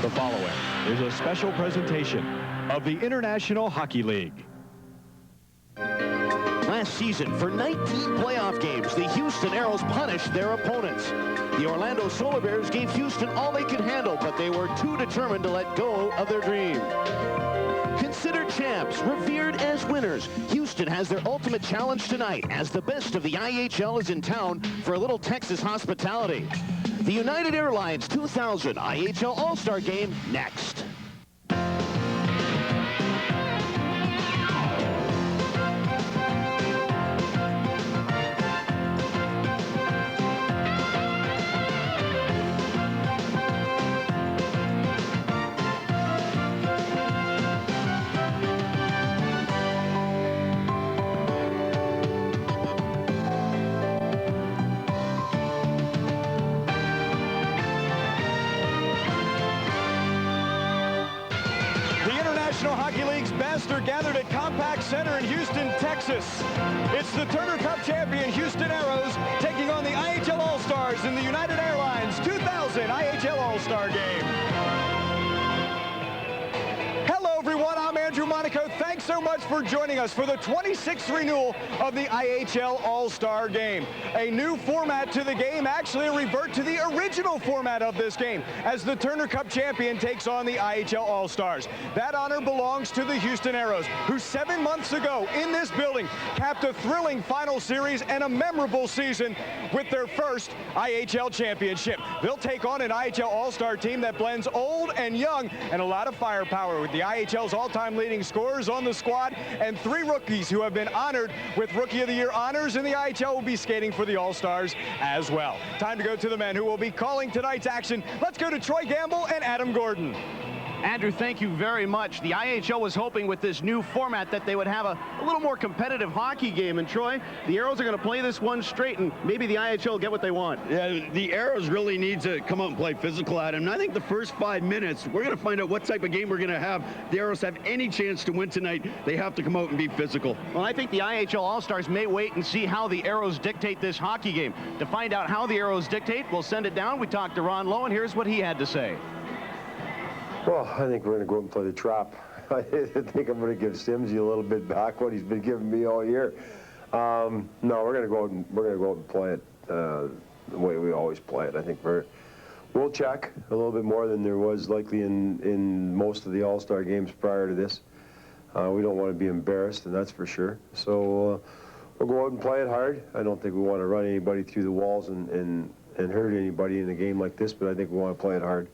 The following is a special presentation of the International Hockey League. Last season, for 19 playoff games, the Houston Aeros punished their opponents. The Orlando Solar Bears gave Houston all they could handle, but they were too determined to let go of their dream. Considered champs, revered as winners, Houston has their ultimate challenge tonight as the best of the IHL is in town for a little Texas hospitality. The United Airlines 2000 IHL All Star Game next. National Hockey League's best are gathered at Compact Center in Houston, Texas. It's the Turner Cup champion Houston Aeros taking on the IHL All Stars in the United Airlines 2000 IHL All Star Game. Hello everyone, I'm Andrew Monaco. Thanks so much for joining us for the 26th renewal of the IHL All Star Game. A new format to the game, actually a revert to the original format of this game, as the Turner Cup champion takes on the IHL All Stars. That honor belongs to the Houston Aeros, who 7 months ago in this building capped a thrilling final series and a memorable season with their first IHL championship. They'll take on an IHL All-Star team that blends old and young and a lot of firepower, with the IHL's all-time leading scorers on the squad and 3 rookies who have been honored with Rookie of the Year honors, and the IHL will be skating for the All-Stars as well. Time to go to the men who will be calling tonight's action. Let's go to Troy Gamble and Adam Gordon. Andrew, thank you very much. The IHL was hoping with this new format that they would have a little more competitive hockey game. And Troy, the Aeros are going to play this one straight, and maybe the IHL will get what they want. Yeah, the Aeros really need to come out and play physical at him. And I think the first 5 minutes, we're going to find out what type of game we're going to have. The Aeros have any chance to win tonight, they have to come out and be physical. Well, I think the IHL All-Stars may wait and see how the Aeros dictate this hockey game. To find out how the Aeros dictate, we'll send it down. We talked to Ron Lowe, and here's what he had to say. Well, I think we're going to go out and play the trap. I think I'm going to give Simsy a little bit back what he's been giving me all year. No, we're going to go out and play it the way we always play it. I think we'll check a little bit more than there was likely in most of the All-Star games prior to this. We don't want to be embarrassed, and that's for sure. So we'll go out and play it hard. I don't think we want to run anybody through the walls and hurt anybody in a game like this, but I think we want to play it hard.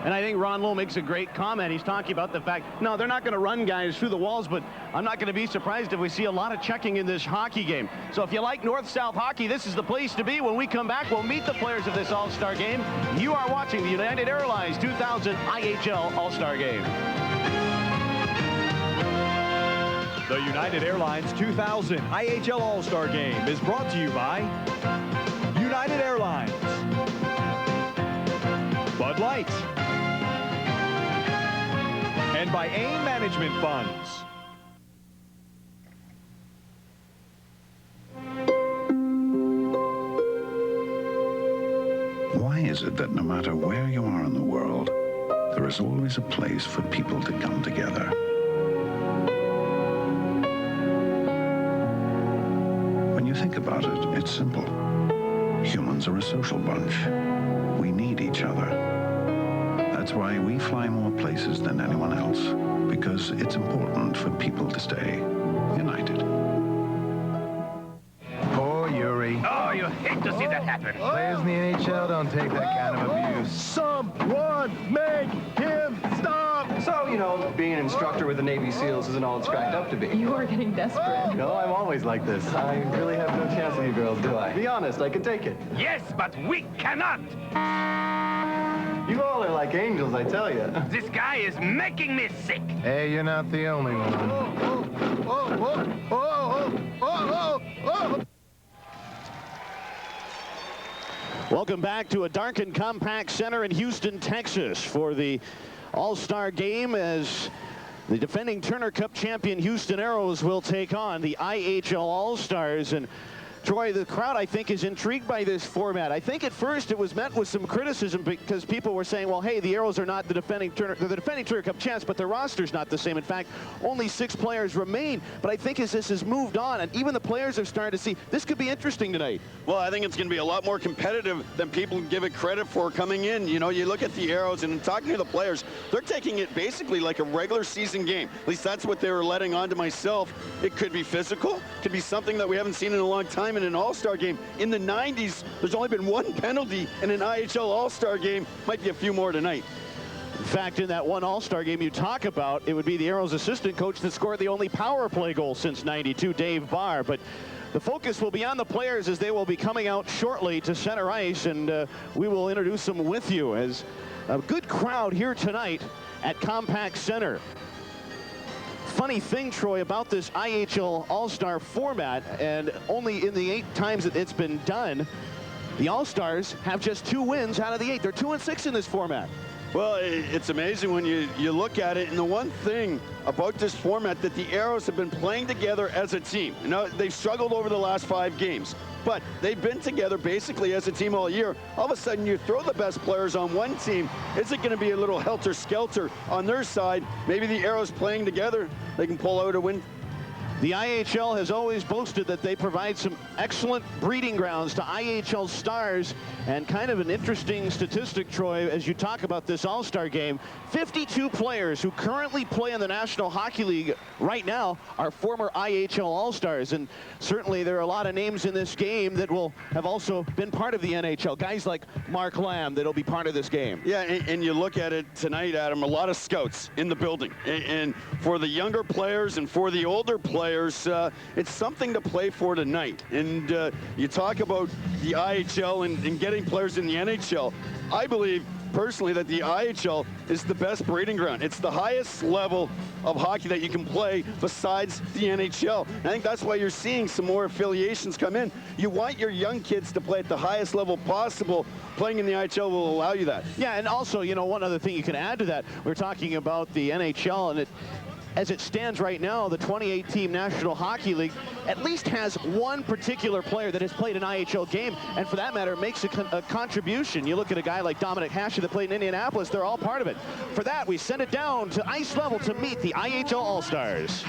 And I think Ron Lowe makes a great comment. He's talking about the fact, no, they're not going to run guys through the walls, but I'm not going to be surprised if we see a lot of checking in this hockey game. So if you like North-South hockey, this is the place to be. When we come back, we'll meet the players of this All-Star Game. You are watching the United Airlines 2000 IHL All-Star Game. The United Airlines 2000 IHL All Star Game is brought to you by United Airlines, Bud Light, and by AIM Management Funds. Why is it that no matter where you are in the world, there is always a place for people to come together? When you think about it, it's simple. Humans are a social bunch. We need each other. That's why we fly more places than anyone else, because it's important for people to stay united. Poor Yuri. Oh, you hate to see that happen. Players in the NHL don't take that kind of abuse. Someone make him stop! So, you know, being an instructor with the Navy SEALs isn't all it's cracked up to be. You are getting desperate. No, I'm always like this. I really have no chance with you girls, do I? Be honest, I can take it. Yes, but we cannot. You all are like angels, I tell you. This guy is making me sick. Hey, you're not the only one. Welcome back to a darkened Compact Center in Houston, Texas for the All-Star Game, as the defending Turner Cup champion Houston Aeros will take on the IHL All-Stars. And Troy, the crowd, I think, is intrigued by this format. I think at first it was met with some criticism because people were saying, well, hey, the Aeros are not the defending Turner Cup champs, but their roster's not the same. In fact, only 6 players remain. But I think as this has moved on, and even the players have started to see, this could be interesting tonight. Well, I think it's going to be a lot more competitive than people give it credit for coming in. You know, you look at the Aeros, and talking to the players, they're taking it basically like a regular season game. At least that's what they were letting on to myself. It could be physical, could be something that we haven't seen in a long time in an All-Star game. In the 90s, there's only been 1 penalty in an IHL All-Star game. Might be a few more tonight. In fact, in that one All-Star game you talk about, it would be the Aeros assistant coach that scored the only power play goal since '92, Dave Barr. But the focus will be on the players as they will be coming out shortly to center ice, and we will introduce them with you as a good crowd here tonight at Compact Center. Funny thing, Troy, about this IHL All-Star format, and only in the 8 times that it's been done, the All-Stars have just 2 wins out of the 8. They're 2-6 in this format. Well, it's amazing when you look at it, and the one thing about this format that the Aeros have been playing together as a team. You know, they've struggled over the last 5 games, but they've been together basically as a team all year. All of a sudden, you throw the best players on one team. Is it going to be a little helter-skelter on their side? Maybe the Aeros playing together, they can pull out a win. The IHL has always boasted that they provide some excellent breeding grounds to IHL stars, and kind of an interesting statistic, Troy, as you talk about this All-Star game. 52 players who currently play in the National Hockey League right now are former IHL All-Stars, and certainly there are a lot of names in this game that will have also been part of the NHL. Guys like Mark Lamb that'll be part of this game. Yeah, and you look at it tonight, Adam, a lot of scouts in the building. And for the younger players and for the older players, it's something to play for tonight. And you talk about the IHL and getting players in the NHL. I believe personally that the IHL is the best breeding ground. It's the highest level of hockey that you can play besides the NHL. And I think that's why you're seeing some more affiliations come in. You want your young kids to play at the highest level possible. Playing in the IHL will allow you that. Yeah, and also, you know, one other thing you can add to that, we're talking about the NHL, and as it stands right now, the 28-team National Hockey League at least has one particular player that has played an IHL game, and for that matter, makes a contribution. You look at a guy like Dominic Hasha that played in Indianapolis, they're all part of it. For that, we send it down to ice level to meet the IHL All-Stars.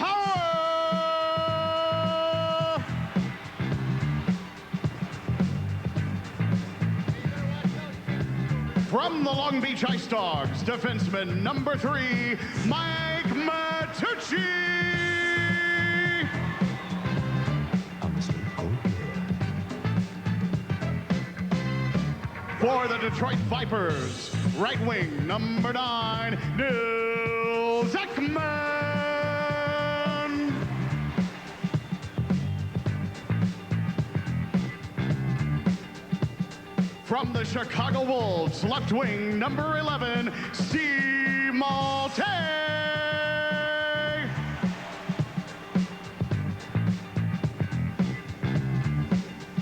From the Long Beach Ice Dogs, defenseman number 3, Mike Matucci. For the Detroit Vipers, right wing number 9, Nils Ekman. From the Chicago Wolves, left wing, number 11, Steve Malte.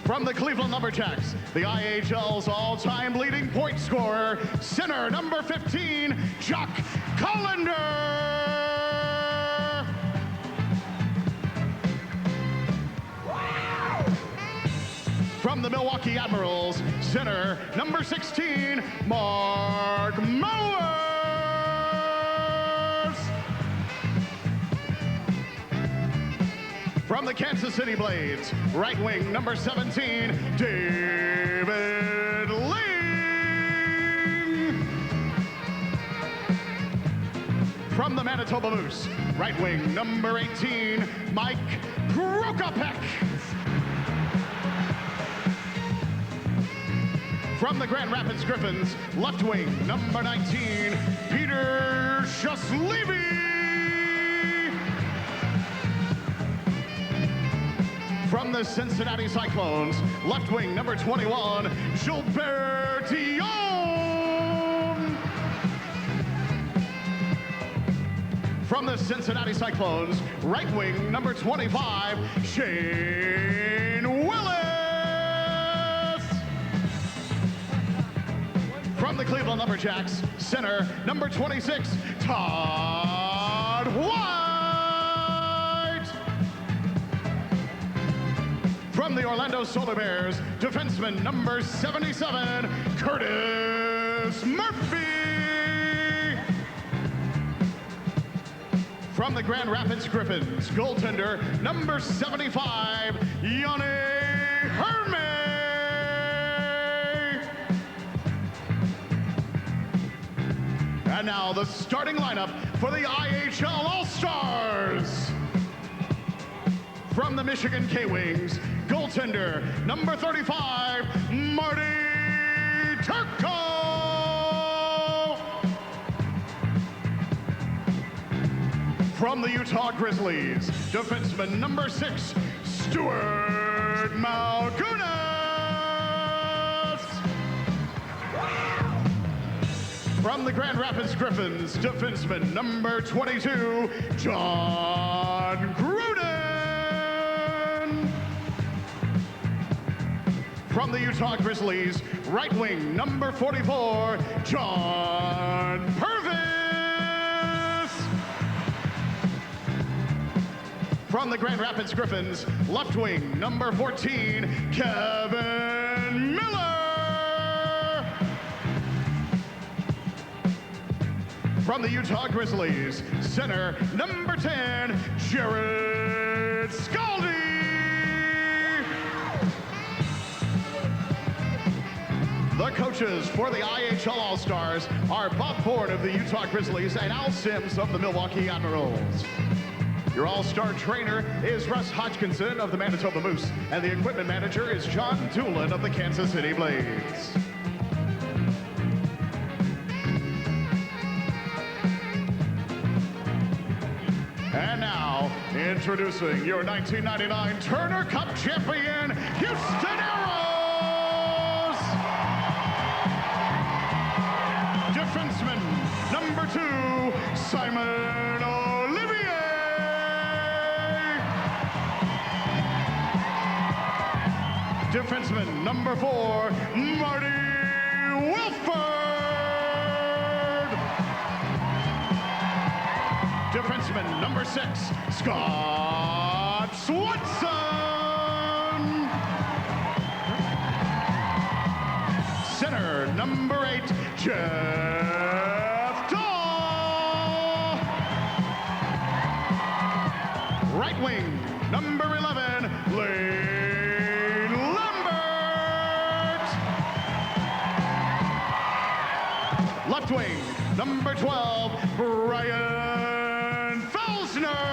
From the Cleveland Lumberjacks, the IHL's all-time leading point scorer, center number 15, Jock Collender. From the Milwaukee Admirals, center number 16, Mark Mowers. From the Kansas City Blades, right wing number 17, David Ling. From the Manitoba Moose, right wing number 18, Mike Prokopek. From the Grand Rapids Griffins, left wing, number 19, Peter Shaslevi. From the Cincinnati Cyclones, left wing, number 21, Gilbert Dion. From the Cincinnati Cyclones, right wing, number 25, Shane Willis. From the Cleveland Lumberjacks, center number 26, Todd White. From From the Orlando Solar Bears, defenseman number 77, Curtis Murphy. From the Grand Rapids Griffins, goaltender number 75, Yanni Herme. And now the starting lineup for the IHL All Stars. From the Michigan K-Wings, goaltender number 35, Marty Turco. From the Utah Grizzlies, defenseman number 6, Stuart Malgunas. From the Grand Rapids Griffins, defenseman number 22, John Gruden. From the Utah Grizzlies, right wing number 44, John Purvis. From the Grand Rapids Griffins, left wing number 14, Kevin Miller. From the Utah Grizzlies, center number 10, Jared Scaldi. The coaches for the IHL All Stars are Bob Ford of the Utah Grizzlies and Al Sims of the Milwaukee Admirals. Your all-star trainer is Russ Hodgkinson of the Manitoba Moose, and the equipment manager is John Doolin of the Kansas City Blades. And now, introducing your 1999 Turner Cup champion, Houston Aeros! Defenseman number 2, Simon Olivier. Defenseman number 4, Marty Wilford. Defenseman number 6, Scott Swanson. Center number 8, Jeff Dahl. Right wing number 11, Lane Lambert. Left wing number 12, Brian Felsner.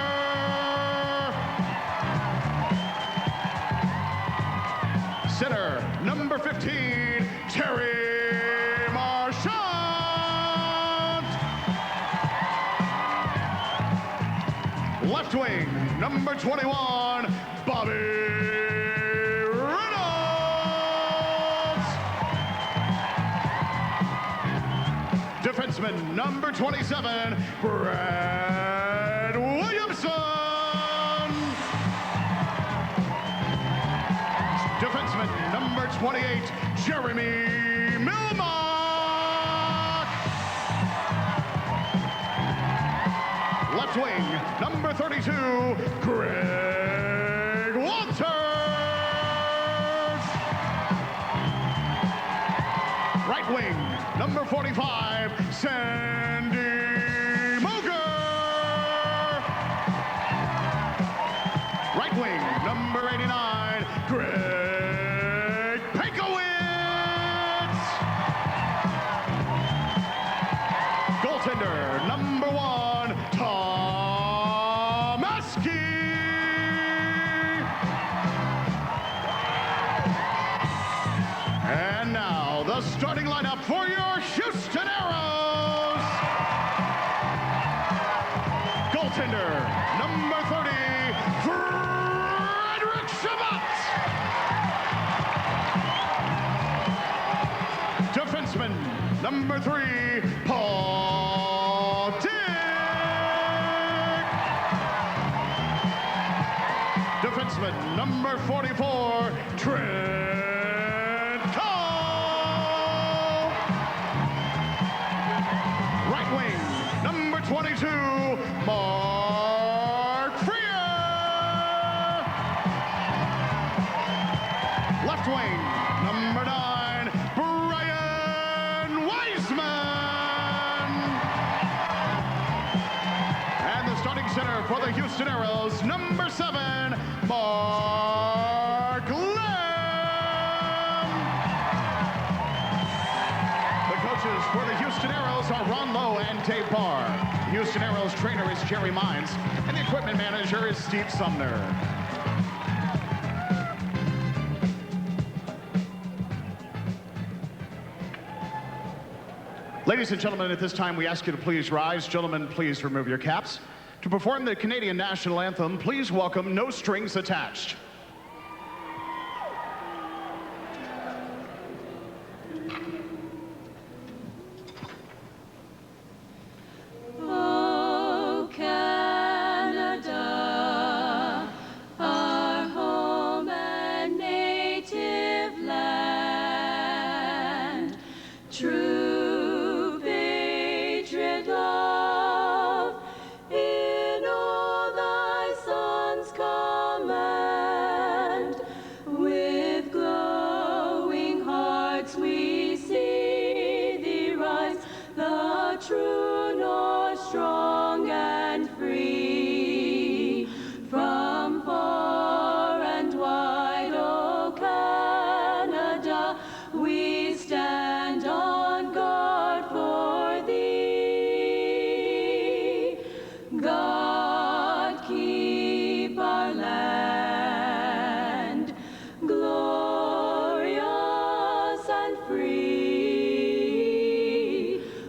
Center number 15, Terry Marchand. Left wing number 21, Bobby Reynolds. Defenseman number 27, Brad Williamson. Defenseman number 28, Jeremy Milmock. Left wing number 32, Greg Walters. Right wing number 45, Sandy Moger. Right wing number 89, Greg Pankowitz. Goaltender number 1, Tom Askey. And now the starting lineup for your Houston Aeros. Goaltender number 30, Frederick Chabot. Defenseman number 3, Paul Dick. Defenseman number 44, Trent Cole. Right wing number 22, Mark Freer. the Houston Aeros, number 7, Mark Lamb. The coaches for the Houston Aeros are Ron Lowe and Dave Barr. The Houston Aeros trainer is Jerry Mines, and the equipment manager is Steve Sumner. Ladies and gentlemen, at this time we ask you to please rise. Gentlemen, please remove your caps. To perform the Canadian National Anthem, please welcome No Strings Attached. Oh, Canada, our home and native land, true patriot love in all thy sons' command. With glowing hearts we see thee rise, the true north, strong and free. From far and wide, O Canada, we stand on guard for thee. God keep our land glorious and free.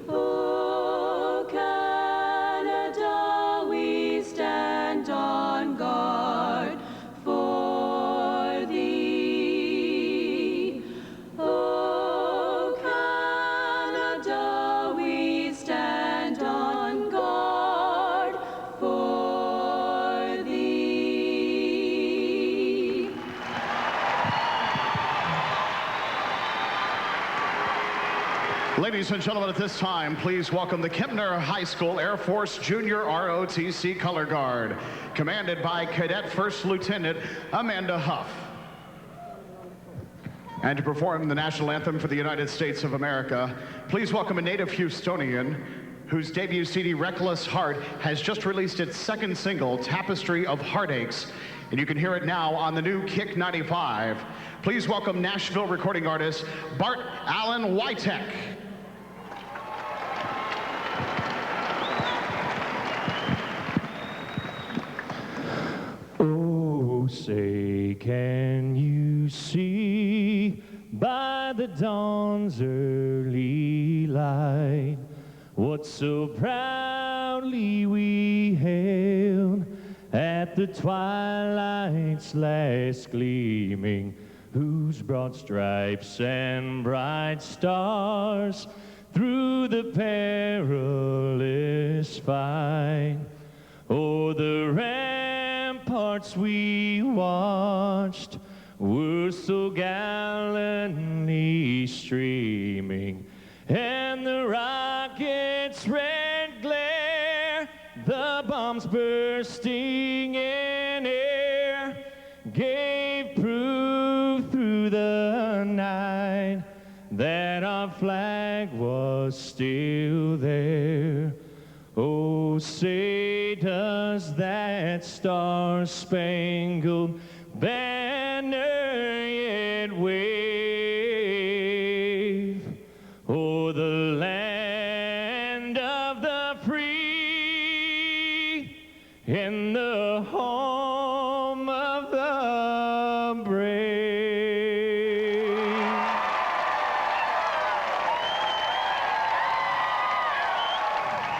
O Canada, we stand on guard for thee. O Canada, we stand on guard for thee. Ladies and gentlemen, at this time, please welcome the Kempner High School Air Force Junior ROTC Color Guard, commanded by Cadet First Lieutenant Amanda Huff. And to perform the national anthem for the United States of America, please welcome a native Houstonian whose debut CD, Reckless Heart, has just released its second single, Tapestry of Heartaches, and you can hear it now on the new Kick 95. Please welcome Nashville recording artist Bart Allen Witek. Oh, say, can you see by the dawn's early light what so proudly we hailed at the twilight's last gleaming, whose broad stripes and bright stars through the perilous fight o'er the ramparts we watched were so gallantly streaming, and the rockets' red glare, the bombs bursting in air, gave proof through the night that our flag was still there. Oh, say, does that star-spangled banner yet wave o'er the land of the free and the home of the brave?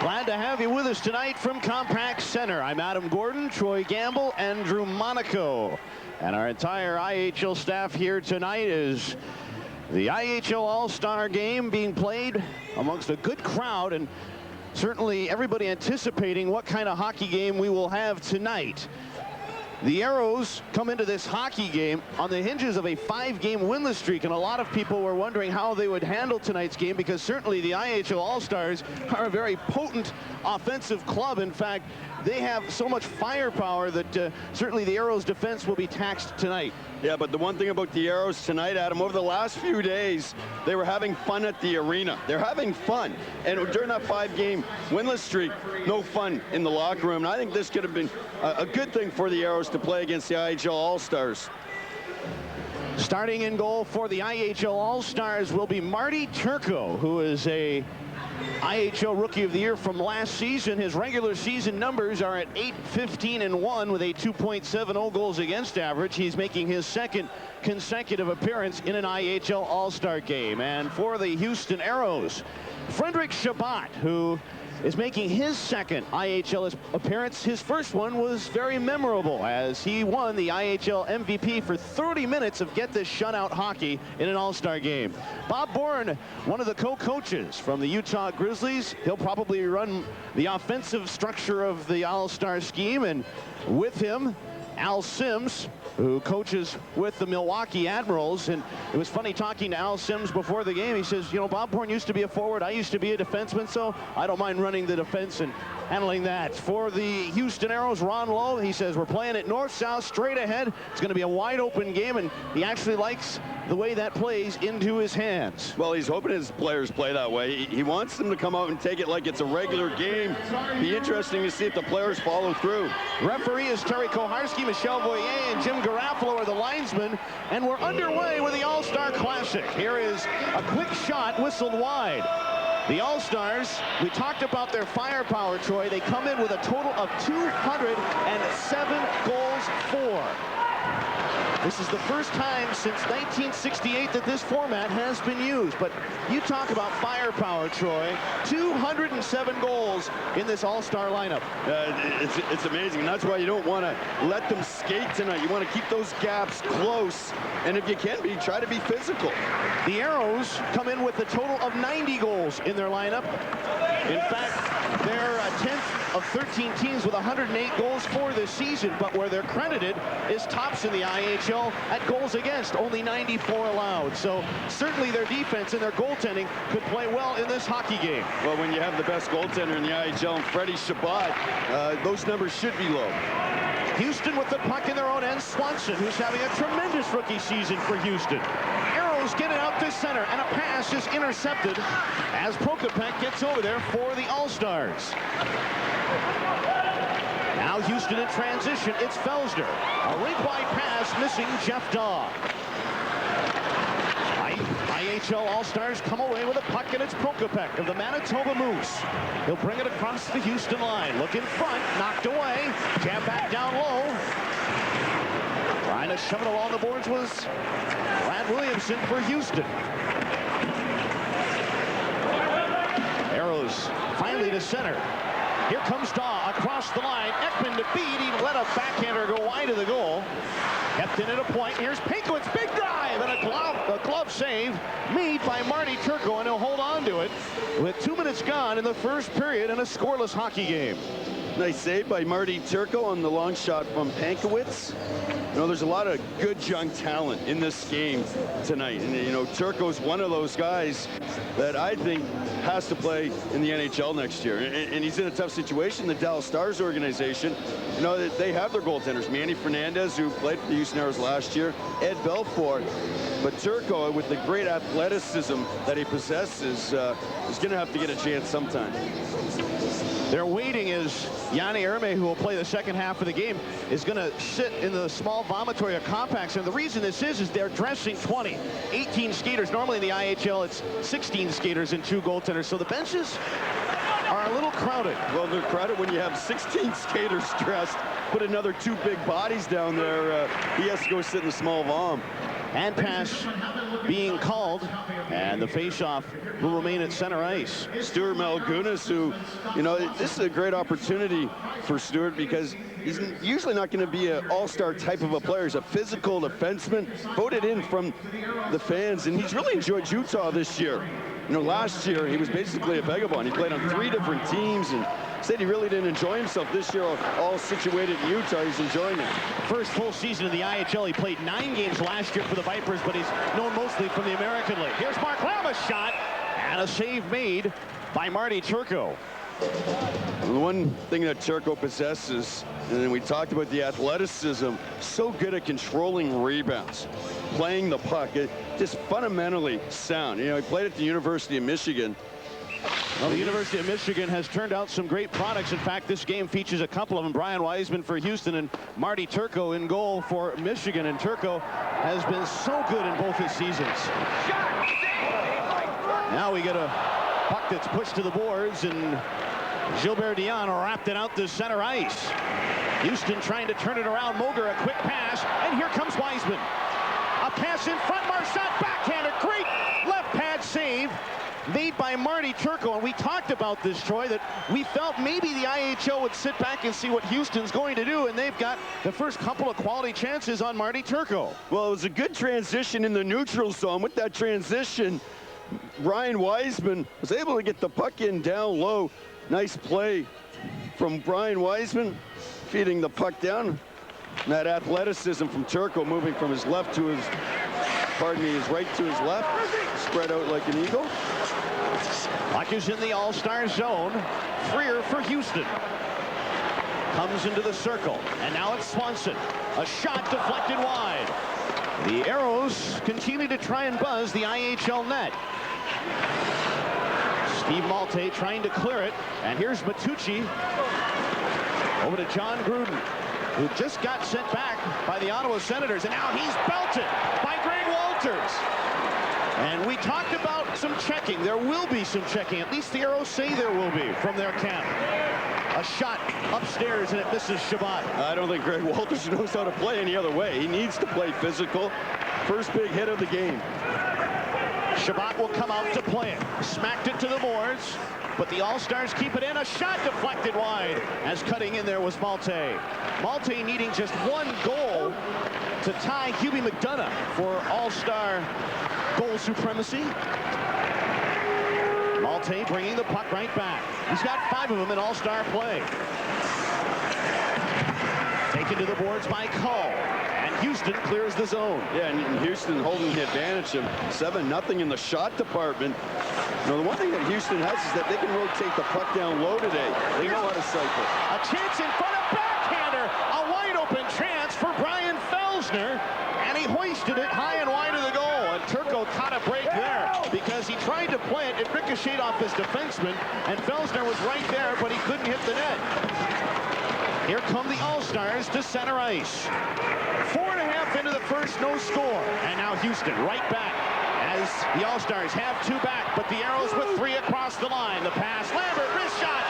Glad to have you with us tonight from Compact Center. I'm Adam Gordon, Troy Gamble, Andrew Monaco. And our entire IHL staff here tonight is the IHL All Star Game being played amongst a good crowd, and certainly everybody anticipating what kind of hockey game we will have tonight. The Aeros come into this hockey game on the hinges of a 5-game winless streak, and a lot of people were wondering how they would handle tonight's game, because certainly the IHL All-Stars are a very potent offensive club. In fact, they have so much firepower that certainly the Aeros defense will be taxed tonight. Yeah, but the one thing about the Aeros tonight, Adam, over the last few days, they were having fun at the arena. They're having fun. And during that 5-game winless streak, no fun in the locker room. And I think this could have been a good thing for the Aeros to play against the IHL All Stars. Starting in goal for the IHL All Stars will be Marty Turco, who is a IHL Rookie of the Year from last season. His regular season numbers are at 8-15-1 with a 2.70 goals against average. He's making his second consecutive appearance in an IHL All Star Game. And for the Houston Aeros, Frederick Shabbat, who is making his second IHL appearance. His first one was very memorable as he won the IHL MVP for 30 minutes of, get this, shutout hockey in an All-Star game. Bob Bourne, one of the co-coaches from the Utah Grizzlies. He'll probably run the offensive structure of the All-Star scheme, and with him, Al Sims, who coaches with the Milwaukee Admirals. And it was funny talking to Al Sims before the game. He says, you know, Bob Bourne used to be a forward. I used to be a defenseman, so I don't mind running the defense and handling that. For the Houston Aeros, Ron Lowe, he says, we're playing it north-south, straight ahead. It's going to be a wide-open game, and he actually likes the way that plays into his hands. Well, he's hoping his players play that way. He wants them to come out and take it like it's a regular game. Be interesting to see if the players follow through. Referee is Terry Koharski, Michelle Voyer, and Jim Garofalo are the linesmen, and we're underway with the All-Star Classic. Here is a quick shot whistled wide. The All-Stars, we talked about their firepower, Troy. They come in with a total of 207 goals for. This is the first time since 1968 that this format has been used. But you talk about firepower, Troy. 207 goals in this All-Star lineup. It's amazing, and that's why you don't want to let them skate tonight. You want to keep those gaps close, and if you can be, try to be physical. The Aeros come in with a total of 90 goals in their lineup. In fact, they're 10th of 13 teams with 108 goals for this season, but where they're credited is tops in the IHL at goals against, only 94 allowed. So certainly their defense and their goaltending could play well in this hockey game. Well, when you have the best goaltender in the IHL, and Freddie Shabbat, those numbers should be low. Houston with the puck in their own end. Swanson, who's having a tremendous rookie season for Houston. Aeros get it out to center, and a pass is intercepted as Prokopek gets over there for the All-Stars. Now Houston in transition. It's Felsner. A rink-wide pass missing Jeff Daw. IHL All-Stars come away with a puck, and it's Prokopek of the Manitoba Moose. He'll bring it across the Houston line. Look in front, knocked away. Jam back down low. Trying to shove it along the boards was Brad Williamson for Houston. Aeros finally to center. Here comes Daw across the line. Ekman to beat. He let a backhander go wide of the goal. Kept in at a point. Here's Pinkowitz, big drive, and a glove save made by Marty Turco, and he'll hold on to it with 2 minutes gone in the first period in a scoreless hockey game. Nice save by Marty Turco on the long shot from Pinkowitz. You know, there's a lot of good young talent in this game tonight. And, you know, Turco's one of those guys that I think has to play in the NHL next year. And he's in a tough situation. The Dallas Stars organization, you know, they have their goaltenders. Manny Fernandez, who played for the Houston Aeros last year, Ed Belfort. But Turco, with the great athleticism that he possesses, is going to have to get a chance sometime. Their waiting is Yanni Erme, who will play the second half of the game, is going to sit in the small vomitory of compacts. And the reason this is they're dressing 20, 18 skaters. Normally in the IHL, it's 16 skaters and 2 goaltenders. So the benches are a little crowded. Well, they're crowded when you have 16 skaters dressed. Put another 2 big bodies down there. He has to go sit in the small vom. Hand pass being called, and the faceoff will remain at center ice. Stuart Malgunas, who, you know, this is a great opportunity for Stuart because he's usually not going to be an all-star type of a player. He's a physical defenseman, voted in from the fans, and he's really enjoyed Utah this year. You know, last year he was basically a vagabond. He played on 3 different teams and said he really didn't enjoy himself. This year, all situated in Utah, he's enjoying it. First full season in the IHL. He played 9 games last year for the Vipers, but he's known mostly from the American League. Here's Mark Lama's shot, and a save made by Marty Turco. The one thing that Turco possesses, and we talked about the athleticism, so good at controlling rebounds, playing the puck, just fundamentally sound. You know, he played at the University of Michigan. Well, the University of Michigan has turned out some great products. In fact, this game features a couple of them. Brian Wiseman for Houston and Marty Turco in goal for Michigan. And Turco has been so good in both his seasons. Now we get a puck that's pushed to the boards, and Gilbert Dion wrapped it out to center ice. Houston trying to turn it around. Moger, a quick pass, and here comes Wiseman. A pass in front, Marchand backhander. Great left pad save made by Marty Turco. And we talked about this, Troy, that we felt maybe the IHL would sit back and see what Houston's going to do, and they've got the first couple of quality chances on Marty Turco. Well, it was a good transition in the neutral zone. With that transition, Ryan Wiseman was able to get the puck in down low. Nice play from Brian Wiseman, feeding the puck down. And that athleticism from Turco, moving from his left to his, his right to his left, spread out like an eagle. Puck is in the All-Star zone. Freer for Houston. Comes into the circle, and now it's Swanson. A shot deflected wide. The Aeros continue to try and buzz the IHL net. Steve Malte trying to clear it, and here's Matucci over to John Gruden, who just got sent back by the Ottawa Senators, and now he's belted by Greg Walters. And we talked about some checking. There will be some checking. At least the Aeros say there will be from their camp. A shot upstairs, and it misses Shabbat. I don't think Greg Walters knows how to play any other way. He needs to play physical. First big hit of the game. Shabbat will come out to play it. Smacked it to the boards, but the All-Stars keep it in. A shot deflected wide, as cutting in there was Malte. Malte needing just one goal to tie Hubie McDonough for All-Star goal supremacy. Malte bringing the puck right back. He's got 5 of them in All-Star play. Taken to the boards by Cull. And Houston clears the zone. Yeah, and Houston holding the advantage of 7-0 in the shot department. You know, the one thing that Houston has is that they can rotate the puck down low today. They know how to cycle. A chance in front of backhander. A wide open chance for Brian Felsner. And he hoisted it high and wide of the goal. And Turco caught a break there because he tried to play it. It ricocheted off his defenseman. And Felsner was right there, but he couldn't hit the net. Here come the All-Stars to center ice. 4.5 into the first, no score. And now Houston right back as the All-Stars have 2 back, but the Aeros with 3 across the line. The pass, Lambert, wrist shot,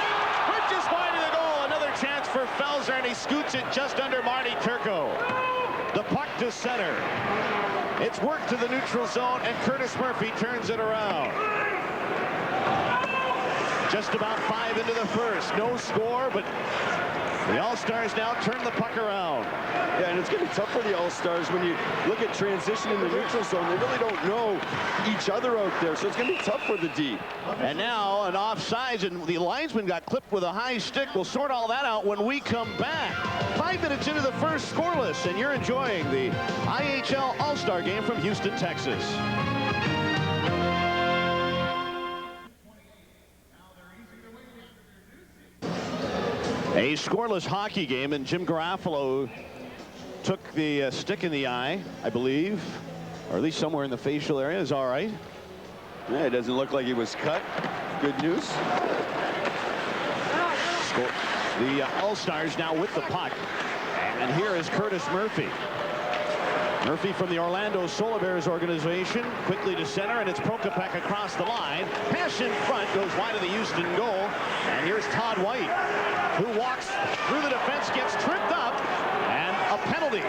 just wide of the goal. Another chance for Felser, and he scoots it just under Marty Turco. The puck to center. It's worked to the neutral zone, and Curtis Murphy turns it around. Just about 5 into the first, no score, but the All-Stars now turn the puck around. Yeah, and it's going to be tough for the All-Stars when you look at transition in the neutral zone. They really don't know each other out there, so it's going to be tough for the D. And now an offsides, and the linesman got clipped with a high stick. We'll sort all that out when we come back. 5 minutes into the first, scoreless, and you're enjoying the IHL All-Star Game from Houston, Texas. A scoreless hockey game, and Jim Garofalo took the stick in the eye, I believe, or at least somewhere in the facial area. Is all right. Yeah, it doesn't look like he was cut. Good news. The All-Stars now with the puck, and here is Curtis Murphy. Murphy from the Orlando Solar Bears organization, quickly to center, and it's Prokopek across the line. Pass in front, goes wide of the Houston goal, and here's Todd White, who walks through the defense, gets tripped up, and a penalty.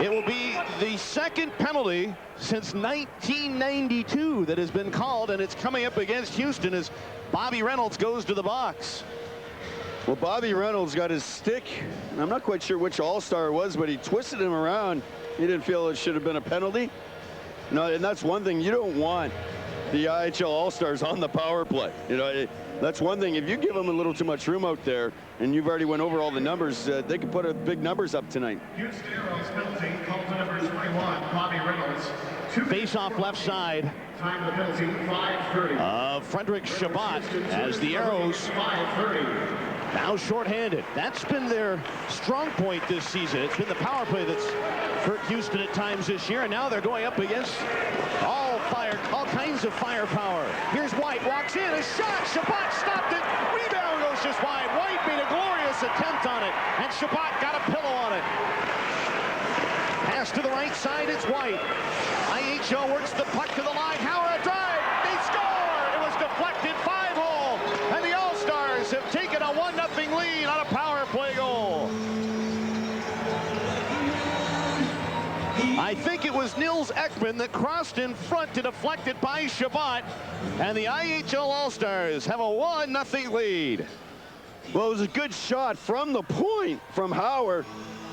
It will be the second penalty since 1992 that has been called, and it's coming up against Houston as Bobby Reynolds goes to the box. Well, Bobby Reynolds got his stick, and I'm not quite sure which All-Star it was, but he twisted him around. He didn't feel it should have been a penalty. No, and that's one thing. You don't want the IHL All-Stars on the power play. You know, that's one thing. If you give them a little too much room out there, and you've already went over all the numbers, they could put big numbers up tonight. Houston Aeros penalty called to number 21, Bobby Reynolds. Face off left side Time of the penalty, 5:30. Frederick Shabbat as the Aeros 5:30. now shorthanded. That's been their strong point this season. It's been the power play that's hurt Houston at times this year, and now they're going up against all kinds of firepower. Here's White, walks in, a shot, Shabbat stopped it, rebound goes just wide. White made a glorious attempt on it, and Shabbat got a pillow on it. Pass to the right side, it's White. IHL works the puck to the line, Howard a drive, they score! It was deflected, 5-hole, and the All-Stars have taken a 1-0 lead on a power play goal. I think it was Nils Ekman that crossed in front to deflect it by Shabbat, and the IHL All-Stars have a 1-0 lead. Well, it was a good shot from the point from Howard,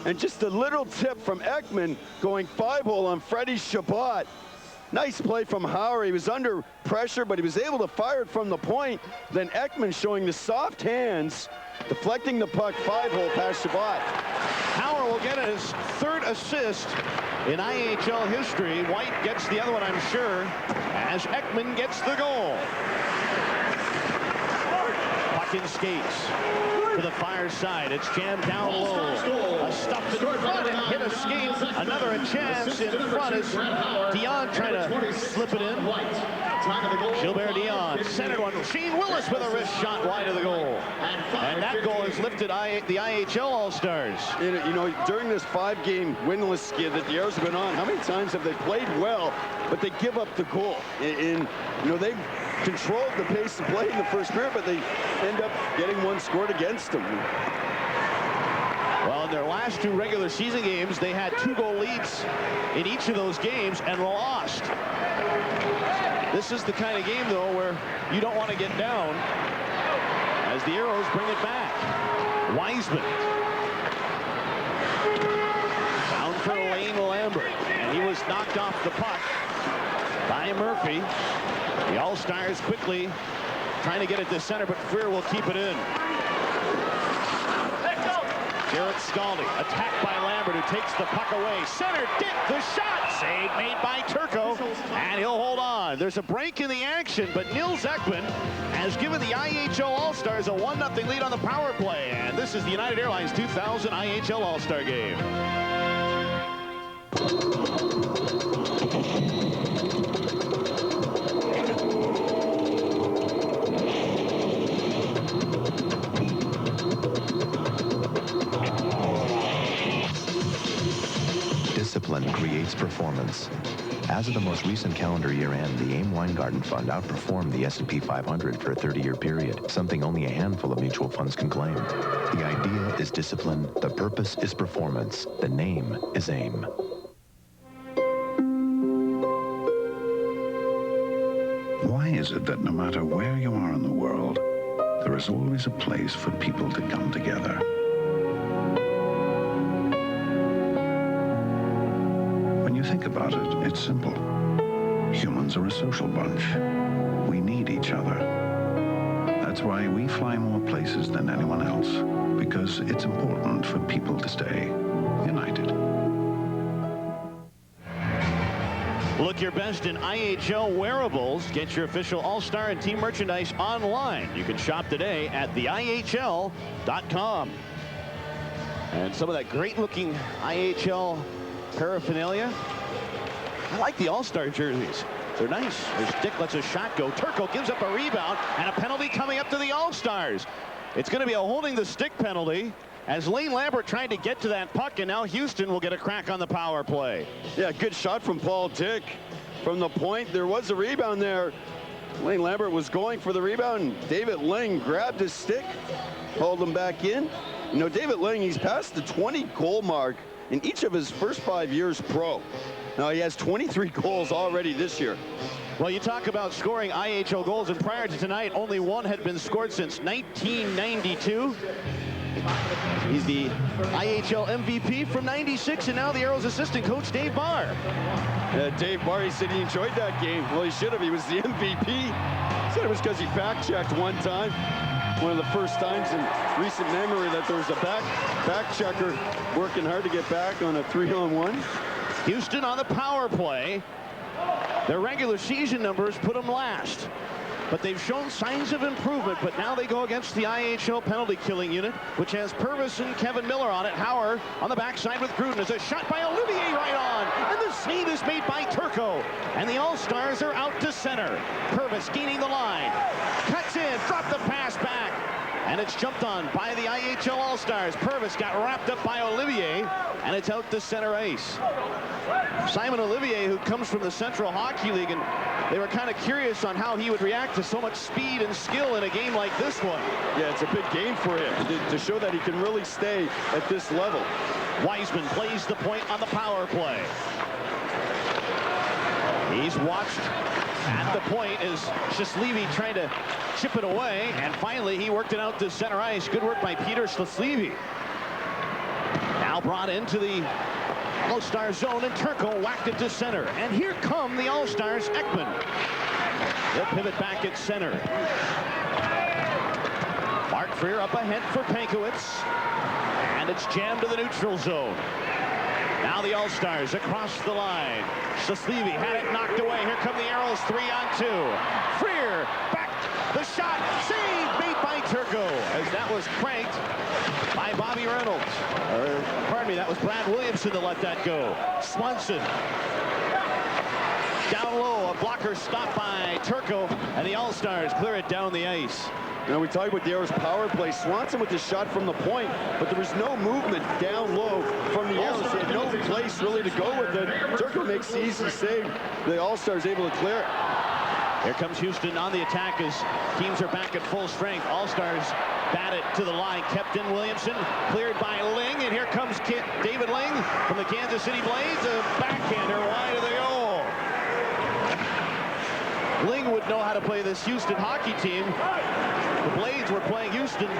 and just a little tip from Ekman going 5-hole on Freddie Shabbat. Nice play from Howard. He was under pressure, but he was able to fire it from the point. Then Ekman showing the soft hands, deflecting the puck 5-hole past Shabbat. Howard will get his 3rd assist in IHL history. White gets the other one, I'm sure, as Ekman gets the goal. Puck in skates to the far side. It's jammed down low. A stuff in front and hit a skate. Another a chance in front as Dion trying to slip it in. Gilbert Dion centered one. Shane Willis with a wrist shot wide of the goal. And that goal has lifted the IHL All-Stars. You know, during this 5-game winless skid that the Aeros have been on, how many times have they played well, but they give up the goal? And you know, they've controlled the pace of play in the first period, but they end up getting one scored against them. Well, in their last 2 regular season games, they had 2-goal leads in each of those games and lost. This is the kind of game, though, where you don't want to get down as the Aeros bring it back. Wiseman. Down for Lane Lambert, and he was knocked off the puck by Murphy. The All-Stars quickly trying to get it to center, but Freer will keep it in. Garrett Scaldi, attacked by Lambert, who takes the puck away. Center, Dick, the shot, save made by Turco, and he'll hold on. There's a break in the action, but Nils Ekman has given the IHL All-Stars a 1-0 lead on the power play, and this is the United Airlines 2000 IHL All-Star Game. Discipline creates performance. As of the most recent calendar year end, the AIM Weingarten Fund outperformed the S&P 500 for a 30-year period, something only a handful of mutual funds can claim. The idea is discipline, the purpose is performance, the name is AIM. Why is it that no matter where you are in the world, there is always a place for people to come together? When you think about it, it's simple. Humans are a social bunch. We need each other. That's why we fly more places than anyone else, because it's important for people to stay united. Look your best in IHL wearables. Get your official All-Star and team merchandise online. You can shop today at theihl.com. And some of that great-looking IHL paraphernalia. I like the All-Star jerseys. They're nice. There's Dick lets a shot go. Turco gives up a rebound, and a penalty coming up to the All-Stars. It's going to be a holding the stick penalty as Lane Lambert tried to get to that puck, and now Houston will get a crack on the power play. Yeah, good shot from Paul Dick from the point. There was a rebound there. Lane Lambert was going for the rebound. David Ling grabbed his stick, hauled him back in. You know, David Ling, he's passed the 20-goal mark in each of his first 5 years pro. Now he has 23 goals already this year. Well, you talk about scoring IHL goals, and prior to tonight, only one had been scored since 1992. He's the IHL MVP from '96, and now the Aeros assistant coach, Dave Barr. Dave Barr, he said he enjoyed that game. Well, he should have. He was the MVP. He said it was because he back-checked one time. One of the first times in recent memory that there was a back-checker working hard to get back on a 3-on-1. Houston on the power play. Their regular season numbers put them last. But they've shown signs of improvement, but now they go against the IHL penalty killing unit, which has Purvis and Kevin Miller on it. Hauer on the backside with Gruden. There's a shot by Olivier right on, and the save is made by Turco. And the All-Stars are out to center. Purvis gaining the line, cuts in, dropped the pass back, and it's jumped on by the IHL All-Stars. Purvis got wrapped up by Olivier, and it's out to center ice. Simon Olivier, who comes from the Central Hockey League, and they were kind of curious on how he would react to so much speed and skill in a game like this one. Yeah, it's a big game for him to show that he can really stay at this level. Wiseman plays the point on the power play. He's watched at the point as Shastlevy trying to chip it away, and finally he worked it out to center ice. Good work by Peter Shastlevy. Now brought into the All-Star zone, and Turco whacked it to center. And here come the All-Stars, Ekman. They'll pivot back at center. Mark Freer up ahead for Pankowitz. And it's jammed to the neutral zone. Now the All-Stars across the line. Shastlevy had it knocked away. Here come the Aeros, 3-on-2. Freer back, the shot, save made by Turco, as that was cranked by Bobby Reynolds. Pardon me, that was Brad Williamson that let that go. Swanson down low, a blocker stopped by Turco, and the All-Stars clear it down the ice. You know, we talked about the Aeros power play. Swanson with the shot from the point, but there was no movement down low from the Aeros. They had no place really to go with it. Turco makes the easy save. The All-Stars able to clear it. Here comes Houston on the attack as teams are back at full strength. All-Stars bat it to the line, kept in Williamson, cleared by Ling, and here comes David Ling from the Kansas City Blades, a backhander wide of the goal. Ling would know how to play this Houston hockey team. The Blades were playing Houston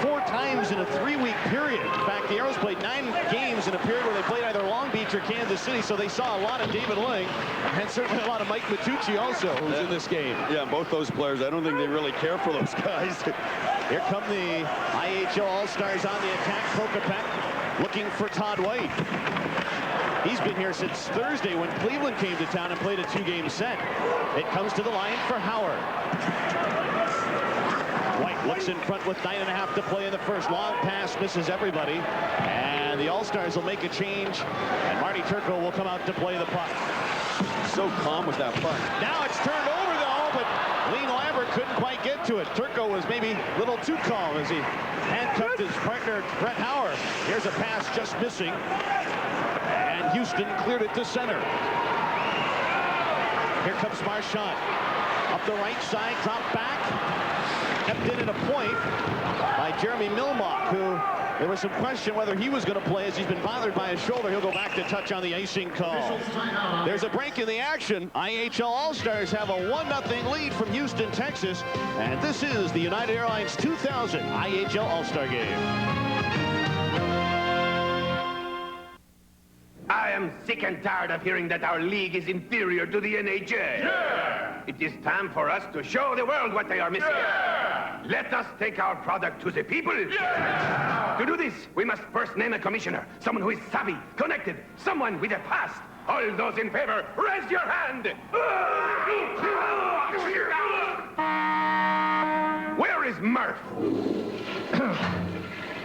4 times in a 3-week period. In fact, the Aeros played 9 games in a period where they played either Long Beach or Kansas City, so they saw a lot of David Ling, and certainly a lot of Mike Matucci also, who's in this game. Yeah, both those players, I don't think they really care for those guys. Here come the IHL All-Stars on the attack. Kokopek looking for Todd White. He's been here since Thursday when Cleveland came to town and played a 2-game set. It comes to the line for Hauer. White looks in front with 9.5 to play in the first. Long pass misses everybody. And the All-Stars will make a change. And Marty Turco will come out to play the puck. So calm with that puck. Now it's turned over though, but Lean Lambert couldn't quite get to it. Turco was maybe a little too calm as he handcuffed his partner, Brett Hauer. Here's a pass just missing. And Houston cleared it to center. Here comes Marchand. Up the right side, drop back. Kept in at a point by Jeremy Milmock, who there was some question whether he was going to play as he's been bothered by his shoulder. He'll go back to touch on the icing call. There's a break in the action. IHL All-Stars have a 1-0 lead from Houston, Texas. And this is the United Airlines 2000 IHL All-Star Game. I am sick and tired of hearing that our league is inferior to the NHL. Yeah! It is time for us to show the world what they are missing. Yeah! Let us take our product to the people. Yeah! To do this, we must first name a commissioner, someone who is savvy, connected, someone with a past. All those in favor, raise your hand. Where is Murph?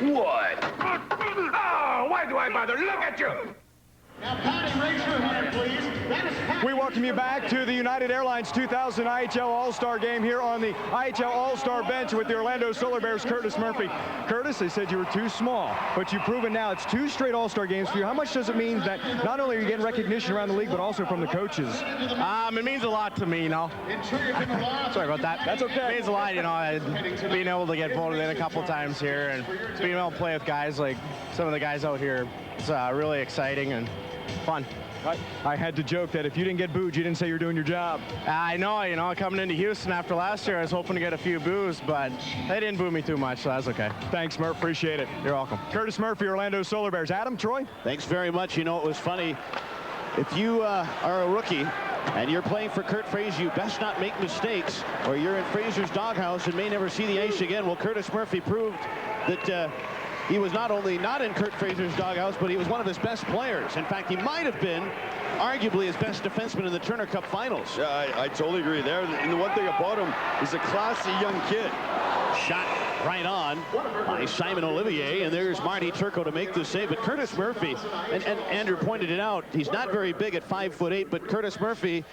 What? Oh, why do I bother? Look at you! Now, Patty, raise your hand, please. That is Patty. We welcome you back to the United Airlines 2000 IHL All-Star Game here on the IHL All-Star bench with the Orlando Solar Bears' Curtis Murphy. Curtis, they said you were too small, but you've proven now it's 2 straight All-Star games for you. How much does it mean that not only are you getting recognition around the league, but also from the coaches? It means a lot to me, you know. Sorry about that. That's okay. It means a lot, you know, being able to get voted in a couple times here and being able to play with guys like some of the guys out here. It's really exciting and fun. I had to joke that if you didn't get booed, you didn't say you're doing your job. I know, you know, coming into Houston after last year, I was hoping to get a few boos, but they didn't boo me too much, so that's okay. Thanks, Murph. Appreciate it. You're welcome. Curtis Murphy, Orlando Solar Bears. Adam, Troy? Thanks very much. You know, it was funny. If you are a rookie and you're playing for Kurt Fraser, you best not make mistakes, or you're in Fraser's doghouse and may never see the ice again. Well, Curtis Murphy proved that he was not only not in Kurt Fraser's doghouse, but he was one of his best players. In fact, he might have been arguably his best defenseman in the Turner Cup Finals. Yeah, I totally agree there. And the one thing about him, he's a classy young kid. Shot right on by Simon Olivier, and there's Marty Turco to make the save. But Curtis Murphy, and Andrew pointed it out, he's not very big at 5'8", but Curtis Murphy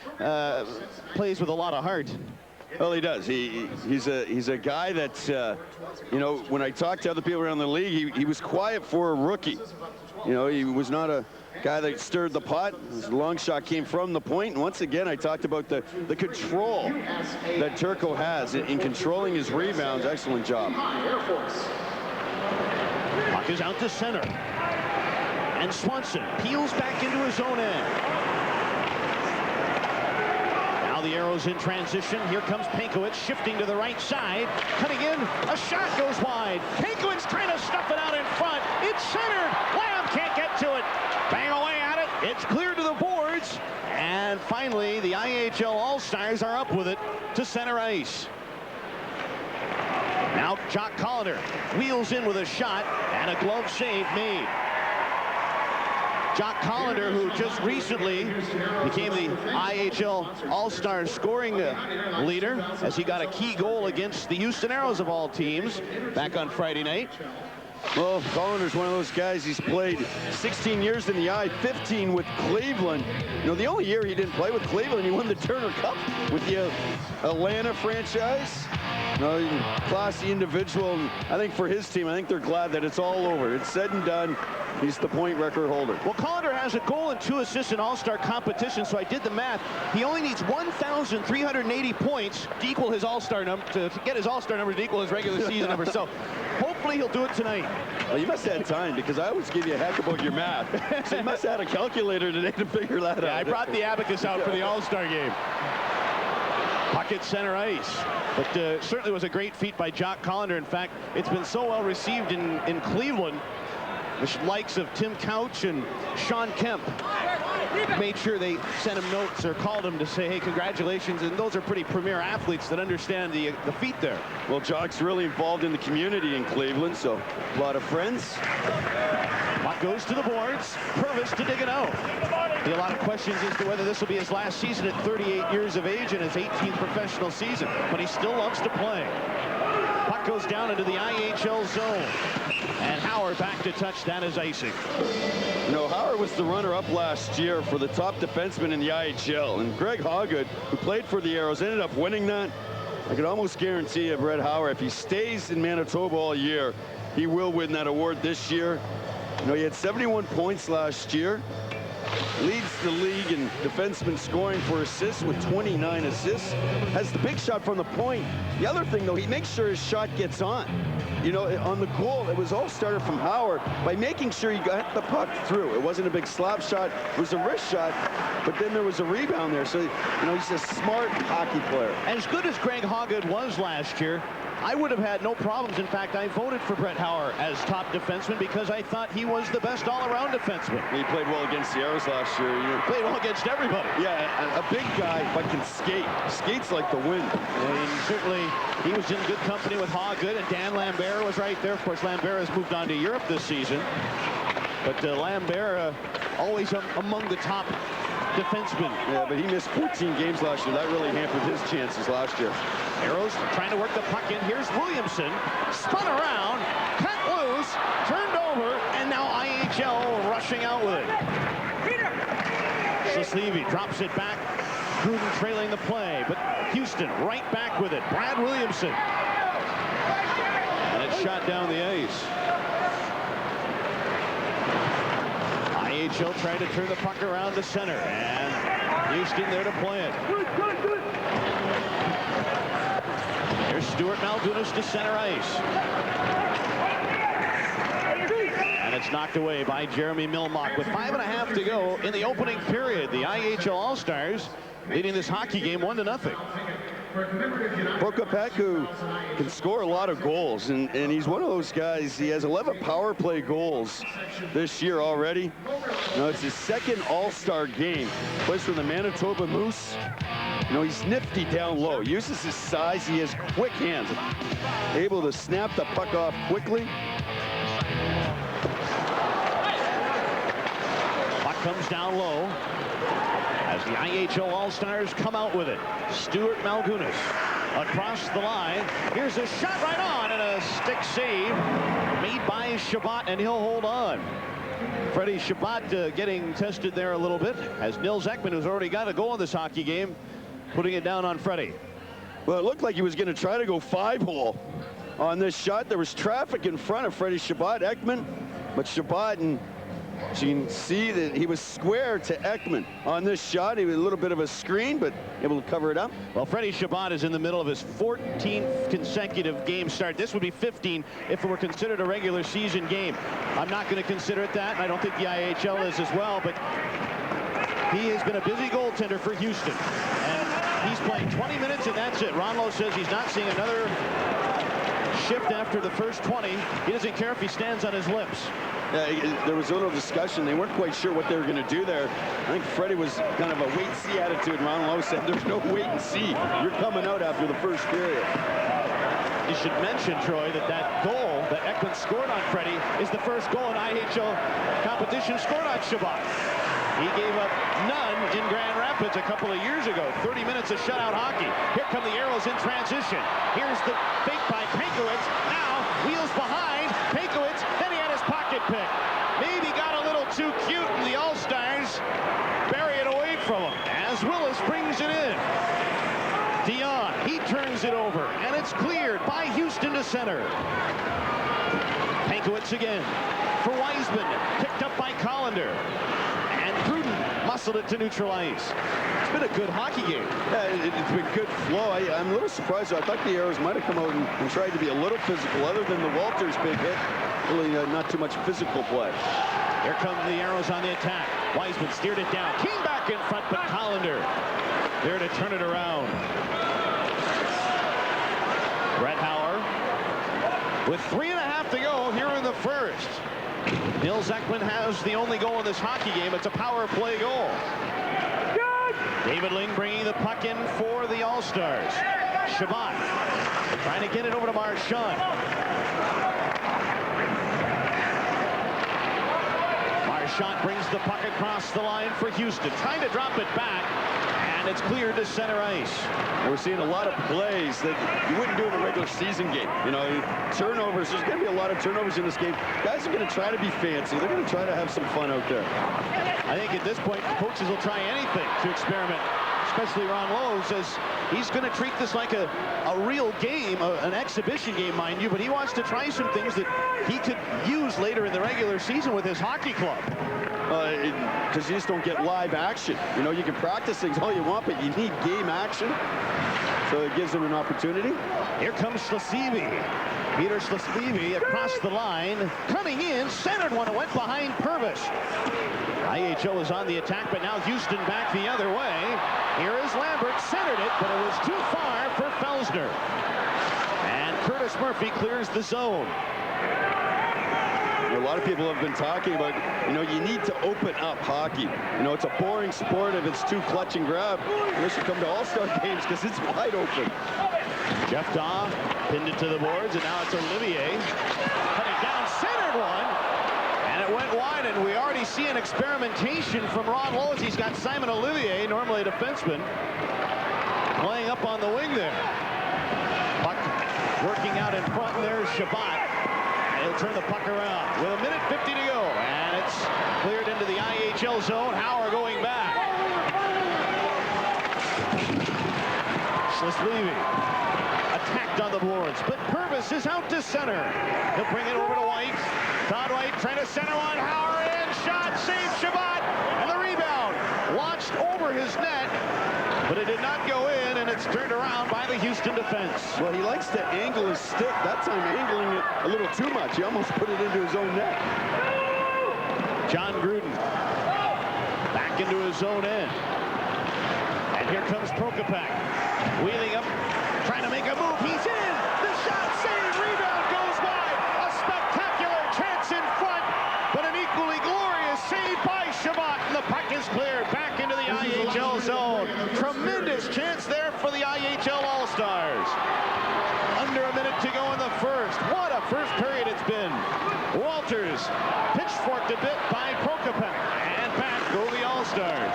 plays with a lot of heart. Well, he does. He's a guy that, you know, when I talked to other people around the league, he was quiet for a rookie. You know, he was not a guy that stirred the pot. His long shot came from the point. And once again, I talked about the control that Turco has in controlling his rebounds. Excellent job. Puck is out to center. And Swanson peels back into his own end. Now the Aeros in transition. Here comes Pankowitz shifting to the right side. Cutting in. A shot goes wide. Pankowitz trying to stuff it out in front. It's centered. Lamb can't get to it. Bang away at it. It's cleared to the boards. And finally, the IHL All Stars are up with it to center ice. Now Jock Colliner wheels in with a shot and a glove save made. Jock Colliner, who just recently became the IHL All-Star scoring leader as he got a key goal against the Houston Aeros of all teams back on Friday night. Well, Colliner's one of those guys. He's played 16 years in the I, 15 with Cleveland. You know, the only year he didn't play with Cleveland, he won the Turner Cup with the Atlanta franchise. You know, classy individual. I think for his team, I think they're glad that it's all over. It's said and done. He's the point record holder. Well, Colliner has a goal and 2 assists in All-Star competition, so I did the math. He only needs 1,380 points to equal his All-Star number, to get his All-Star number to equal his regular season number. So hopefully he'll do it tonight. Well, you must have had time, because I always give you a heck about your math. So you must have had a calculator today to figure that out. I brought the abacus out for the All-Star game. Puck at center ice. But certainly was a great feat by Jock Colliner. In fact, it's been so well received in Cleveland. The likes of Tim Couch and Sean Kemp made sure they sent him notes or called him to say, hey, congratulations. And those are pretty premier athletes that understand the feat there. Well, Jock's really involved in the community in Cleveland, so a lot of friends. Puck goes to the boards. Purvis to dig it out. Be a lot of questions as to whether this will be his last season at 38 years of age and his 18th professional season, but he still loves to play. Puck goes down into the IHL zone. And Howard back to touch. That is icing. You know, Howard was the runner-up last year for the top defenseman in the IHL. And Greg Hoggood, who played for the Aeros, ended up winning that. I could almost guarantee you, Brett Howard, if he stays in Manitoba all year, he will win that award this year. You know, he had 71 points last year. Leads the league in defenseman scoring for assists with 29 assists. Has the big shot from the point. The other thing, though, he makes sure his shot gets on. You know, on the goal, it was all started from Howard by making sure he got the puck through. It wasn't a big slap shot. It was a wrist shot, but then there was a rebound there. So, you know, he's a smart hockey player. As good as Greg Hoggood was last year, I would have had no problems. In fact, I voted for Brett Howard as top defenseman because I thought he was the best all-around defenseman. He played well against the Aeros last year. He played well against everybody. Yeah, a big guy, but can skate. Skates like the wind. And certainly, he was in good company with Hoggood, and Dan Lambert was right there. Of course, Lambert has moved on to Europe this season. But Lambert always among the top defensemen. Yeah, but he missed 14 games last year. That really hampered his chances last year. Aeros trying to work the puck in. Here's Williamson. Spun around, cut loose, turned over, and now IHL rushing out with it. Slavy drops it back. Gruden trailing the play, but Houston right back with it. Brad Williamson. And it's shot down the ice. IHL trying to turn the puck around to center, and Houston there to play it. Here's Stuart Maldunas to center ice. And it's knocked away by Jeremy Milmock with 5.5 to go in the opening period. The IHL All-Stars leading this hockey game 1-0. Prokopek, who can score a lot of goals, and he's one of those guys. He has 11 power play goals this year already. Now, it's his second All-Star game. Plays for the Manitoba Moose. You know, he's nifty down low. Uses his size. He has quick hands. Able to snap the puck off quickly. Puck comes down low. as the IHL All Stars come out with it. Stuart Malgunas across the line. Here's a shot right on and a stick save made by Shabbat, and he'll hold on. Freddie Shabbat getting tested there a little bit as Nils Ekman, who's already got a goal in this hockey game, putting it down on Freddie. Well, it looked like he was going to try to go 5-hole on this shot. There was traffic in front of Freddie Shabbat, Ekman, but Shabbat, and so you can see that he was square to Ekman on this shot. He was a little bit of a screen, but able to cover it up. Well, Freddie Shabbat is in the middle of his 14th consecutive game start. This would be 15 if it were considered a regular season game. I'm not going to consider it that, and I don't think the IHL is as well, but he has been a busy goaltender for Houston. And he's playing 20 minutes, and that's it. Ron Lowe says he's not seeing another shift after the first 20. He doesn't care if he stands on his lips. There was a little discussion. They weren't quite sure what they were going to do there. I think Freddie was kind of a wait-and-see attitude. Ron Lowe said, there's no wait-and-see. You're coming out after the first period. You should mention, Troy, that goal that Ekman scored on Freddie is the first goal in IHL competition scored on Shabbat. He gave up none in Grand Rapids a couple of years ago. 30 minutes of shutout hockey. Here come the Aeros in transition. Here's the fake by Pankowitz. Now, wheels behind. Pankowitz, then he had his pocket pick. Maybe got a little too cute, and the All-Stars bury it away from him as Willis brings it in. Dion, he turns it over, and it's cleared by Houston to center. Pankowitz again for Wiseman, picked up by Collender. And Gruden muscled it to neutral ice. It's been a good hockey game. Yeah, it's been good flow. I'm a little surprised. I thought the Aeros might have come out and tried to be a little physical, other than the Walters big hit. Really not too much physical play. Here come the Aeros on the attack. Wiseman steered it down. Came back in front, but Collender there to turn it around. Brett Hauer with 3.5 to go here in the first. Nils Ekman has the only goal in this hockey game. It's a power play goal. David Ling bringing the puck in for the All-Stars. Shabbat trying to get it over to Marchand. Marchand brings the puck across the line for Houston. Trying to drop it back, and it's cleared to center ice. We're seeing a lot of plays that you wouldn't do in a regular season game. You know, turnovers. There's going to be a lot of turnovers in this game. Guys are going to try to be fancy. They're going to try to have some fun out there. I think at this point, coaches will try anything to experiment, especially Ron Lowe says he's going to treat this like a real game, an exhibition game, mind you, but he wants to try some things that he could use later in the regular season with his hockey club. Because you just don't get live action. You know, you can practice things all you want, but you need game action. So it gives them an opportunity. Here comes Schleslevy. Peter Schleslevy across the line, coming in, centered one, it went behind Purvis. IHL is on the attack, but now Houston back the other way. Here is Lambert, centered it, but it was too far for Felsner. And Curtis Murphy clears the zone. A lot of people have been talking about, you know, you need to open up hockey. You know, it's a boring sport if it's too clutch and grab. Unless you come to All-Star games because it's wide open. Jeff Daw pinned it to the boards, and now it's Olivier. Cutting down, centered one. And it went wide, and we already see an experimentation from Ron Lowe. He's got Simon Olivier, normally a defenseman, playing up on the wing there. Puck working out in front, and there's Shabbat. He'll turn the puck around with 1:50 to go, and it's cleared into the IHL zone. Hauer going back. Schleslevy attacked on the boards, but Purvis is out to center. He'll bring it over to White. Todd White trying to center one. Hauer in, shot, save Shabbat, and the rebound launched over his net, but it did not go in, and it's turned around by the Houston defense. Well, he likes to angle his stick. That time angling it a little too much. He almost put it into his own net. John Gruden back into his own end. And here comes Prokopek. Wheeling up, trying to make a move. He's in. The shot, save, rebound goes wide. A spectacular chance in front, but an equally glorious save by Shabbat. And the puck is cleared back into the IHL zone. Tremendous chance there for the IHL All Stars. Under a minute to go in the first. What a first period it's been. Walters pitchforked a bit by Prokopek. And back go the All Stars.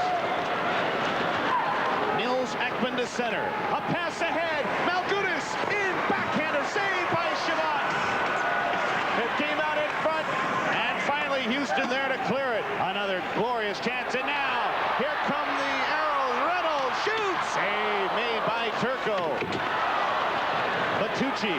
to center. A pass ahead. Malgunas in. Backhander save by Shabbat. It came out in front. And finally Houston there to clear it. Another glorious chance. And now here come the Aeros. Reynolds shoots. Save made by Turco. Batucci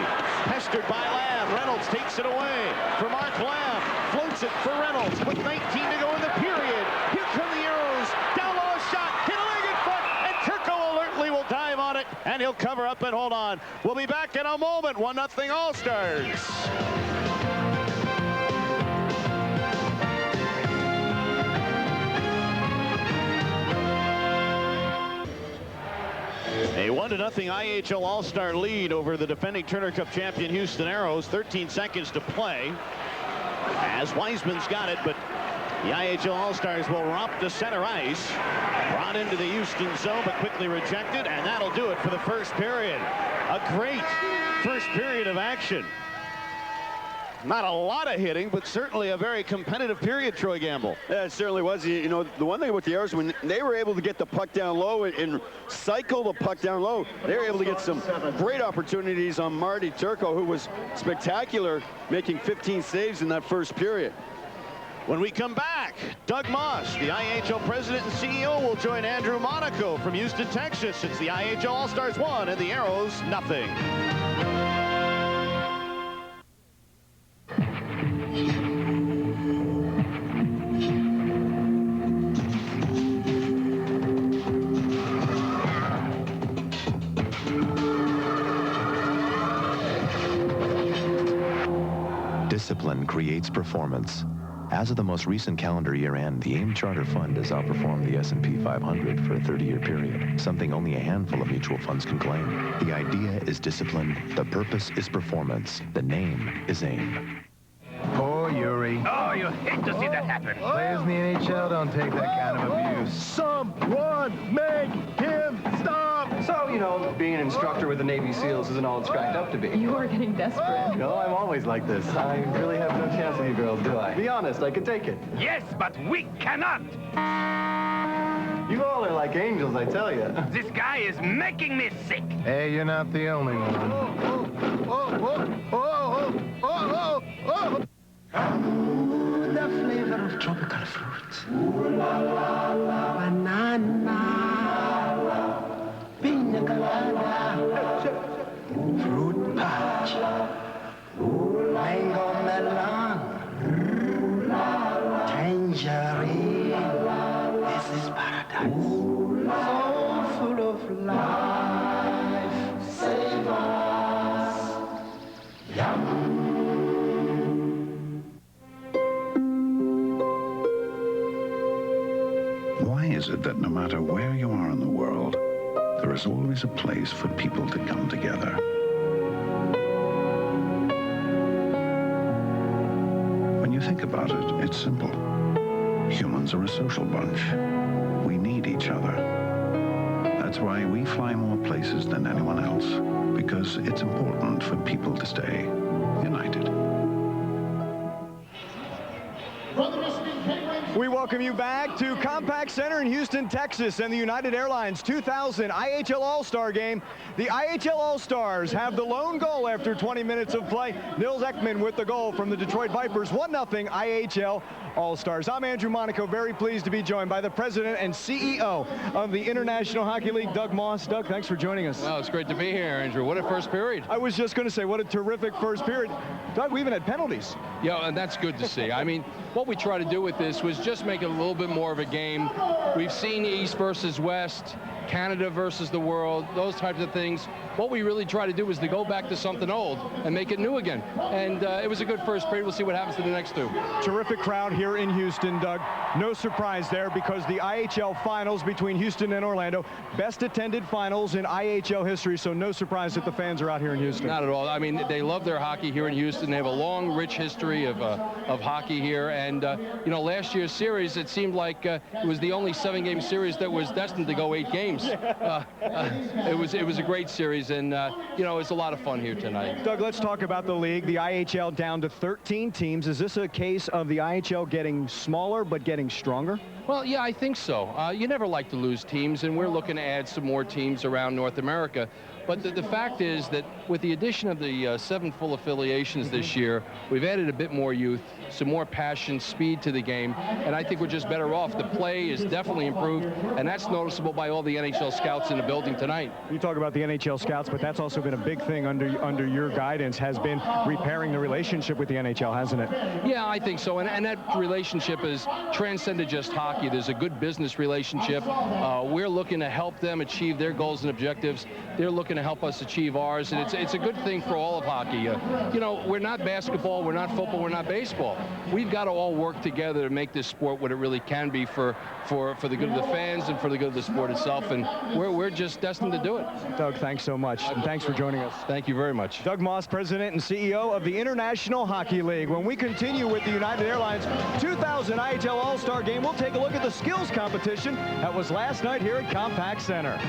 pestered by Lamb. Reynolds takes it away for Mark Lamb. Floats it for Reynolds with 19 to go in the period. Here come the Aeros. Down low shot. Hit a leg in front. And Turco alertly will dive on it. And he'll cover up and hold on. We'll be back in a moment. 1-0 All-Stars. A 1-0 IHL All-Star lead over the defending Turner Cup champion Houston Aeros. 13 seconds to play. As Wiseman's got it, but the IHL All-Stars will romp to center ice. Brought into the Houston zone, but quickly rejected, and that'll do it for the first period. A great first period of action. Not a lot of hitting, but certainly a very competitive period, Troy Gamble. Yeah, it certainly was. You know, the one thing with the Aeros, when they were able to get the puck down low and cycle the puck down low, they were able to get some great opportunities on Marty Turco, who was spectacular, making 15 saves in that first period. When we come back, Doug Moss, the IHL president and CEO, will join Andrew Monaco from Houston, Texas. It's the IHL All-Stars 1 and the Aeros 0. Discipline creates performance. As of the most recent calendar year end, the AIM Charter Fund has outperformed the S&P 500 for a 30-year period, something only a handful of mutual funds can claim. The idea is discipline, the purpose is performance, the name is AIM. Poor Yuri. Oh, you hate to see that happen. Players in the NHL don't take that kind of abuse. Someone make him stop! So, you know, being an instructor with the Navy SEALs isn't all it's cracked up to be. You are getting desperate. No, I'm always like this. I really have no chance with you girls, do I? Be honest, I can take it. Yes, but we cannot. You all are like angels, I tell you. This guy is making me sick. Hey, you're not the only one. The flavor of tropical fruit. Banana. Pina colada. Fruit punch. Mango melon. Tangerine. This is paradise. So full of life. Save us. Yum. Why is it that no matter where you are in the world, there is always a place for people to come together? When you think about it, it's simple. Humans are a social bunch. We need each other. That's why we fly more places than anyone else, because it's important for people to stay united. We welcome you back to Compaq Center in Houston, Texas, and the United Airlines 2000 IHL All-Star Game. The IHL All-Stars have the lone goal after 20 minutes of play. Nils Ekman with the goal from the Detroit Vipers, 1-0 IHL All-Stars. I'm Andrew Monaco, very pleased to be joined by the president and CEO of the International Hockey League, Doug Moss. Doug, thanks for joining us. Well, it's great to be here, Andrew. What a first period. I was just going to say, what a terrific first period. Doug, we even had penalties. Yeah, and that's good to see. I mean, what we try to do with this was just make it a little bit more of a game. We've seen East versus West, Canada versus the world, those types of things. What we really try to do is to go back to something old and make it new again. And it was a good first period. We'll see what happens to the next two. Terrific crowd here in Houston, Doug. No surprise there because the IHL finals between Houston and Orlando, best attended finals in IHL history, so no surprise that the fans are out here in Houston. Not at all. I mean, they love their hockey here in Houston. They have a long, rich history of hockey here. And, you know, last year's series, it seemed like it was the only 7-game series that was destined to go 8 games. It was a great series, and you know, it's a lot of fun here tonight. Doug, let's talk about the league. The IHL down to 13 teams. Is this a case of the IHL getting smaller but getting stronger? Well, yeah, I think so. You never like to lose teams, and we're looking to add some more teams around North America. But the fact is that with the addition of the 7 full affiliations this year, we've added a bit more youth, some more passion, speed to the game, and I think we're just better off. The play is definitely improved, and that's noticeable by all the NHL scouts in the building tonight. You talk about the NHL scouts, but that's also been a big thing under your guidance, has been repairing the relationship with the NHL, hasn't it? Yeah, I think so, and that relationship has transcended just hockey. There's a good business relationship. We're looking to help them achieve their goals and objectives. They're looking to help us achieve ours, and it's a good thing for all of hockey. You know, we're not basketball, we're not football, we're not baseball. We've got to all work together to make this sport what it really can be for the good of the fans and for the good of the sport itself, and we're just destined to do it. Doug, thanks so much, and thanks for joining us. Thank you very much. Doug Moss, President and CEO of the International Hockey League. When we continue with the United Airlines 2000 IHL All Star Game, we'll take a look at the skills competition that was last night here at Compact Center.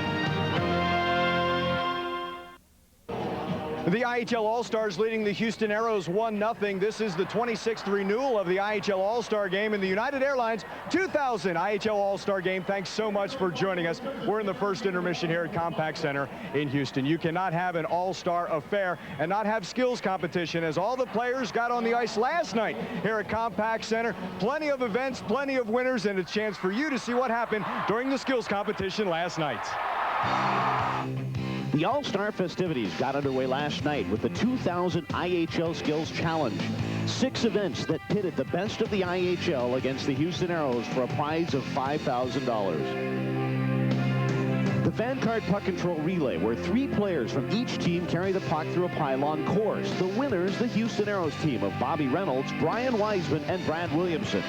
The IHL All-Stars leading the Houston Aeros 1-0. This is the 26th renewal of the IHL All-Star Game in the United Airlines 2000 IHL All-Star Game. Thanks so much for joining us. We're in the first intermission here at Compact Center in Houston. You cannot have an all-star affair and not have skills competition, as all the players got on the ice last night here at Compact Center. Plenty of events, plenty of winners, and a chance for you to see what happened during the skills competition last night. The All-Star festivities got underway last night with the 2000 IHL Skills Challenge. 6 events that pitted the best of the IHL against the Houston Aeros for a prize of $5,000. The Vanguard Puck Control Relay, where 3 players from each team carry the puck through a pylon course. The winners, the Houston Aeros team of Bobby Reynolds, Brian Wiseman, and Brad Williamson.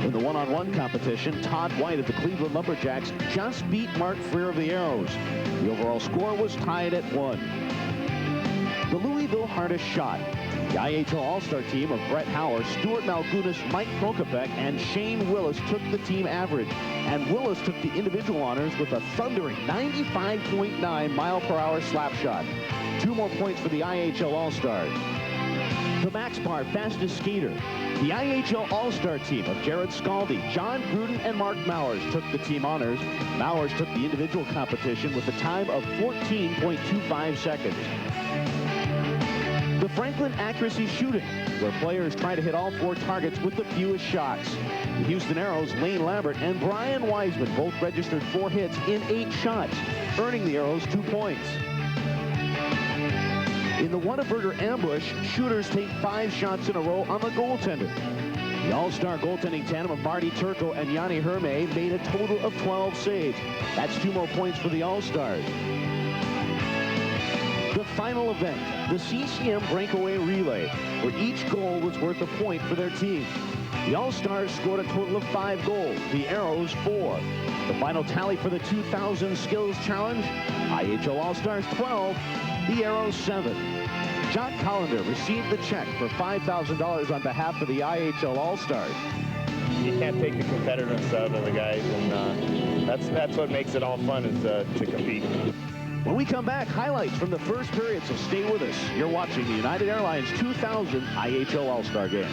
In the one-on-one competition, Todd White of the Cleveland Lumberjacks just beat Mark Freer of the Aeros. The overall score was tied at 1. The Louisville Hardest Shot. The IHL All-Star team of Brett Howard, Stuart Malgunas, Mike Prokopek, and Shane Willis took the team average. And Willis took the individual honors with a thundering 95.9 mile-per-hour slap shot. 2 more points for the IHL All-Stars. The Max Bar Fastest Skater. The IHL All-Star team of Jared Scaldi, John Gruden, and Mark Mowers took the team honors. Mowers took the individual competition with a time of 14.25 seconds. The Franklin Accuracy Shooting, where players try to hit all 4 targets with the fewest shots. The Houston Aeros, Lane Lambert, and Brian Wiseman both registered 4 hits in 8 shots, earning the Aeros 2 points. In the Whataburger Ambush, shooters take 5 shots in a row on the goaltender. The All-Star goaltending tandem of Marty Turco and Yanni Herme made a total of 12 saves. That's 2 more points for the All-Stars. The final event, the CCM Breakaway Relay, where each goal was worth a point for their team. The All-Stars scored a total of 5 goals, the Aeros 4. The final tally for the 2000 Skills Challenge, IHL All-Stars 12, the Aeros 7. John Collender received the check for $5,000 on behalf of the IHL All-Stars. You can't take the competitiveness out of the guys, and that's what makes it all fun, is to compete. When we come back, highlights from the first period, so stay with us. You're watching the United Airlines 2000 IHL All-Star Game.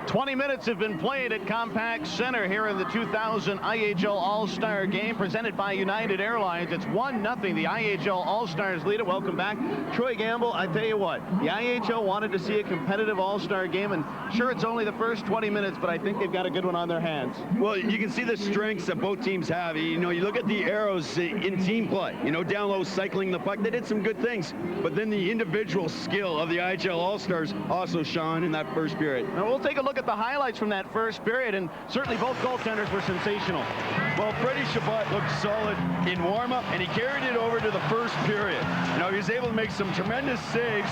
20 minutes have been played at Compact Center here in the 2000 IHL All-Star Game presented by United Airlines. It's 1-0. The IHL All-Stars lead it. Welcome back. Troy Gamble, I tell you what, the IHL wanted to see a competitive All-Star Game, and sure, it's only the first 20 minutes, but I think they've got a good one on their hands. Well, you can see the strengths that both teams have. You know, you look at the Aeros in team play, you know, down low, cycling the puck. They did some good things, but then the individual skill of the IHL All-Stars also shone in that first period. Now, we'll take a look at the highlights from that first period, and certainly both goaltenders were sensational. Well, Freddie Chabot looked solid in warm-up, and he carried it over to the first period. You know, he was able to make some tremendous saves,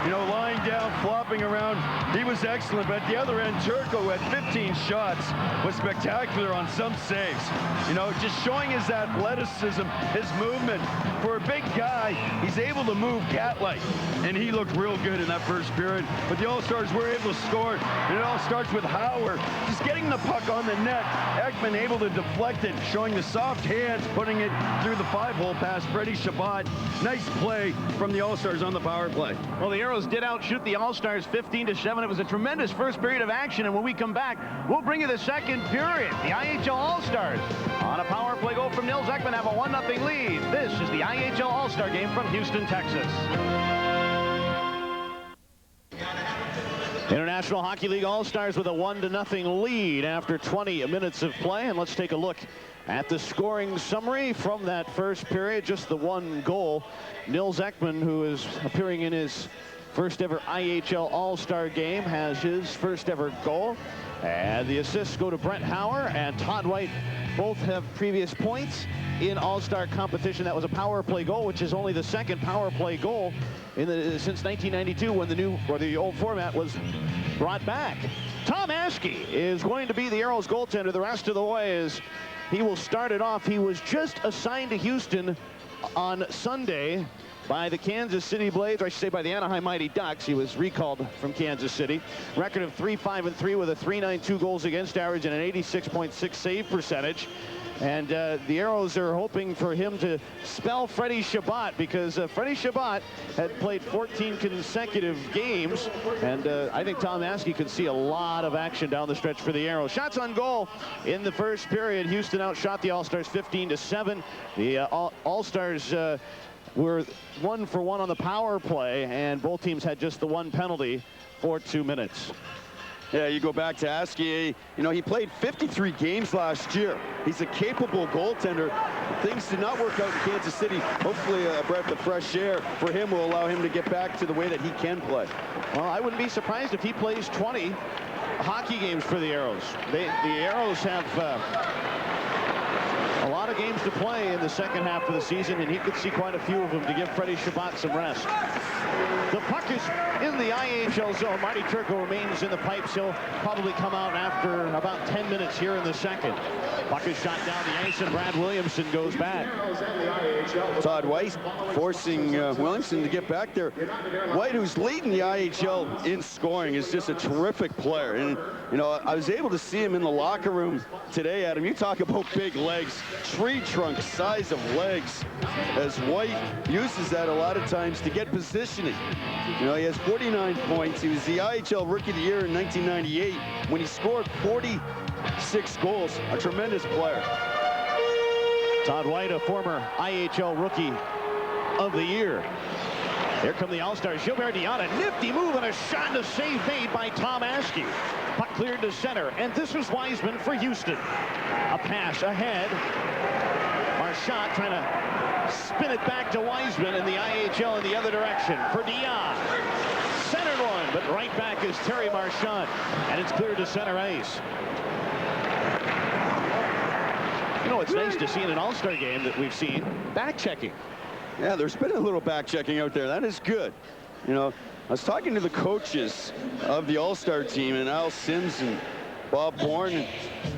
you know, lying down, flopping around. He was excellent, but at the other end, Turco, at 15 shots, was spectacular on some saves. You know, just showing his athleticism, his movement. For a big guy, he's able to move cat-like, and he looked real good in that first period. But the All-Stars were able to score, and it all started starts with Hauer, just getting the puck on the net. Ekman able to deflect it, showing the soft hands, putting it through the 5-hole past Freddie Shabbat. Nice play from the All-Stars on the power play. Well, the Aeros did outshoot the All-Stars 15-7. It was a tremendous first period of action, and when we come back, we'll bring you the second period. The IHL All-Stars on a power play goal from Nils Ekman have a 1-0 lead. This is the IHL All-Star Game from Houston, Texas. International Hockey League All-Stars with a 1-0 lead after 20 minutes of play. And let's take a look at the scoring summary from that first period. Just the one goal. Nils Ekman, who is appearing in his first ever IHL All-Star Game, has his first ever goal. And the assists go to Brent Hauer and Todd White. Both have previous points in All-Star competition. That was a power play goal, which is only the second power play goal since 1992, when the old format was brought back. Tom Askey is going to be the Aeros goaltender the rest of the way, as he will start it off. He was just assigned to Houston on Sunday by the Kansas City Blades, or I should say by the Anaheim Mighty Ducks. He was recalled from Kansas City. Record of 3-5-3 with a .392 goals against average and an 86.6 save percentage. And the Aeros are hoping for him to spell Freddie Shabbat, because Freddie Shabbat had played 14 consecutive games. And I think Tom Askey could see a lot of action down the stretch for the Aeros. Shots on goal in the first period. Houston outshot the All-Stars 15-7. The All-Stars were 1-for-1 on the power play, and both teams had just the one penalty for 2 minutes. Yeah, you go back to Askey, you know, he played 53 games last year. He's a capable goaltender. Things did not work out in Kansas City. Hopefully a breath of fresh air for him will allow him to get back to the way that he can play. Well, I wouldn't be surprised if he plays 20 hockey games for the Aeros. The Aeros have a lot of games to play in the second half of the season, and he could see quite a few of them to give Freddie Shabbat some rest. The puck is in the IHL zone. Marty Turco remains in the pipes. He'll probably come out after about 10 minutes here in the second. Puck is shot down the ice, and Brad Williamson goes back. Todd White forcing Williamson to get back there. White, who's leading the IHL in scoring, is just a terrific player. And, you know, I was able to see him in the locker room today, Adam. You talk about big legs, tree trunk size of legs, as White uses that a lot of times to get positioning. You know, he has 49 points. He was the IHL Rookie of the Year in 1998 when he scored 46 goals. A tremendous player. Todd White, a former IHL Rookie of the Year. Here come the All-Stars. Gilbert Dion, a nifty move and a shot and a save made by Tom Askey. Puck cleared to center, and this was Wiseman for Houston. A pass ahead. Marchand trying to spin it back to Wiseman, and the IHL in the other direction for Dion. Centered one, but right back is Terry Marchand, and it's cleared to center ice. You know, it's nice to see in an All-Star game that we've seen back checking. Yeah, there's been a little back checking out there. That is good. You know, I was talking to the coaches of the All-Star team, and Al Sims and Bob Bourne, and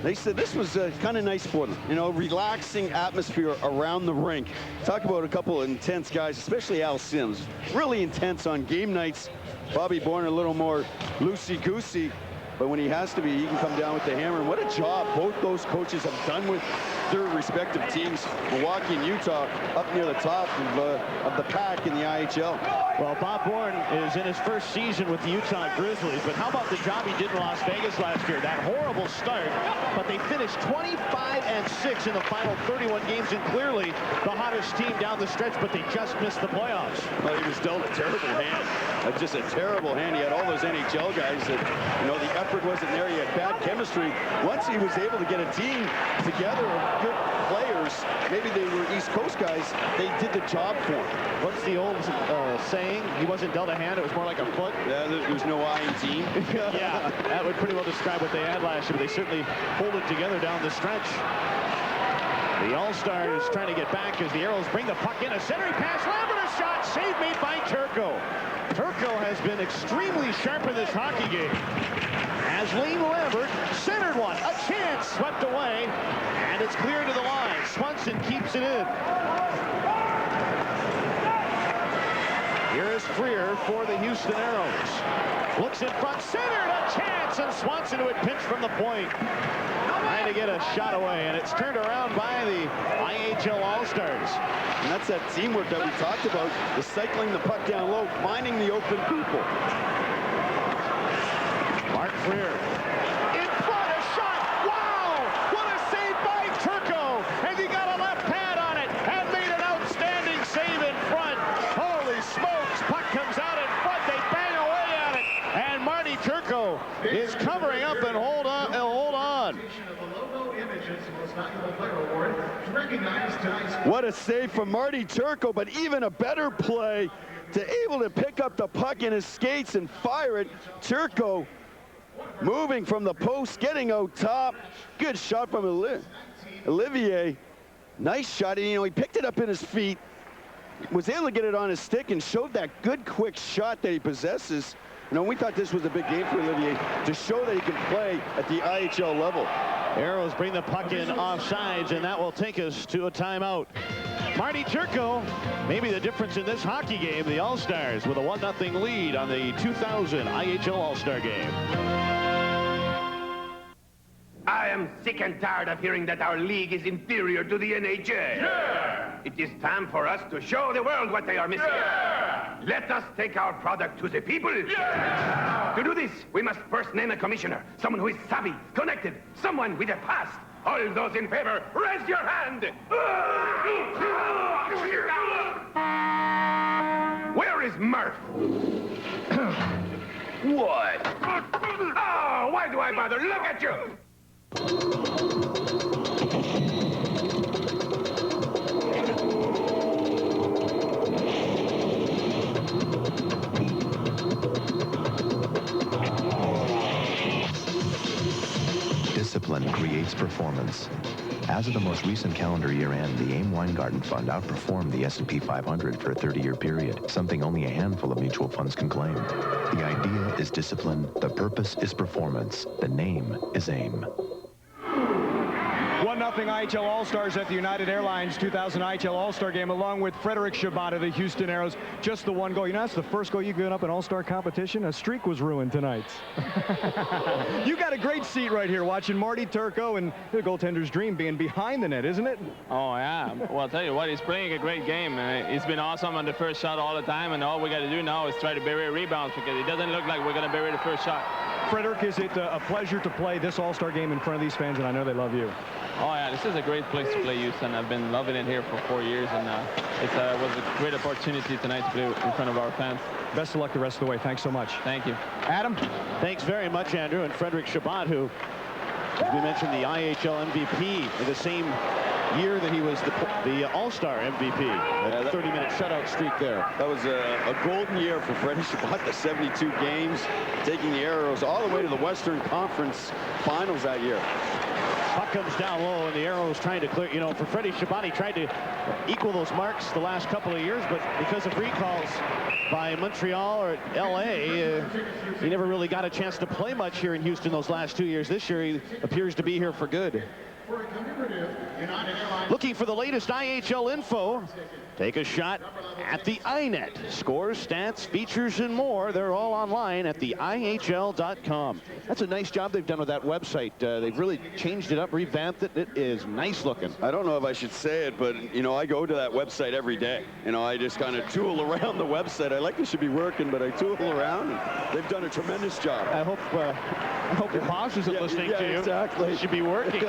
they said this was kind of nice for them. You know, relaxing atmosphere around the rink. Talk about a couple of intense guys, especially Al Sims. Really intense on game nights. Bobby Bourne a little more loosey-goosey, but when he has to be, he can come down with the hammer. And what a job both those coaches have done with their respective teams. Milwaukee and Utah up near the top of the pack in the IHL. Well, Bob Bourne is in his first season with the Utah Grizzlies, but how about the job he did in Las Vegas last year? That horrible start, but they finished 25-6 in the final 31 games, and clearly the hottest team down the stretch, but they just missed the playoffs. Well, he was dealt a terrible hand. Just a terrible hand. He had all those NHL guys that, you know, the effort wasn't there. He had bad chemistry. Once he was able to get a team together of good players, maybe they were East Coast guys, they did the job for him. What's the old saying? He wasn't dealt a hand, it was more like a foot. Yeah, there was no eye in team. Yeah, that would pretty well describe what they had last year, but they certainly hold it together down the stretch. The All-Stars trying to get back as the Aeros bring the puck in. A centering pass, Lambert, a shot, save made by Turco. Turco has been extremely sharp in this hockey game. As Lane Lambert centered one, a chance, swept away, and it's clear to the line. Swanson keeps it in. Here is Freer for the Houston Aeros. Looks in front, centered, a chance, and Swanson who had pinched from the point. Trying to get a shot away, and it's turned around by the IHL All Stars. And that's that teamwork that we talked about, the cycling the puck down low, finding the open people. Mark Freer. In front, a shot. Wow! What a save by Turco! And he got a left pad on it and made an outstanding save in front. Holy smokes! Puck comes out in front. They bang away at it. And Marty Turco is covering up and hold on. What a save from Marty Turco, but even a better play to able to pick up the puck in his skates and fire it. Turco moving from the post, getting out top. Good shot from Olivier. Nice shot. And, you know, he picked it up in his feet, was able to get it on his stick, and showed that good, quick shot that he possesses. You know, we thought this was a big game for Olivier to show that he can play at the IHL level. Arrows bring the puck in offsides, and that will take us to a timeout. Marty Turco, maybe the difference in this hockey game, the All-Stars with a 1-0 lead on the 2000 IHL All Star Game. I am sick and tired of hearing that our league is inferior to the NHL. Yeah! It is time for us to show the world what they are missing. Yeah! Let us take our product to the people. Yeah! To do this, we must first name a commissioner, someone who is savvy, connected, someone with a past. All those in favor, raise your hand. Where is Murph? What? Oh, why do I bother? Look at you! Discipline creates performance. As of the most recent calendar year end, the AIM Weingarten Fund outperformed the S&P 500 for a 30-year period, something only a handful of mutual funds can claim. The idea is discipline, the purpose is performance, the name is AIM. 1-0 IHL All-Stars at the United Airlines 2000 IHL All-Star Game, along with Frederick Chabot of the Houston Aeros. Just the one goal. You know, that's the first goal you've given up in All-Star competition. A streak was ruined tonight. You got a great seat right here watching Marty Turco, and the goaltender's dream being behind the net, isn't it? Oh, yeah. Well, I'll tell you what, he's playing a great game. He's been awesome on the first shot all the time, and all we got to do now is try to bury rebounds, because it doesn't look like we're going to bury the first shot. Frederick, is it a pleasure to play this All-Star Game in front of these fans, and I know they love you? Oh, yeah, this is a great place to play Houston. I've been loving it here for 4 years, and it was a great opportunity tonight to play in front of our fans. Best of luck the rest of the way. Thanks so much. Thank you. Adam? Thanks very much, Andrew. And Frederick Chabot, who, as we mentioned, the IHL MVP in the same year that he was the All-Star MVP. A 30-minute shutout streak there. That was a golden year for Freddie Chabot, the 72 games, taking the Aeros all the way to the Western Conference Finals that year. Puck comes down low, and the Aeros trying to clear. You know, for Freddie Chabot, he tried to equal those marks the last couple of years, but because of recalls by Montreal or LA, he never really got a chance to play much here in Houston those last 2 years. This year, he appears to be here for good. Looking for the latest IHL info, take a shot at the iNet. Scores, stats, features, and more. They're all online at the IHL.com. That's a nice job they've done with that website. They've really changed it up, revamped it. It is nice looking. I don't know if I should say it, but, you know, I go to that website every day. You know, I just kind of tool around the website. I like it should be working, but I tool around, and they've done a tremendous job. I hope your boss isn't listening to you. Exactly. It should be working.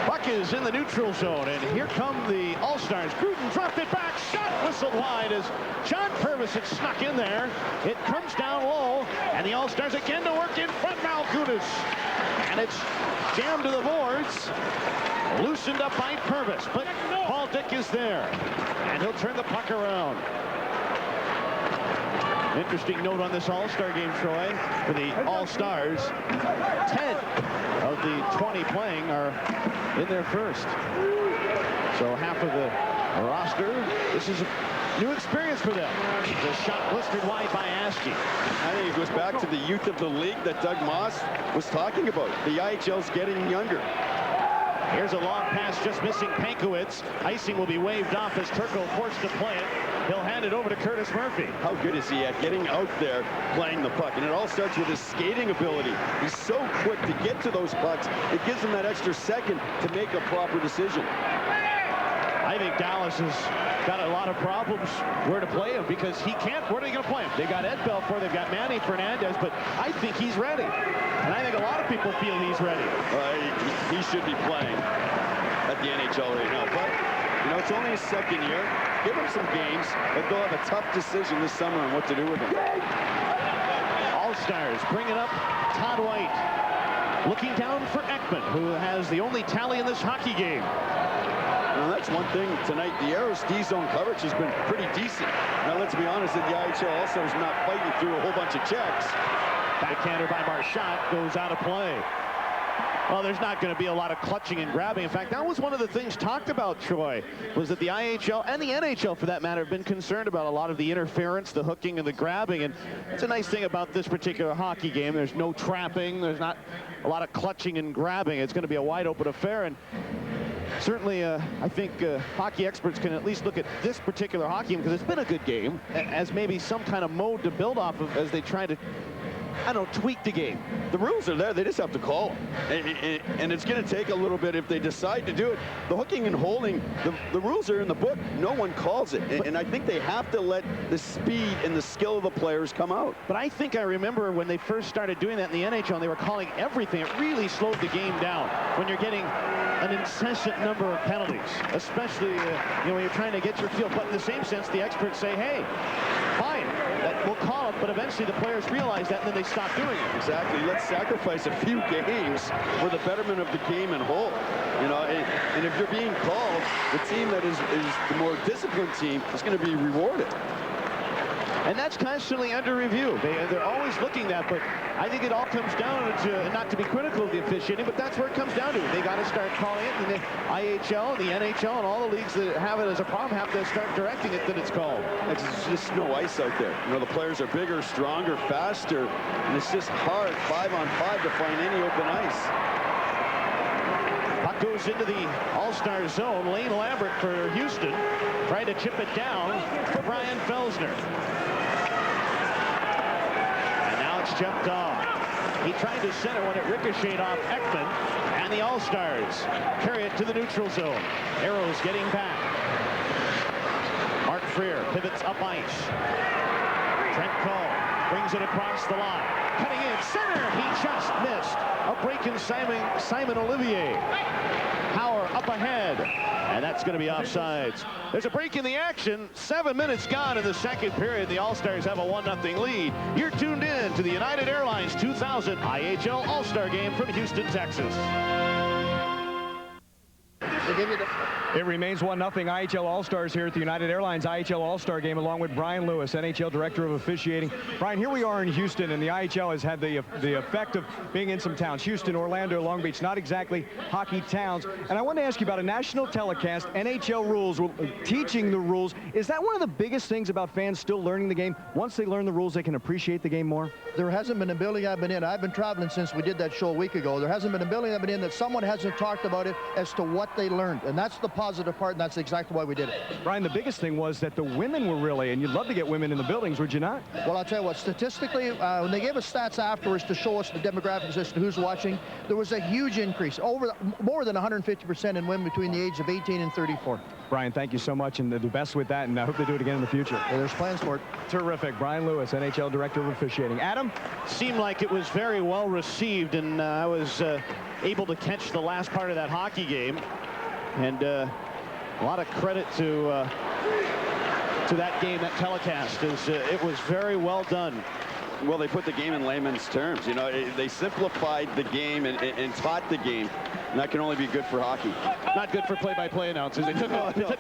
Puck is in the neutral zone, and here come the All-Stars. Gruden dropped it back, shot whistled wide as John Purvis had snuck in there. It comes down low, and the All-Stars again to work in front, Malkunas. And it's jammed to the boards, loosened up by Purvis, but Paul Dick is there, and he'll turn the puck around. Interesting note on this All-Star game, Troy, for the All-Stars. 10 of the 20 playing are in their first. So half of the roster, this is a new experience for them. The shot blistered wide by Askey. I think it goes back to the youth of the league that Doug Moss was talking about. The IHL's getting younger. Here's a long pass, just missing Pankowitz. Icing will be waved off as Turco forced to play it. He'll hand it over to Curtis Murphy. How good is he at getting out there playing the puck? And it all starts with his skating ability. He's so quick to get to those pucks. It gives him that extra second to make a proper decision. I think Dallas has got a lot of problems where to play him because he can't. Where are they going to play him? They've got Ed Belfour, they've got Manny Fernandez, but I think he's ready. And I think a lot of people feel he's ready. He should be playing at the NHL right now. But, you know, it's only his second year. Give him some games, but they'll have a tough decision this summer on what to do with him. All-Stars bringing up Todd White. Looking down for Ekman, who has the only tally in this hockey game. Well, that's one thing tonight. The Aeros D-zone coverage has been pretty decent. Now, let's be honest, that the IHL also is not fighting through a whole bunch of checks. Backhander by Marchand goes out of play. Well, there's not going to be a lot of clutching and grabbing. In fact, that was one of the things talked about, Troy, was that the IHL and the NHL, for that matter, have been concerned about a lot of the interference, the hooking, and the grabbing. And it's a nice thing about this particular hockey game. There's no trapping. There's not a lot of clutching and grabbing. It's going to be a wide-open affair. And certainly, I think hockey experts can at least look at this particular hockey game, because it's been a good game, as maybe some kind of mode to build off of as they try to, I don't know, tweak the game. The rules are there. They just have to call them. And it's going to take a little bit if they decide to do it. The hooking and holding, the rules are in the book. No one calls it. And I think they have to let the speed and the skill of the players come out. But I think I remember when they first started doing that in the NHL, and they were calling everything. It really slowed the game down when you're getting an incessant number of penalties, especially you know, when you're trying to get your feel. But in the same sense, the experts say, hey, fine, we'll call it, but eventually the players realize that, and then they stop doing it. Exactly. Let's sacrifice a few games for the betterment of the game and whole. You know, and if you're being called, the team that is the more disciplined team is going to be rewarded. And that's constantly under review. They're always looking at, but I think it all comes down to, not to be critical of the officiating, but that's where it comes down to. They got to start calling it, and the IHL, the NHL, and all the leagues that have it as a problem have to start directing it that it's called. It's just no ice out there. You know, the players are bigger, stronger, faster, and it's just hard 5-on-5 to find any open ice. Puck goes into the All-Star zone. Lane Lambert for Houston, trying to chip it down for Brian Felsner. Jumped off. He tried to center when it ricocheted off Ekman, and the All-Stars carry it to the neutral zone. Aeros getting back. Mark Freer pivots up ice. Trent Cole brings it across the line. Cutting in center. He just missed. A break in Simon Olivier. Power up ahead. And that's going to be offsides. There's a break in the action. 7 minutes gone in the second period. The All-Stars have a 1-0 lead. You're tuned in to the United Airlines 2000 IHL All-Star Game from Houston, Texas. It remains 1-0 IHL All-Stars here at the United Airlines IHL All-Star Game, along with Brian Lewis, NHL Director of Officiating. Brian, here we are in Houston, and the IHL has had the effect of being in some towns. Houston, Orlando, Long Beach, not exactly hockey towns. And I want to ask you about a national telecast, NHL rules, teaching the rules. Is that one of the biggest things about fans still learning the game? Once they learn the rules, they can appreciate the game more? There hasn't been a building I've been in. I've been traveling since we did that show a week ago. There hasn't been a building I've been in that someone hasn't talked about it as to what they learned. And that's the positive part, and that's exactly why we did it. Brian, the biggest thing was that the women were really, and you'd love to get women in the buildings, would you not? Well, I'll tell you what, statistically, when they gave us stats afterwards to show us the demographics as to who's watching, there was a huge increase, more than 150% in women between the age of 18 and 34. Brian, thank you so much, and the best with that, and I hope they do it again in the future. Yeah, there's plans for it. Terrific. Brian Lewis, NHL Director of Officiating. Adam? Seemed like it was very well received, and I was able to catch the last part of that hockey game. And a lot of credit to that game, that telecast, as it was very well done. Well, they put the game in layman's terms. You know, they simplified the game and taught the game. And that can only be good for hockey. Not good for play-by-play announcers. They took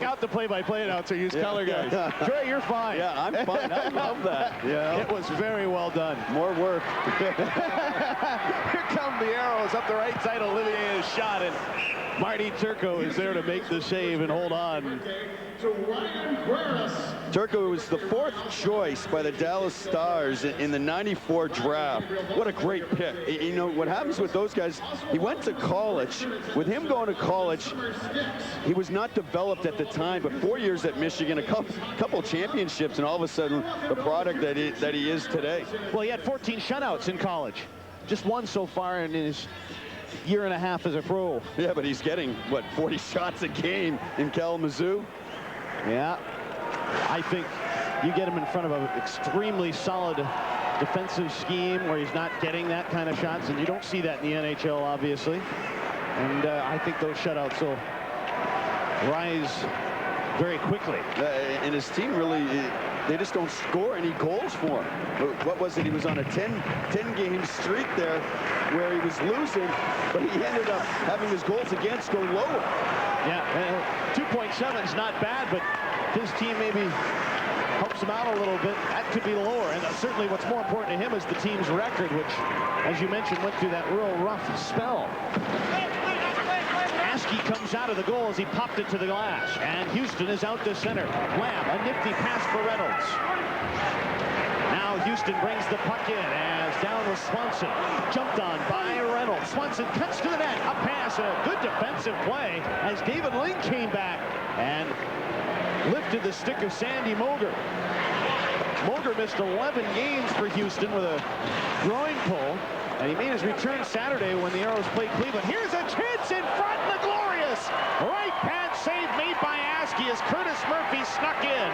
out the play-by-play announcer, used color guys. Troy, you're fine. Yeah, I'm fine. I love that. Yeah. It was very well done. More work. Here come the Aeros up the right side. Olivier is shot, and Marty Turco is there to make the save and hold on. To Ryan Guerras Turco was the 4th choice by the Dallas Stars in the '94 draft. What a great pick. You know, what happens with those guys, he went to college. With him going to college, he was not developed at the time, but 4 years at Michigan, a couple championships, and all of a sudden, the product that he is today. Well, he had 14 shutouts in college. Just one so far in his year and a half as a pro. Yeah, but he's getting, what, 40 shots a game in Kalamazoo? Yeah. I think you get him in front of an extremely solid defensive scheme where he's not getting that kind of shots, and you don't see that in the NHL, obviously. And I think those shutouts will rise very quickly. And his team really, they just don't score any goals for him. What was it? He was on a 10-game streak there where he was losing, but he ended up having his goals against go lower. Yeah, 2.7 is not bad, but his team maybe helps him out a little bit. That could be lower, and certainly what's more important to him is the team's record, which, as you mentioned, went through that real rough spell. Askey comes out of the goal as he popped it to the glass, and Houston is out to center. Lamb, a nifty pass for Reynolds. Now Houston brings the puck in as down was Swanson. Jumped on by Reynolds. Swanson cuts to the net. A pass and a good defensive play as David Ling came back and lifted the stick of Sandy Moger. Moger missed 11 games for Houston with a groin pull, and he made his return Saturday when the Aeros played Cleveland. Here's a chance in front, and the glorious right pad save made by Askey as Curtis Murphy snuck in.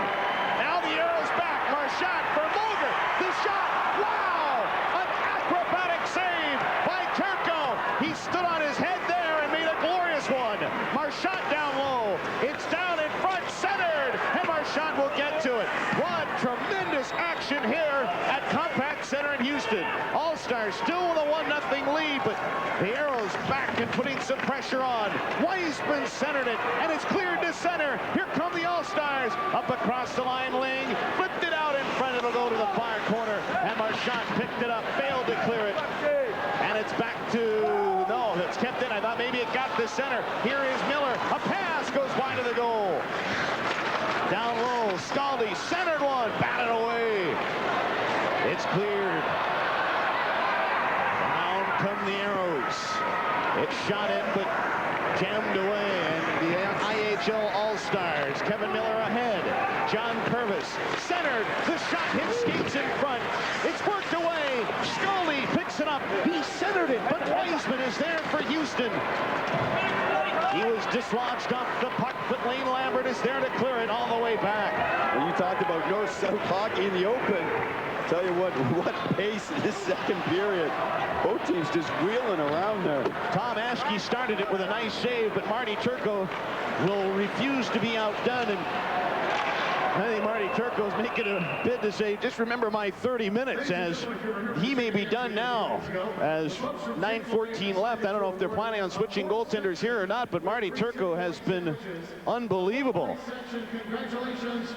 Now the Aeros back. Marchand for Moger. The shot. Wow! An acrobatic save by Turco. He stood on his head there and made a glorious one. Marchand down low. It's down in front, centered, and Marchand will get to it. What tremendous action here at Compact Center in Houston. All-Stars still with a 1-0 lead, but the Aeros back and putting some pressure on. Weisman centered it, and it's cleared to center. Here come the All-Stars. Up across the line, Ling flipped it out in front. It'll go to the far corner, and Marchand picked it up, failed to clear it. And it's back to, no, it's kept in. I thought maybe it got to center. Here is Miller. A pass goes wide of the goal. Down low, Scaldi centered one, batted away. It's cleared. Down come the Aeros. It's shot in, but jammed away. And the IHL All Stars, Kevin Miller ahead. John Purvis centered. The shot hits skates in front. It's worked away. Scaldi picks it up. He centered it, but Weisman is there for Houston. He was dislodged off the puck, but Lane Lambert is there to clear it all the way back. Well, you talked about north-south hockey in the open. Tell you what pace in this second period. Both teams just wheeling around there. Tom Askey started it with a nice save, but Marty Turco will refuse to be outdone. And I think Marty Turco's making a bid to say, just remember my 30 minutes, as he may be done now, as 9:14 left. I don't know if they're planning on switching goaltenders here or not, but Marty Turco has been unbelievable.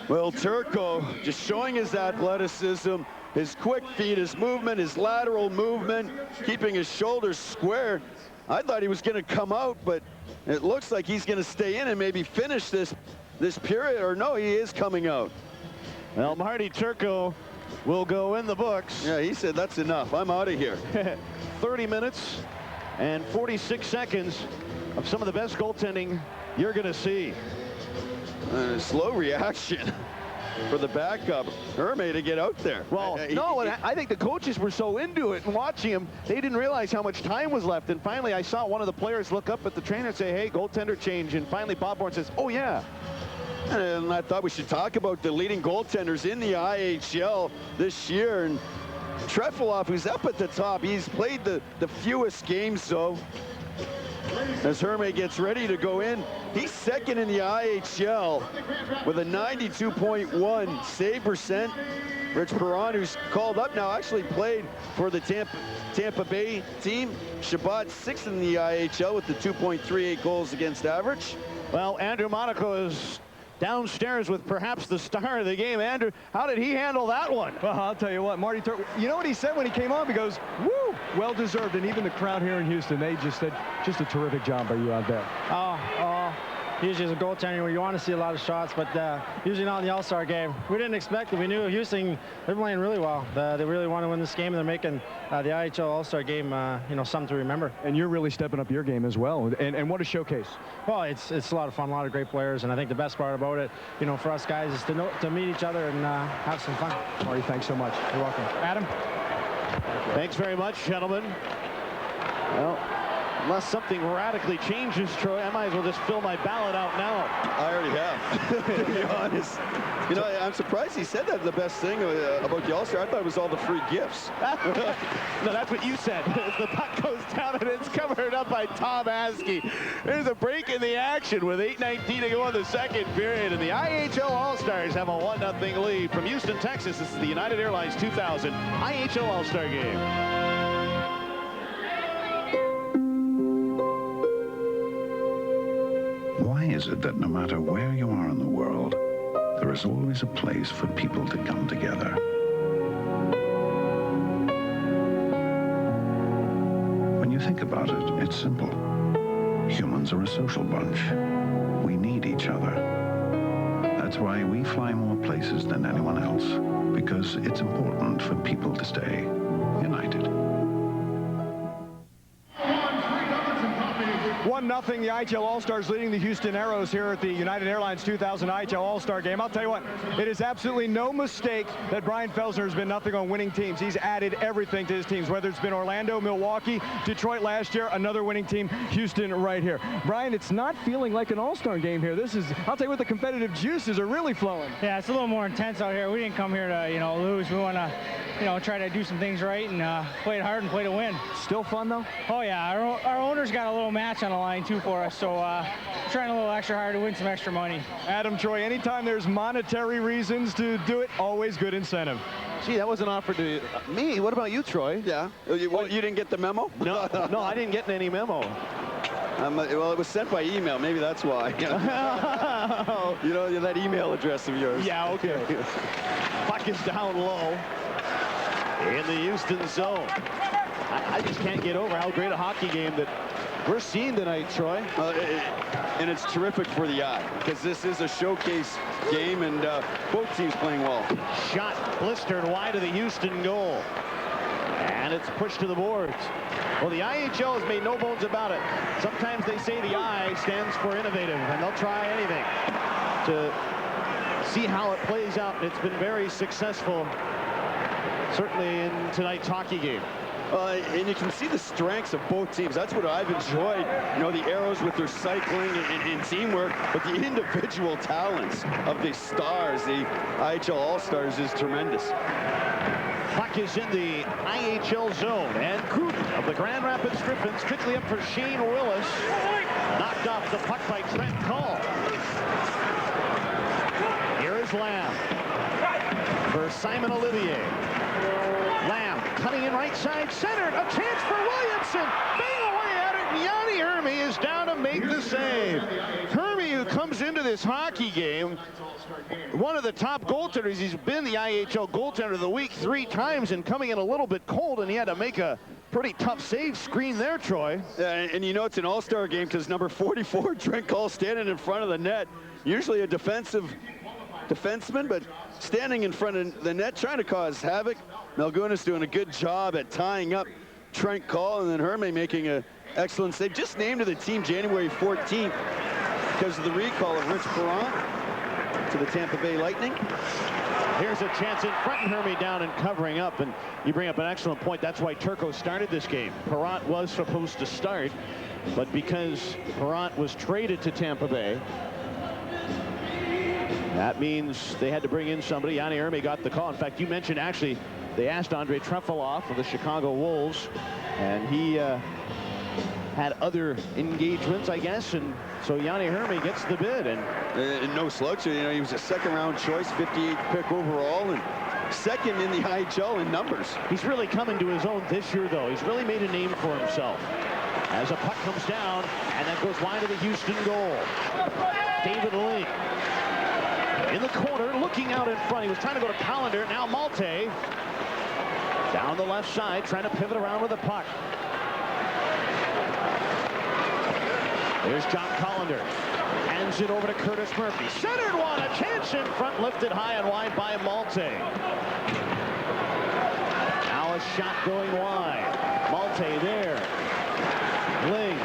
Well, Turco just showing his athleticism, his quick feet, his movement, his lateral movement, keeping his shoulders square. I thought he was going to come out, but it looks like he's going to stay in and maybe finish this period, or no, he is coming out. Well, Marty Turco will go in the books. Yeah, he said, that's enough. I'm out of here. 30 minutes and 46 seconds of some of the best goaltending you're going to see. Slow reaction for the backup, Hermé, to get out there. Well, I think the coaches were so into it and watching him, they didn't realize how much time was left. And finally, I saw one of the players look up at the trainer and say, hey, goaltender change. And finally, Bob Bourne says, oh, yeah. And I thought we should talk about the leading goaltenders in the IHL this year. And Trefilov, who's up at the top, he's played the fewest games, though. As Hermé gets ready to go in, he's second in the IHL with a 92.1 save percent. Rich Perron, who's called up now, actually played for the Tampa Bay team. Shabbat sixth in the IHL with the 2.38 goals against average. Well, Andrew Monaco is downstairs with perhaps the star of the game. Andrew, how did he handle that one? Well, I'll tell you what, Marty Turco, you know what he said when he came on? He goes, woo, well deserved. And even the crowd here in Houston, they just said, just a terrific job by you out there. usually as a goaltender, you want to see a lot of shots, but usually not in the All-Star game. We didn't expect it. We knew Houston, they're playing really well. They really want to win this game, and they're making the IHL All-Star game, something to remember. And you're really stepping up your game as well. And what a showcase. Well, it's a lot of fun, a lot of great players, and I think the best part about it, for us guys, is to meet each other and have some fun. Marty, thanks so much. You're welcome. Adam? Thanks very much, gentlemen. Well, unless something radically changes, Troy, I might as well just fill my ballot out now. I already have, to be honest. I'm surprised he said that the best thing about the All-Star. I thought it was all the free gifts. No, that's what you said. The puck goes down and it's covered up by Tom Askey. There's a break in the action with 8:19 to go in the second period, and the IHL All-Stars have a 1-0 lead. From Houston, Texas, this is the United Airlines 2000 IHL All-Star Game. Why is it that no matter where you are in the world, there is always a place for people to come together? When you think about it, it's simple. Humans are a social bunch. We need each other. That's why we fly more places than anyone else, because it's important for people to stay united. 1-0, the IHL All-Stars leading the Houston Aeros here at the United Airlines 2000 IHL All-Star Game. I'll tell you what, it is absolutely no mistake that Brian Felsner has been nothing on winning teams. He's added everything to his teams, whether it's been Orlando, Milwaukee, Detroit last year, another winning team, Houston right here. Brian, it's not feeling like an All-Star game here. This is, I'll tell you what, the competitive juices are really flowing. Yeah, it's a little more intense out here. We didn't come here to, lose. We want to, try to do some things right and play it hard and play to win. Still fun, though? Oh, yeah. Our owner's got a little match on the line, too, for us, so trying a little extra hard to win some extra money. Adam, Troy, anytime there's monetary reasons to do it, always good incentive. Gee, that wasn't offered to me. What about you, Troy? Yeah. You didn't get the memo? No, no, I didn't get any memo. Well, it was sent by email. Maybe that's why. That email address of yours. Yeah, okay. Puck is down low in the Houston zone. I just can't get over how great a hockey game that we're seeing tonight, Troy. And it's terrific for the eye, because this is a showcase game, and both teams playing well. Shot blistered wide of the Houston goal. And it's pushed to the boards. Well, the IHL has made no bones about it. Sometimes they say the I stands for innovative, and they'll try anything to see how it plays out. It's been very successful, certainly in tonight's hockey game. And you can see the strengths of both teams. That's what I've enjoyed. The Aeros with their cycling and teamwork, but the individual talents of the stars, the IHL All-Stars, is tremendous. Puck is in the IHL zone, and Cruden of the Grand Rapids Griffins quickly up for Shane Willis. Knocked off the puck by Trent Call. Here is Lamb for Simon Olivier. Lamb cutting in right side, centered, a chance for Williamson, bang away at it, and Yanni Hermy is down to make the save. Hermy, who comes into this hockey game, one of the top goaltenders. He's been the IHL goaltender of the week 3 times, and coming in a little bit cold, and he had to make a pretty tough save screen there, Troy. And it's an all-star game because number 44, Trent Call, standing in front of the net. Usually a defenseman, but standing in front of the net, trying to cause havoc. Malgunas doing a good job at tying up Trent Call, and then Herme making an excellent save. Just named to the team January 14th because of the recall of Rich Perron to the Tampa Bay Lightning. Here's a chance in front, and Hermy down and covering up, and you bring up an excellent point. That's why Turco started this game. Perron was supposed to start, but because Perron was traded to Tampa Bay, that means they had to bring in somebody. Yanni Hermy got the call. In fact, you mentioned, actually, they asked Andrei Trefilov of the Chicago Wolves, and he had other engagements, I guess, and so Yanni Hermy gets the bid. And no slouch. He was a second-round choice, 58th pick overall, and second in the IHL in numbers. He's really come into his own this year, though. He's really made a name for himself. As a puck comes down, and that goes wide of the Houston goal. David Ling in the corner, looking out in front. He was trying to go to Callender. Now Malte down the left side, trying to pivot around with the puck. There's John Callender. Hands it over to Curtis Murphy. Centered one, a chance in front, lifted high and wide by Malte. Now a shot going wide. Malte there. Ling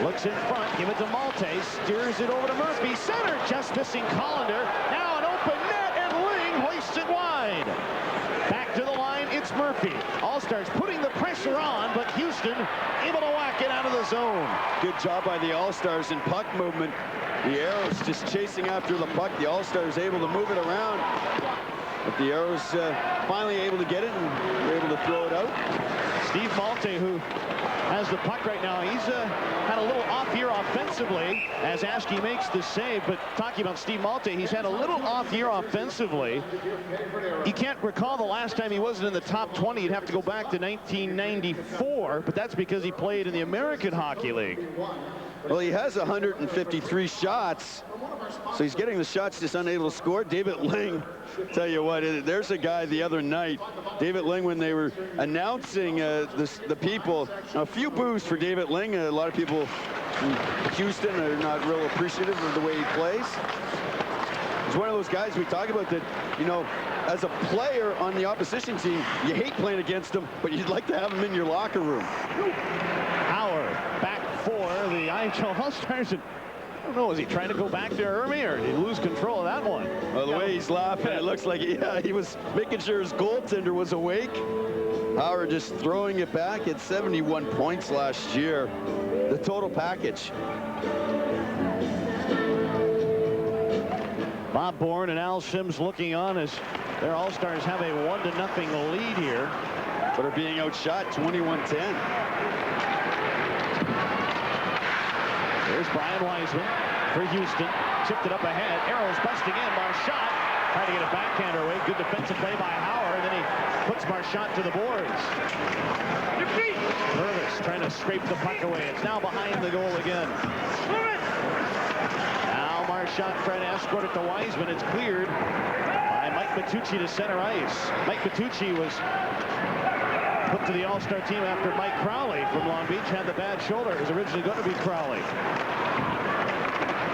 looks in front, give it to Malte, steers it over to Murphy, center, just missing Collender. Now an open net, and Ling hoists it wide. Back to the line, it's Murphy. All-Stars putting the pressure on, but Houston able to whack it out of the zone. Good job by the All-Stars in puck movement. The Aeros just chasing after the puck. The All-Stars able to move it around. But the Aeros finally able to get it and were able to throw it out. Steve Malte, who has the puck right now, he's had a little off year offensively as Askey makes the save. But talking about Steve Malte, he's had a little off year offensively. You can't recall the last time he wasn't in the top 20. You'd have to go back to 1994, but that's because he played in the American Hockey League. Well, he has 153 shots, so he's getting the shots, just unable to score. David Ling, tell you what, there's a guy the other night, David Ling, when they were announcing the people, a few boos for David Ling. A lot of people in Houston are not real appreciative of the way he plays. He's one of those guys we talk about that, you know, as a player on the opposition team, you hate playing against him, but you'd like to have him in your locker room. Howard back for the IHL All Stars. I don't know, is he trying to go back to Ermi, or did he lose control of that one? Well, the way he's laughing, it looks like he was making sure his goaltender was awake. Howard just throwing it back at 71 points last year. The total package. Bob Bourne and Al Sims looking on as their All-Stars have a 1-0 lead here, but are being outshot 21-10. There's Brian Wiseman for Houston. Tipped it up ahead. Aeros busting in. Marchand trying to get a backhander away. Good defensive play by Howard. Then he puts Marchand to the boards. Purvis trying to scrape the puck away. It's now behind the goal again. Now Marchand trying to escort it to Wiseman. It's cleared by Mike Matucci to center ice. Mike Matucci was put to the All-Star team after Mike Crowley from Long Beach had the bad shoulder. It was originally going to be Crowley.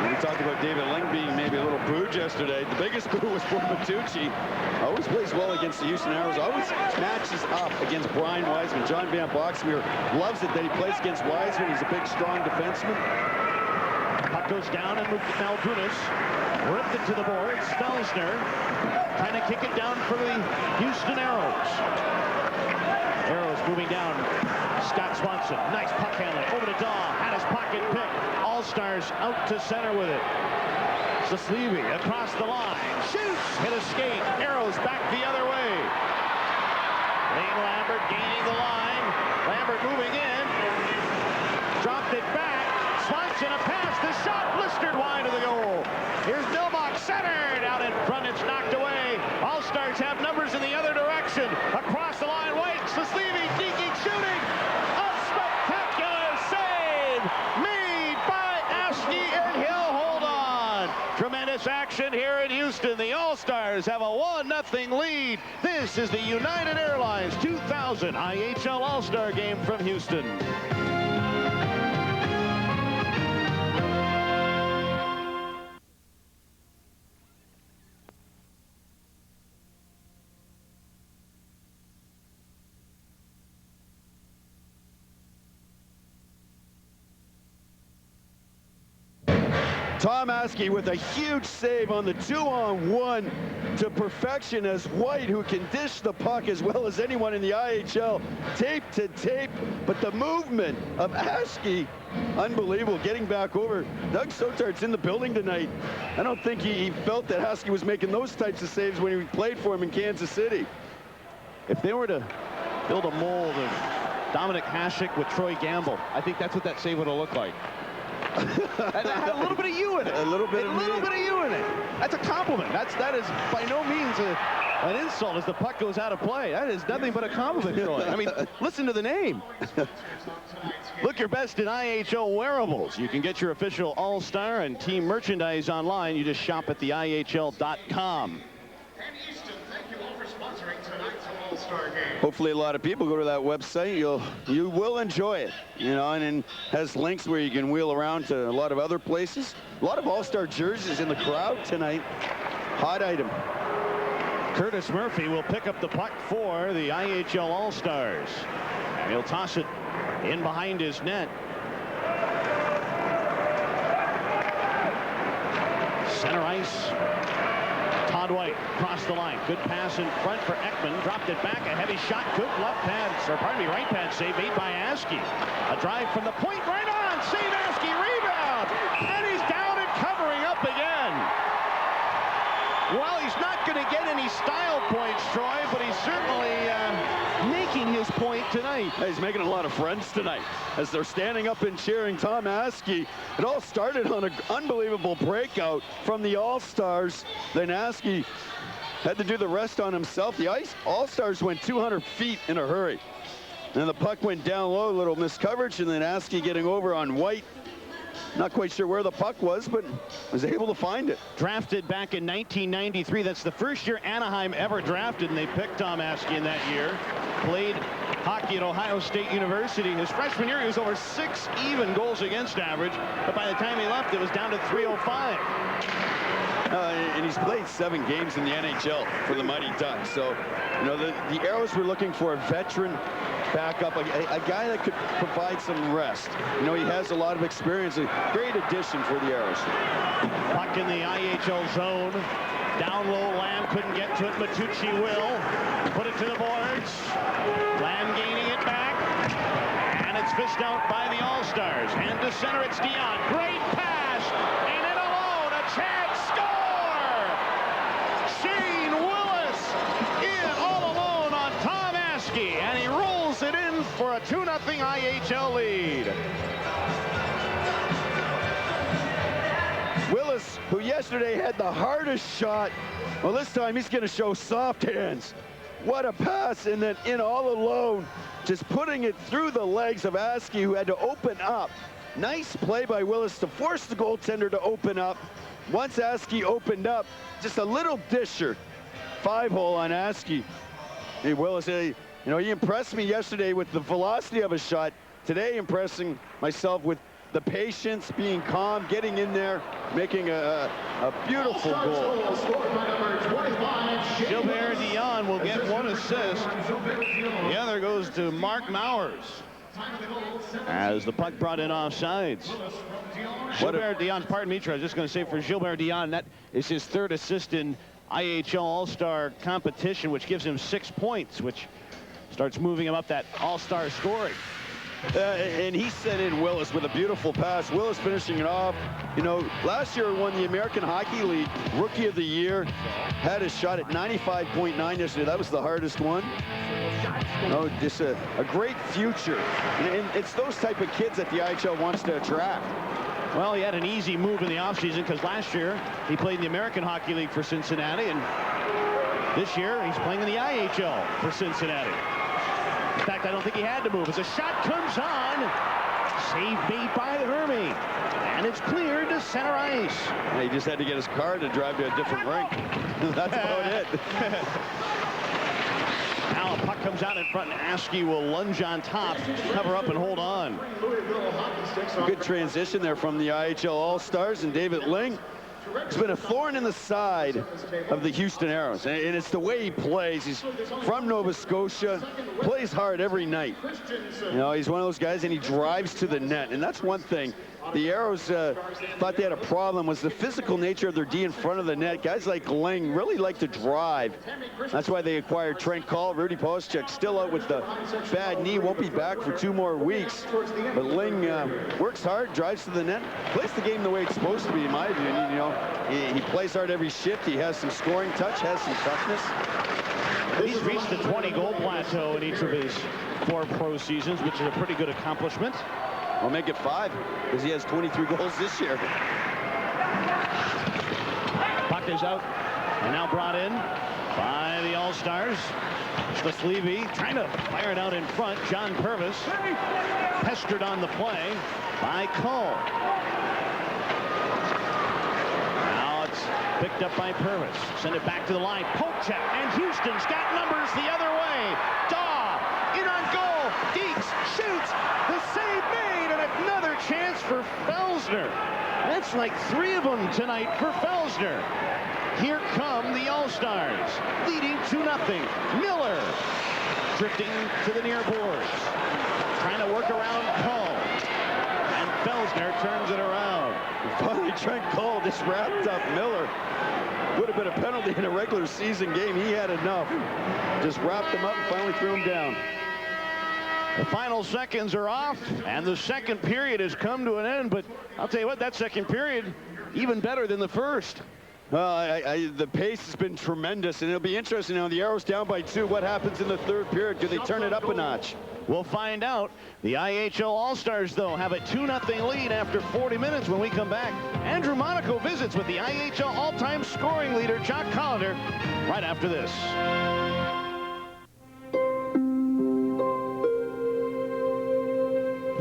We talked about David Ling being maybe a little booed yesterday. The biggest boo was for Matucci. Always plays well against the Houston Aeros. Always matches up against Brian Wiseman. John Van Boxmeer loves it that he plays against Wiseman. He's a big, strong defenseman. Puck goes down and moved to Malgunas. Ripped it to the boards. Stelzner trying to kick it down for the Houston Aeros. Aeros moving down. Scott Swanson, nice puck handling. Over to Daw, had his pocket picked. All-Stars out to center with it. Saslevi across the line. Shoots, hit a skate. Aeros back the other way. Lane Lambert gaining the line. Lambert moving in. Dropped it back. Swanson a pass. The shot blistered wide of the goal. Here's Dilbach centered. Out in front, it's knocked away. All-Stars have numbers in the other direction. Across the line, White, Saslevi, Geeking, shooting. A spectacular save made by Askey, and he'll hold on. Tremendous action here in Houston. The All-Stars have a 1-0 lead. This is the United Airlines 2000 IHL All-Star Game from Houston. Tom Askey with a huge save on the 2-on-1 to perfection as White, who can dish the puck as well as anyone in the IHL, tape to tape. But the movement of Askey, unbelievable, getting back over. Doug Sotart's in the building tonight. I don't think he felt that Askey was making those types of saves when he played for him in Kansas City. If they were to build a mold of Dominic Hasek with Troy Gamble, I think that's what that save would have looked like. And that had a little bit of you in it. A little bit of you in it. That's a compliment. That is by no means an insult as the puck goes out of play. That is nothing but a compliment, Troy. I mean, listen to the name. Look your best in IHL wearables. You can get your official All-Star and team merchandise online. You just shop at theihl.com. And Easton, thank you all for sponsoring tonight's All-Star. hopefully a lot of people go to that website. You will enjoy it, you know, and it has links where you can wheel around to a lot of other places. A lot of All-Star jerseys in the crowd tonight. Hot item. Curtis Murphy will pick up the puck for the IHL All-Stars. And he'll toss it in behind his net. Center ice. Todd White across the line. Good pass in front for Ekman. Dropped it back. A heavy shot. Good left pad, or pardon me, right pad save made by Askey. A drive from the point. Right on. Save Askey. Rebound. And he's down and covering up again. Well, he's not going to get any style points, Troy, but he's certainly making his point tonight. He's making a lot of friends tonight as they're standing up and cheering Tom Askey. It all started on an unbelievable breakout from the All-Stars. Then Askey had to do the rest on himself. The All-Stars went 200 feet in a hurry. And the puck went down low, a little missed coverage, and then Askey getting over on White. Not quite sure where the puck was, but was able to find it. Drafted back in 1993. That's the first year Anaheim ever drafted, and they picked Tom Askey in that year. Played hockey at Ohio State University. His freshman year, he was over 6 even goals against average, but by the time he left, it was down to 305. And he's played 7 games in the NHL for the Mighty Ducks. So, you know, the Aeros were looking for a veteran backup, a guy that could provide some rest. You know, he has a lot of experience. A great addition for the Aeros. Puck in the IHL zone. Down low, Lamb couldn't get to it. Matucci will put it to the boards. Lamb gaining it back. And it's fished out by the All-Stars. And to center, it's Dion. Great pass. And in alone, a chance. Score! Shane Willis in all alone on Tom Askey. And he rolls it in for a 2-0 IHL lead. Willis, who yesterday had the hardest shot, well, this time he's going to show soft hands. What a pass, and then in all alone, just putting it through the legs of Askey, who had to open up. Nice play by Willis to force the goaltender to open up. Once Askey opened up, just a little disher. 5-hole on Askey. Hey, Willis, you know, he impressed me yesterday with the velocity of his shot. Today, impressing myself with the patience, being calm, getting in there, making a beautiful goal. Gilbert Dion will get 1 assist. The other goes to Mark Mowers as the puck brought in offsides. Gilbert Dion, pardon me, Troy, I was just going to say for Gilbert Dion, that is his 3rd assist in IHL All-Star competition, which gives him 6 points, which starts moving him up that All-Star scoring. And he sent in Willis with a beautiful pass. Willis finishing it off. You know, last year won the American Hockey League Rookie of the Year. Had a shot at 95.9 yesterday. That was the hardest one. No, just a great future. And it's those type of kids that the IHL wants to attract. Well, he had an easy move in the offseason because last year he played in the American Hockey League for Cincinnati, and this year he's playing in the IHL for Cincinnati. In fact, I don't think he had to move. As a shot comes on, save made by Hermie, and it's cleared to center ice. Yeah, he just had to get his car to drive to a different rink. That's about it. Now a puck comes out in front, and Askey will lunge on top, cover up and hold on. Good transition there from the IHL All-Stars, and David Ling has been a thorn in the side of the Houston Aeros, and it's the way he plays. He's from Nova Scotia, plays hard every night. You know, he's one of those guys, and he drives to the net, and that's one thing. The Aeros thought they had a problem was the physical nature of their D in front of the net. Guys like Ling really like to drive. That's why they acquired Trent Call. Rudy Polchek still out with the bad knee, won't be back for 2 more weeks. But Ling works hard, drives to the net, plays the game the way it's supposed to be, in my opinion. You know, he plays hard every shift. He has some scoring touch, has some toughness. He's reached the 20-goal plateau in each of his 4 pro seasons, which is a pretty good accomplishment. We'll make it 5 because he has 23 goals this year. Puck is out and now brought in by the All-Stars. Levy trying to fire it out in front. John Purvis pestered on the play by Cole. Now it's picked up by Purvis. Send it back to the line. Poke check, and Houston's got numbers the other way. play. Daw in on goal. Deeks shoots. The save made, and another chance for Felsner. That's like 3 of them tonight for Felsner. Here come the All-Stars, leading 2-0. Miller drifting to the near boards, trying to work around Cole. And Felsner turns it around. Finally, Trent Cole just wrapped up Miller. Would have been a penalty in a regular season game. He had enough. Just wrapped him up and finally threw him down. The final seconds are off, and the second period has come to an end. But I'll tell you what, that second period, even better than the first. The pace has been tremendous, and it'll be interesting now. The Aeros down by 2. What happens in the third period? Do they turn it up a notch? We'll find out. The IHL All-Stars, though, have a 2-0 lead after 40 minutes. When we come back, Andrew Monaco visits with the IHL all-time scoring leader, Jock Collender, right after this.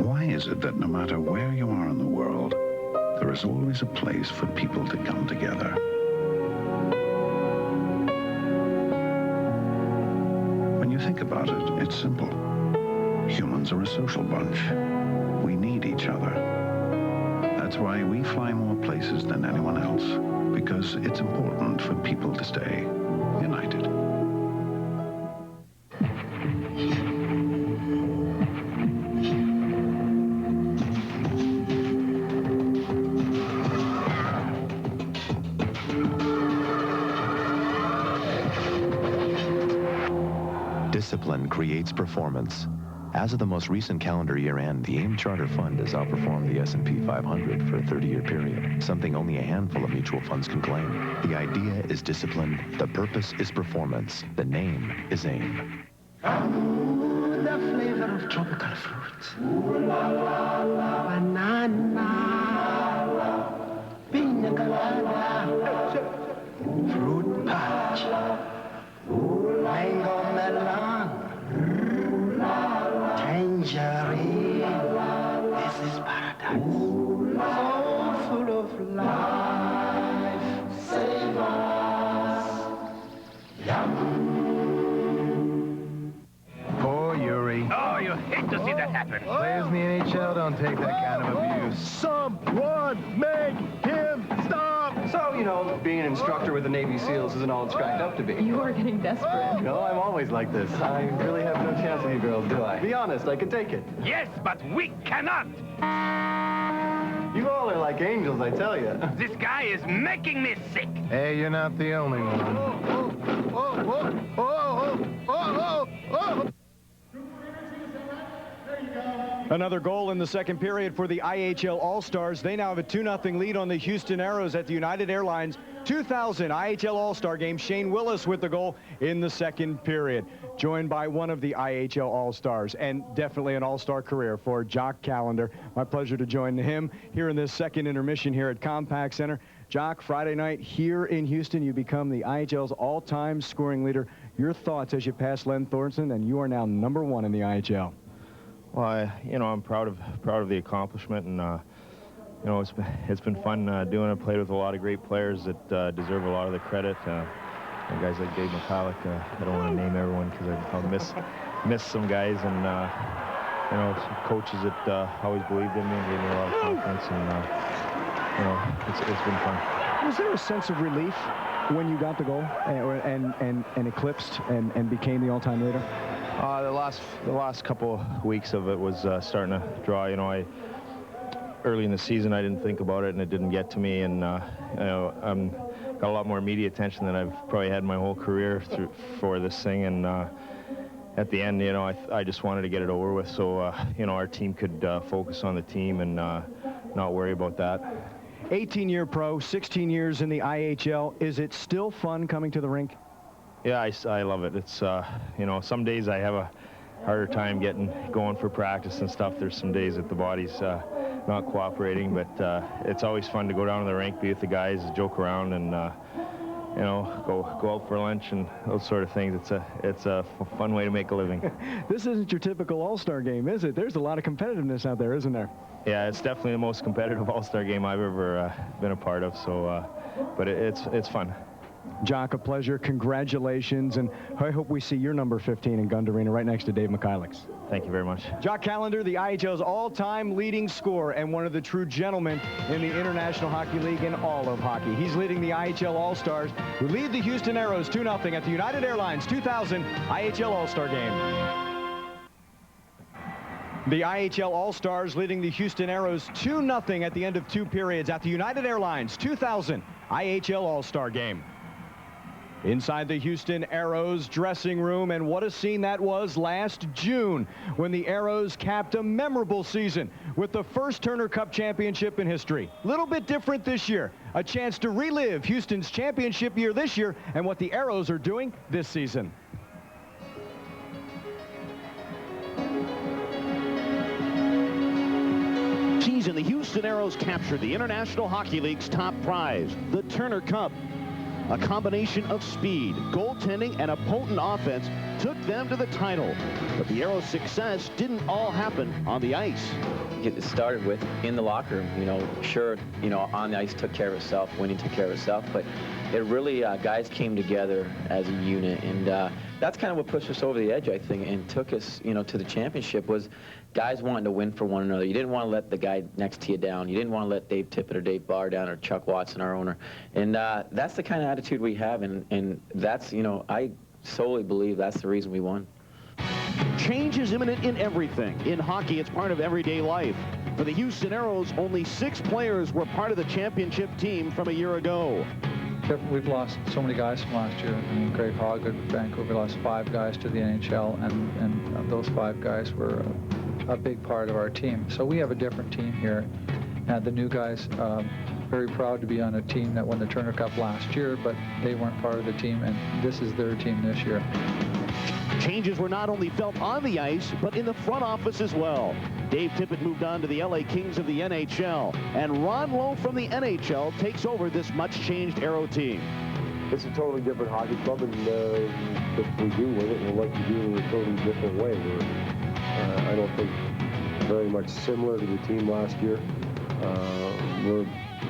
Why is it that no matter where you are in the world, there is always a place for people to come together? When you think about it, it's simple. Humans are a social bunch. We need each other. That's why we fly more places than anyone else, because it's important for people to stay united. Discipline creates performance. As of the most recent calendar year end, the AIM Charter Fund has outperformed the S&P 500 for a 30-year period, something only a handful of mutual funds can claim. The idea is discipline, the purpose is performance, the name is AIM. The flavor of tropical fruits. Banana. Pina colada. Fruit punch. Mango melon. Tangerine. This is paradise. So full of life. Save us. Yum. Poor Yuri. Oh, you hate to see that happen. Players in the NHL don't take that kind of abuse. Someone make him stop! So, you know, being an instructor with the Navy SEALs isn't all it's cracked up to be. You are getting desperate. No, I'm always like this. I really have no chance with you girls, do I? Be honest, I can take it. Yes, but we cannot. You all are like angels, I tell you. This guy is making me sick. Hey, you're not the only one. Another goal in the second period for the IHL All Stars. They now have a 2-0 lead on the Houston Aeros at the United Airlines 2000 IHL All Star Game. Shane Willis with the goal in the second period, joined by one of the IHL All Stars, and definitely an all-star career for Jock Collender. My pleasure to join him here in this second intermission here at Compaq Center. Jock, Friday night here in Houston, you become the IHL's all-time scoring leader. Your thoughts as you pass Len Thornton, and you are now #1 in the IHL. Well, I'm proud of the accomplishment, and it's been fun doing it. Played with a lot of great players that deserve a lot of the credit. Guys like Dave McCulloch. I don't want to name everyone because I'll miss some guys, and some coaches that always believed in me and gave me a lot of confidence, and it's been fun. Was there a sense of relief when you got the goal and eclipsed and became the all-time leader? The last couple of weeks of it was starting to draw. Early in the season, I didn't think about it, and it didn't get to me. And got a lot more media attention than I've probably had my whole career for this thing. And at the end, I just wanted to get it over with, so our team could focus on the team and not worry about that. 18-year pro, 16 years in the IHL. Is it still fun coming to the rink? Yeah, I love it. It's, some days I have a harder time going for practice and stuff. There's some days that the body's not cooperating, but it's always fun to go down to the rink, be with the guys, joke around, and, go out for lunch and those sort of things. It's a fun way to make a living. This isn't your typical All-Star game, is it? There's a lot of competitiveness out there, isn't there? Yeah, it's definitely the most competitive All-Star game I've ever been a part of, so, but it's fun. Jock, a pleasure. Congratulations, and I hope we see your number 15 in Gund Arena right next to Dave Mikhailyk's. Thank you very much. Jock Callender, the IHL's all-time leading scorer and one of the true gentlemen in the International Hockey League and all of hockey. He's leading the IHL All Stars, who lead the Houston Aeros 2-0 at the United Airlines 2000 IHL All Star Game. The IHL All Stars leading the Houston Aeros 2-0 at the end of 2 periods at the United Airlines 2000 IHL All Star Game. Inside the Houston Aeros dressing room, and what a scene that was last June when the Aeros capped a memorable season with the first Turner Cup championship in history. Little bit different this year. A chance to relive Houston's championship year this year and what the Aeros are doing this season. Season, the Houston Aeros captured the International Hockey League's top prize, the Turner Cup. A combination of speed, goaltending, and a potent offense took them to the title. But the Aeros' success didn't all happen on the ice. Get it started with in the locker room. You know, sure, you know, on the ice took care of itself, winning took care of itself, but it really, guys came together as a unit, and that's kind of what pushed us over the edge, I think, and took us, you know, to the championship. Was guys wanting to win for one another. You didn't want to let the guy next to you down. You didn't want to let Dave Tippett or Dave Barr down or Chuck Watson, our owner. And that's the kind of attitude we have, and that's, you know, I solely believe that's the reason we won. Change is imminent in everything. In hockey, it's part of everyday life. For the Houston Aeros, only 6 players were part of the championship team from a year ago. We've lost so many guys from last year. I mean, Greg Hogg at Vancouver, we lost 5 guys to the NHL, and those 5 guys were a big part of our team. So we have a different team here. And the new guys, very proud to be on a team that won the Turner Cup last year, but they weren't part of the team, and this is their team this year. Changes were not only felt on the ice, but in the front office as well. Dave Tippett moved on to the LA Kings of the NHL, and Ron Lowe from the NHL takes over this much-changed Aero team. It's a totally different hockey club, and if we do win it, we'll like to do it in a totally different way. I don't think very much similar to the team last year.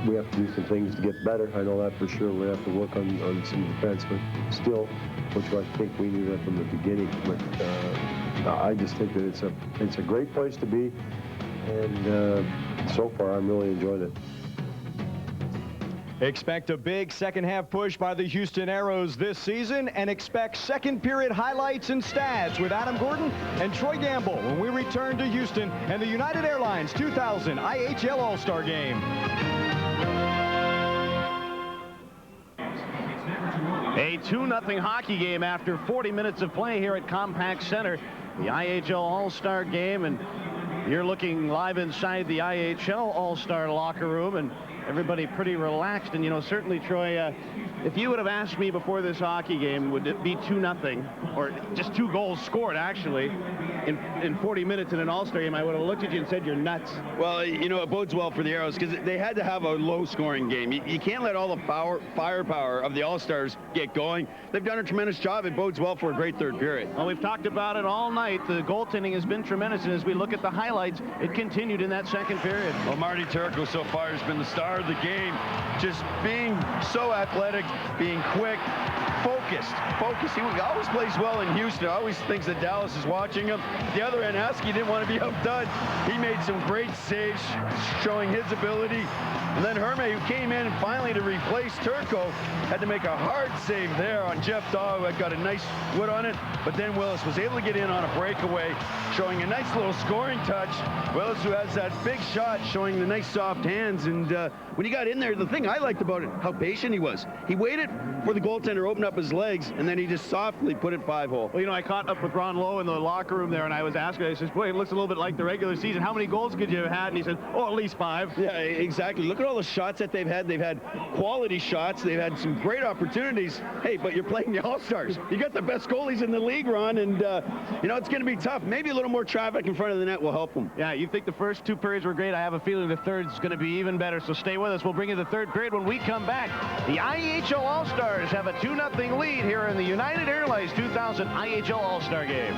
We have to do some things to get better. I know that for sure. We have to work on some defensemen still, which I think we knew that from the beginning. But I just think that it's a great place to be, and so far I'm really enjoying it. Expect a big second-half push by the Houston Aeros this season, and expect second-period highlights and stats with Adam Gordon and Troy Gamble when we return to Houston and the United Airlines 2000 IHL All Star Game. A 2-0 hockey game after 40 minutes of play here at Compact Center. The IHL All Star Game, and you're looking live inside the IHL All Star locker room, and everybody pretty relaxed. And, you know, certainly, Troy, if you would have asked me before this hockey game, would it be 2-0, or just 2 goals scored, actually, in 40 minutes in an All-Star game, I would have looked at you and said, you're nuts. Well, you know, it bodes well for the Aeros because they had to have a low-scoring game. You can't let all the firepower of the All-Stars get going. They've done a tremendous job. It bodes well for a great third period. Well, we've talked about it all night. The goaltending has been tremendous, and as we look at the highlights, it continued in that second period. Well, Marty Turco so far has been the star of the game, just being so athletic, being quick, focused. He always plays well in Houston. Always thinks that Dallas is watching him. The other end, Husky didn't want to be outdone. He made some great saves, showing his ability. And then Herme, who came in finally to replace Turco, had to make a hard save there on Jeff Daw, who had got a nice wood on it. But then Willis was able to get in on a breakaway, showing a nice little scoring touch. Willis, who has that big shot, showing the nice soft hands. And when he got in there, the thing I liked about it, how patient he was. He waited for the goaltender to open up his legs, and then he just softly put it 5-hole. Well, you know, I caught up with Ron Lowe in the locker room there, and I was asking, I says, boy, it looks a little bit like the regular season. How many goals could you have had? And he said, oh, at least 5. Yeah, exactly. Look at all the shots that they've had. They've had quality shots. They've had some great opportunities. Hey, but you're playing the All-Stars. You got the best goalies in the league, Ron, and, you know, it's going to be tough. Maybe a little more traffic in front of the net will help them. Yeah, you think the first 2 periods were great. I have a feeling the third is going to be even better, so stay with us. We'll bring you the third period when we come back. The IHL All-Stars have a 2-0 lead here in the United Airlines 2000 IHL All-Star Game.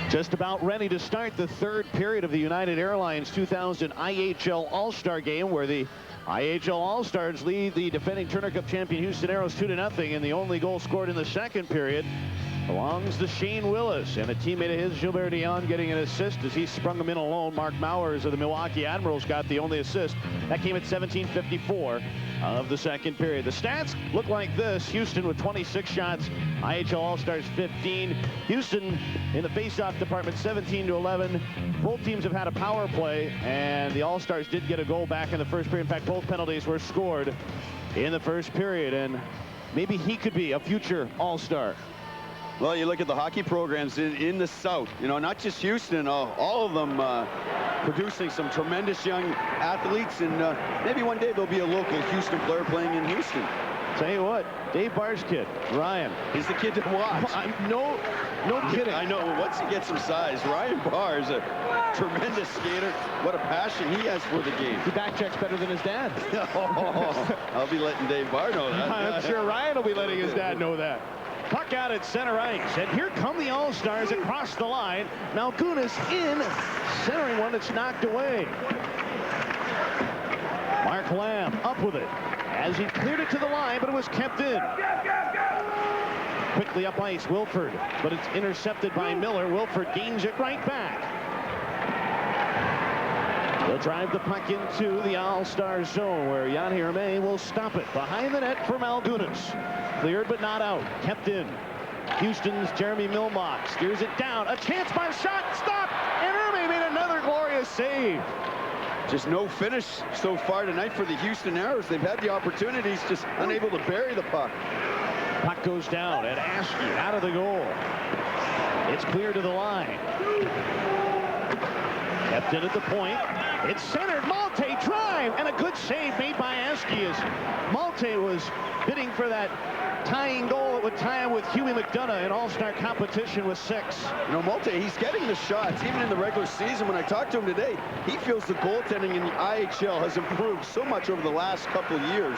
Just about ready to start the third period of the United Airlines 2000 IHL All Star Game, where the IHL All Stars lead the defending Turner Cup champion Houston Aeros 2-0, and the only goal scored in the second period belongs to Shane Willis, and a teammate of his, Gilbert Dion, getting an assist as he sprung him in alone. Mark Mowers of the Milwaukee Admirals got the only assist. That came at 17:54 of the second period. The stats look like this: Houston with 26 shots, IHL All-Stars 15. Houston in the face-off department 17-11. Both teams have had a power play, and the All-Stars did get a goal back in the first period. In fact, both penalties were scored in the first period, and maybe he could be a future All-Star. Well, you look at the hockey programs in the South, you know, not just Houston, all of them producing some tremendous young athletes, and maybe one day there'll be a local Houston player playing in Houston. Tell you what, Dave Barr's kid, Ryan. He's the kid to watch. No kidding. I know, once he gets some size, Ryan Barr is a tremendous skater. What a passion he has for the game. He backchecks better than his dad. I'll be letting Dave Barr know that. I'm sure Ryan will be letting his dad know that. Puck out at center ice, and here come the All-Stars across the line. Malgunas in, centering one that's knocked away. Mark Lamb up with it as he cleared it to the line, but it was kept in. Quickly up ice, Wilford, but it's intercepted by Miller. Wilford gains it right back. They'll drive the puck into the All-Star zone, where Jan Hirme will stop it. Behind the net for Malgunas. Cleared but not out. Kept in. Houston's Jeremy Milmock steers it down. A chance by shot. Stop! And Hirme made another glorious save. Just no finish so far tonight for the Houston Aeros. They've had the opportunities, just unable to bury the puck. Puck goes down, and Askey out of the goal. It's clear to the line. Kept in at the point. It's centered. Malte drive, and a good save made by Askey as Malte was bidding for that tying goal that would tie him with Huey McDonough in All-Star competition with 6. You know, Malte, he's getting the shots, even in the regular season. When I talked to him today, he feels the goaltending in the IHL has improved so much over the last couple of years.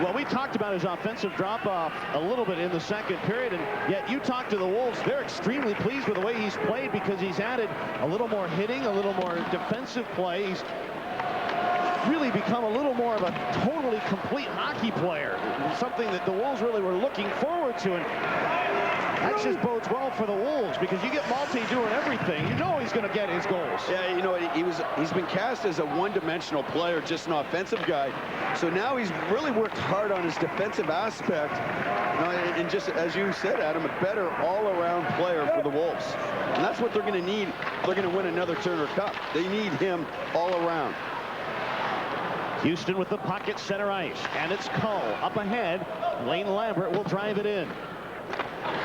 Well, we talked about his offensive drop-off a little bit in the second period, and yet you talk to the Wolves, they're extremely pleased with the way he's played because he's added a little more hitting, a little more defensive play. He's really become a little more of a totally complete hockey player, something that the Wolves really were looking forward to, and that just bodes well for the Wolves because you get Malte doing everything, you know he's going to get his goals. Yeah, you know, he's been cast as a one-dimensional player, just an offensive guy. So now he's really worked hard on his defensive aspect, you know, and just as you said, Adam, a better all-around player for the Wolves, and that's what they're going to need. They're going to win another Turner Cup. They need him all around. Houston with the puck at center ice, and it's Cull up ahead. Lane Lambert will drive it in.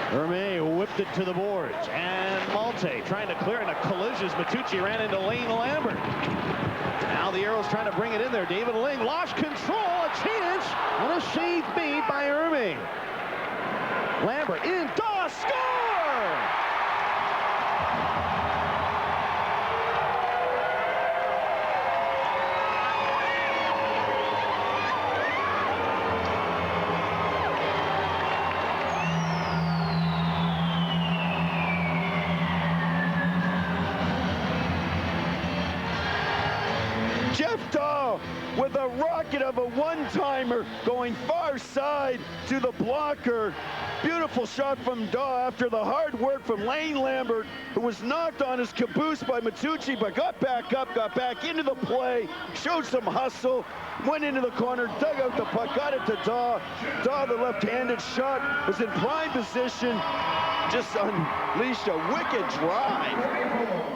Hermé whipped it to the boards, and Malte trying to clear in a collision as Matucci ran into Lane Lambert. Now the Aeros trying to bring it in there. David Ling lost control, a chance, and a save made by Hermé. Lambert in, Daw, score! With a rocket of a one-timer going far side to the blocker. Beautiful shot from Daw after the hard work from Lane Lambert, who was knocked on his caboose by Matucci, but got back up, got back into the play, showed some hustle, went into the corner, dug out the puck, got it to Daw. Daw, the left-handed shot, was in prime position, just unleashed a wicked drive.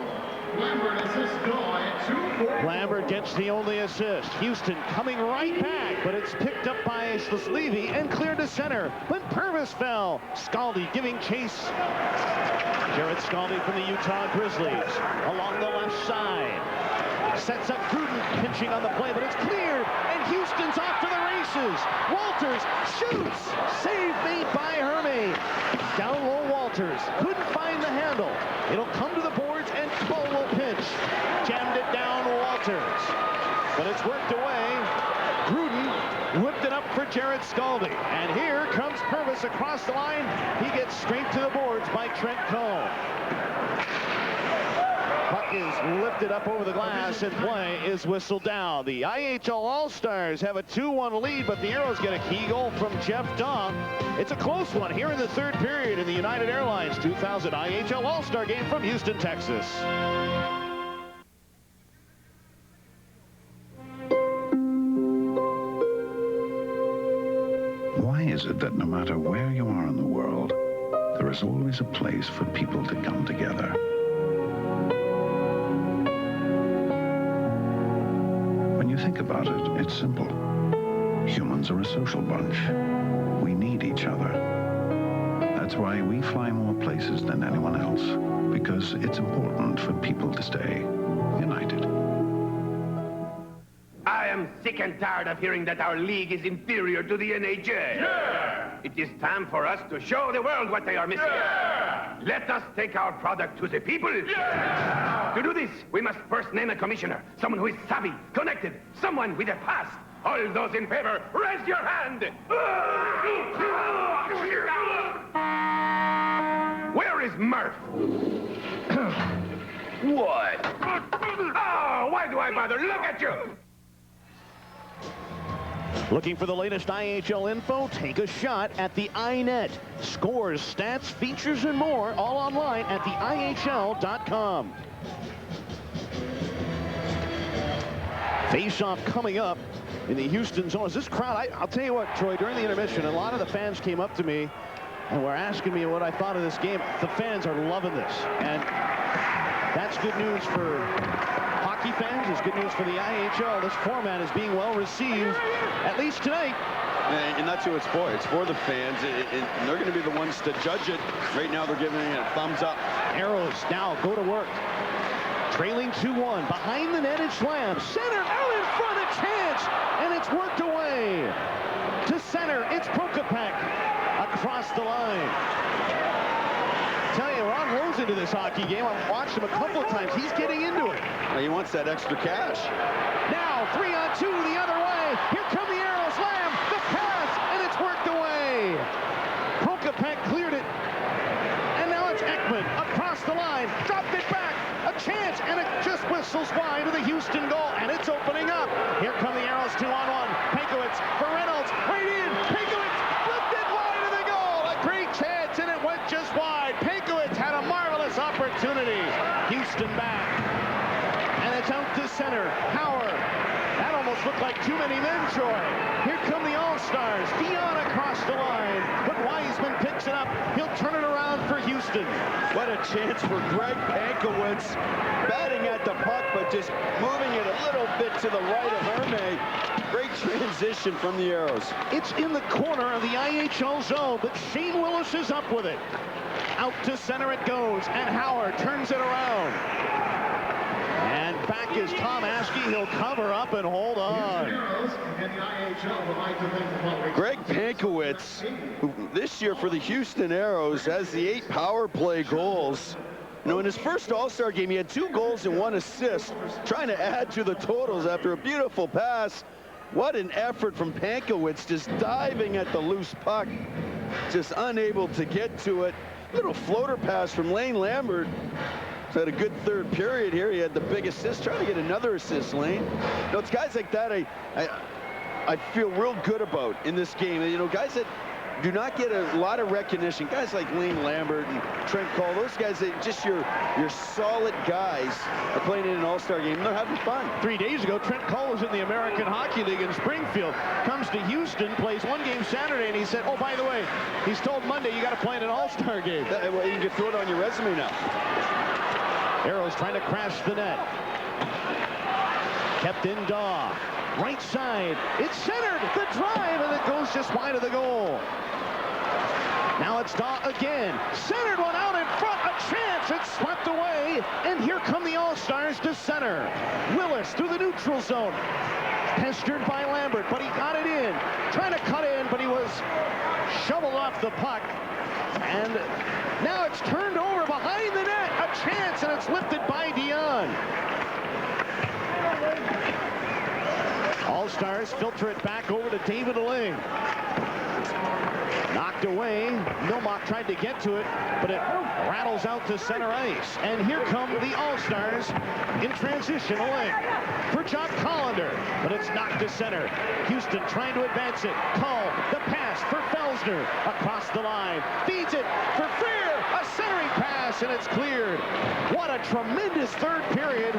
Lambert gets the only assist. Houston coming right back, but it's picked up by Slavy and cleared to center. But Purvis fell. Scaldi giving chase. Jared Scaldi from the Utah Grizzlies along the left side. Sets up Gruden pinching on the play, but it's cleared, and Houston's off to the races. Walters shoots. Save made by Hermé. Down low Walters. Couldn't find the handle. It'll come to the boards, and Cole will pinch. Jammed it down Walters. But it's worked away. Gruden whipped it up for Jared Scaldi. And here comes Purvis Davis across the line. He gets straight to the boards by Trent Cole. Puck is lifted up over the glass, and play is whistled down. The IHL All-Stars have a 2-1 lead, but the Aeros get a key goal from Jeff Daw. It's a close one here in the third period in the United Airlines 2000 IHL All-Star Game from Houston, Texas. Why is it that no matter where you are in the world, there is always a place for people to come together? When you think about it, it's simple. Humans are a social bunch. We need each other. That's why we fly more places than anyone else, because it's important for people to stay united. I am sick and tired of hearing that our league is inferior to the NHL. Yeah! It is time for us to show the world what they are missing. Yeah! Let us take our product to the people. Yeah! To do this, we must first name a commissioner, someone who is savvy, connected, someone with a past. All those in favor, raise your hand. Where is Murph? What? Oh, why do I bother? Look at you! Looking for the latest IHL info? Take a shot at the iNet. Scores, stats, features, and more, all online at theihl.com. Face-off coming up in the Houston zone. This crowd, I'll tell you what, Troy, during the intermission, a lot of the fans came up to me and were asking me what I thought of this game. The fans are loving this, and that's good news for hockey fans. It's good news for the IHL. This format is being well received, at least tonight. And that's who it's for. It's for the fans, and they're going to be the ones to judge it. Right now, they're giving it a thumbs up. Aeros now go to work. Trailing 2-1. Behind the net is Slam. Center out in front, a chance, and it's worked away. To center, it's Prokopek. Across the line. Tell you, Ron Lowe's into this hockey game. I've watched him a couple of times. He's getting into it. Well, he wants that extra cash. Now 3-on-2 the other way. Here come the Aeros. Lamb, the pass, and it's worked away. Prokopek cleared it. And now it's Ekman across the line. Dropped it back. A chance, and it just whistles wide to the Houston goal, and it's opening up. Here come the Aeros 2-on-1. Pankowitz for Reynolds. Right in. Pankowitz lifted wide of the goal. A great chance, and it went just wide. Pankowitz had a marvelous opportunity. Houston back. And it's out to center. Howard. That almost looked like too many men, Troy. Here come the All-Stars. Dion across the line. But Wiseman picks it up. He'll turn it around for Houston. What a chance for Greg Pankowitz. Batting at the puck, but just moving it a little bit to the right of Hermé. Great transition from the Aeros. It's in the corner of the IHL zone, but Shane Willis is up with it. Out to center it goes, and Howard turns it around. And back is Tom Askey. He'll cover up and hold on. Greg Pankowitz, who this year for the Houston Aeros has the 8 power play goals. You know, in his first All-Star game, he had 2 goals and 1 assist, trying to add to the totals after a beautiful pass. What an effort from Pankowitz, just diving at the loose puck, just unable to get to it. Little floater pass from Lane Lambert. He's had a good third period here. He had the big assist. Trying to get another assist, Lane. You know, it's guys like that I feel real good about in this game. You know, guys that do not get a lot of recognition. Guys like Lane Lambert and Trent Cole, those guys, just your solid guys are playing in an All-Star game, and they're having fun. 3 days ago, Trent Cole was in the American Hockey League in Springfield. Comes to Houston, plays 1 game Saturday, and he said, oh, by the way, he's told Monday you got to play in an All-Star game. Well, you can throw it on your resume now. Aeros trying to crash the net. Kept in Daw. Right side. It's centered. The drive, and it goes just wide of the goal. Now it's Daw again. Centered one out in front. A chance. It's swept away. And here come the All-Stars to center. Willis through the neutral zone. Pestered by Lambert, but he got it in. Trying to cut in, but he was shoveled off the puck. And now it's turned over behind the net. A chance, and it's lifted by Dion. All-Stars filter it back over to David Ling. Knocked away. Milmock tried to get to it, but it rattles out to center ice. And here come the All-Stars in transition. Away for John Collender, but it's knocked to center. Houston trying to advance it. Call the pass for Felsner across the line. Feeds it for Freer. A centering pass, and it's cleared. What a tremendous third period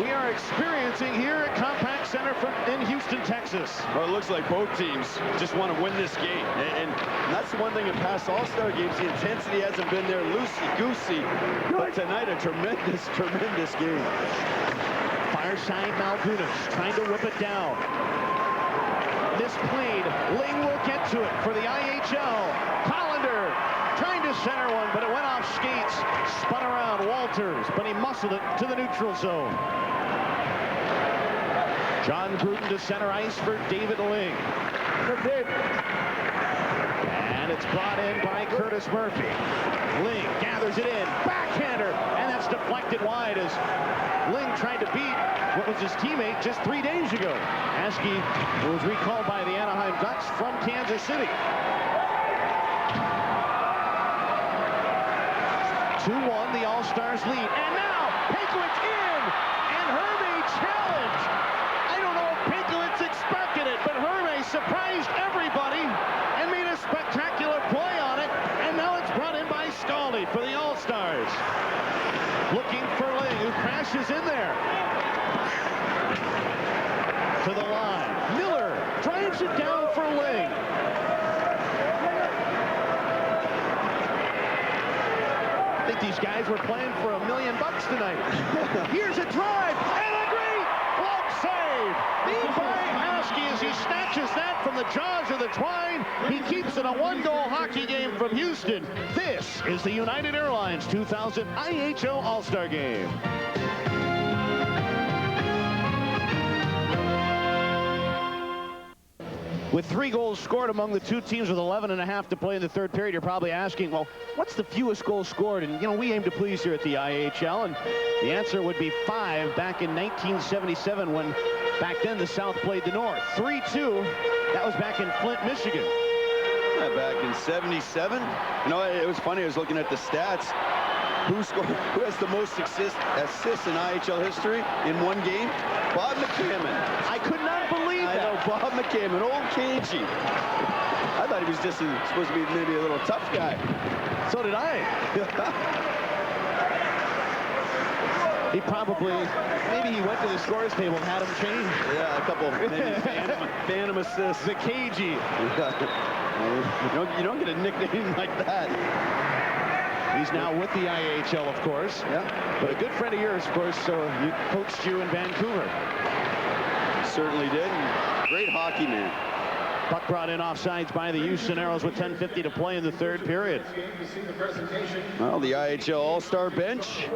we are experiencing here at Compact Center in Houston, Texas. Well, it looks like both teams just want to win this game. And that's the one thing in past All-Star games. The intensity hasn't been there loosey-goosey. But tonight, a tremendous, tremendous game. Fireside Malgunas trying to whip it down. Misplayed. Ling will get to it for the IHL. Collender trying to center one, but it went off skates. Spun around Walters, but he muscled it to the neutral zone. John Gruden to center ice for David Ling. And it's brought in by Curtis Murphy. Ling gathers it in. Backhander. And that's deflected wide as Ling tried to beat what was his teammate just 3 days ago. Askey was recalled by the Anaheim Ducks from Kansas City. 2-1, the All-Stars lead. And now, Pinkowitz in! And Hermé challenged! I don't know if Pinkowitz expected it, but Hermé surprised everybody and made a spectacular play on it. And now it's brought in by Scaldi for the All-Stars. Looking for Ling, who crashes in there. To the line. Miller drives it down for Ling. I think these guys were playing for $1 million tonight. Here's a drive and a great glove save. By Askey as he snatches that from the jaws of the twine. He keeps it a 1-goal hockey game from Houston. This is the United Airlines 2000 IHL All-Star Game. With 3 goals scored among the two teams with 11.5 to play in the third period, you're probably asking, well, what's the fewest goals scored? And, you know, we aim to please here at the IHL, and the answer would be 5 back in 1977 when back then the South played the North. 3-2, that was back in Flint, Michigan. Yeah, back in 77. You know, it was funny, I was looking at the stats. Who has the most assists in IHL history in one game? Bob McCammon. I could not believe that. I know, Bob McCammon, old cagey. I thought he was just supposed to be maybe a little tough guy. So did I. He probably, maybe he went to the scores table and had him change. Yeah, a couple maybe phantom assists. The cagey. You don't get a nickname like that. He's now with the IHL, of course. Yeah. But a good friend of yours, of course, so he coached you in Vancouver. Certainly did. Great hockey man. Puck brought in offsides by the Houston Aeros with 10:50 to play in the third period. Well, the IHL All-Star bench.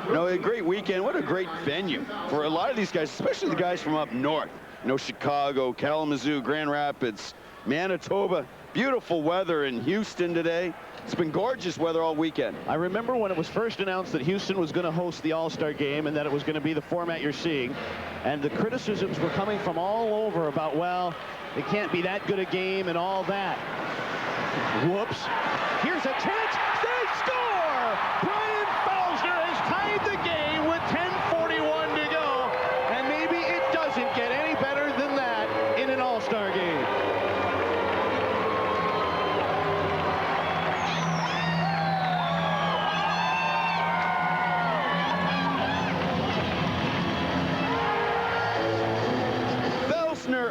You know, a great weekend. What a great venue for a lot of these guys, especially the guys from up north. You know, Chicago, Kalamazoo, Grand Rapids, Manitoba. Beautiful weather in Houston today. It's been gorgeous weather all weekend. I remember when it was first announced that Houston was going to host the All-Star Game and that it was going to be the format you're seeing. And the criticisms were coming from all over about, well, it can't be that good a game and all that. Whoops. Here's a chance. They score! Brian Felsner has tied the game with 10:41 to go. And maybe it doesn't get any better than that in an All-Star game.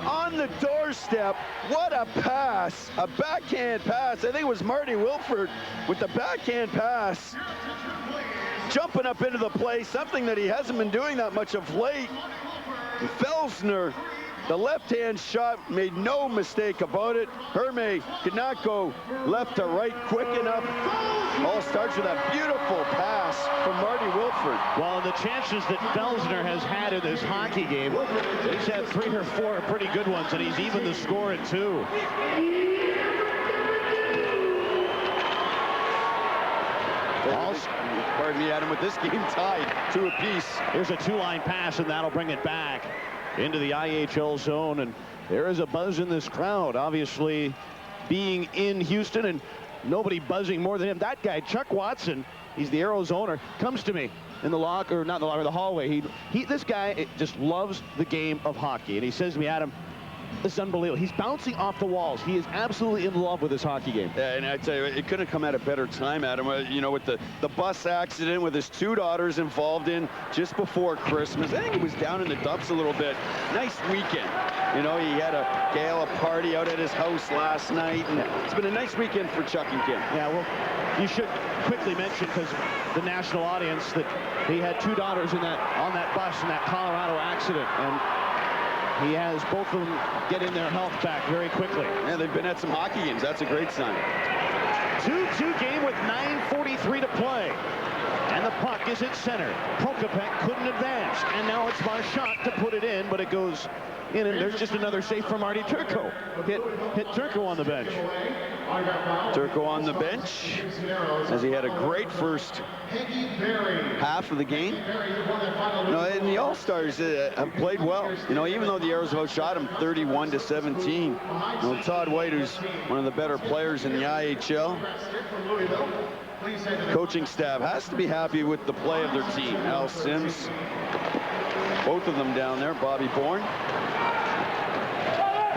On the doorstep. What a pass. A backhand pass. I think it was Marty Wilford with the backhand pass. Jumping up into the play, something that he hasn't been doing that much of late. Felsner, the left-hand shot, made no mistake about it. Hermé could not go left to right quick enough. All starts with a beautiful pass from Marty Wilford. Well, the chances that Felsner has had in this hockey game, he's had 3 or 4 pretty good ones, and he's even the score at 2. Pardon me, Adam, with this game tied 2 apiece. Here's a 2-line pass, and that'll bring it back into the IHL zone. And There is a buzz in this crowd, obviously being in Houston, and nobody buzzing more than him. That guy, Chuck Watson, he's the Aeros owner, comes to me in the locker, not in the locker, the hallway. This guy just loves the game of hockey, and he says to me, Adam, this is unbelievable. He's bouncing off the walls. He is absolutely in love with this hockey game. Yeah, and I tell you, it couldn't have come at a better time, Adam. You know, with the bus accident with his 2 daughters involved in just before Christmas. I think he was down in the dumps a little bit. Nice weekend. You know, he had a gala party out at his house last night, and it's been a nice weekend for Chuck and Kim. Yeah, well, you should quickly mention, because the national audience, that he had 2 daughters on that bus in that Colorado accident, and he has both of them getting their health back very quickly. Yeah, they've been at some hockey games. That's a great sign. 2-2 game with 9:43 to play. And the puck is at center. Prokopek couldn't advance. And now it's Marchand to put it in, but it goes in, and there's just another save from Marty Turco. Hit Turco on the bench. Turco on the bench, as he had a great first half of the game. You know, and the All-Stars have played well. You know, even though the Aeros have outshot him 31-17. You know, Todd White, who's one of the better players in the IHL. Coaching staff has to be happy with the play of their team. Al Sims, both of them down there, Bobby Bourne.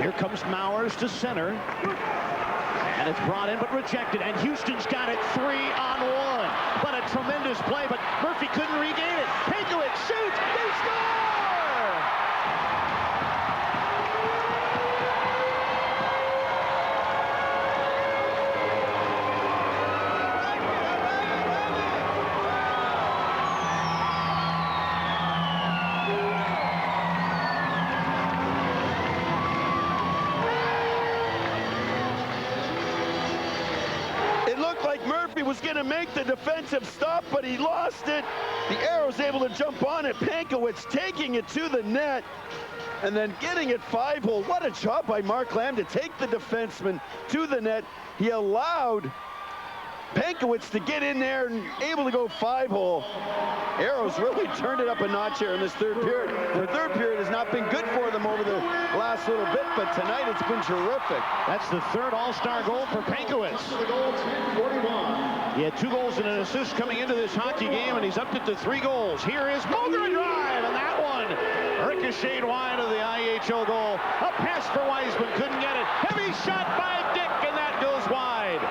Here comes Mowers to center. And it's brought in but rejected. And Houston's got it 3-on-1. But a tremendous play, but Murphy couldn't regain it. Pankowitz shoots. They score! Was going to make the defensive stop, but he lost it. The Aeros able to jump on it. Pankowitz taking it to the net and then getting it 5-hole. What a job by Mark Lamb to take the defenseman to the net. He allowed Pankowitz to get in there and able to go 5-hole. Aeros really turned it up a notch here in this third period. The third period has not been good for them over the last little bit, but tonight it's been terrific. That's the third All-Star goal for Pankowitz. He had 2 goals and an assist coming into this hockey game, and he's upped it to 3 goals. Here is Mulder drive, and that one ricocheted wide of the IHL goal. A pass for Wiseman, couldn't get it. Heavy shot by Dick, and that goes wide.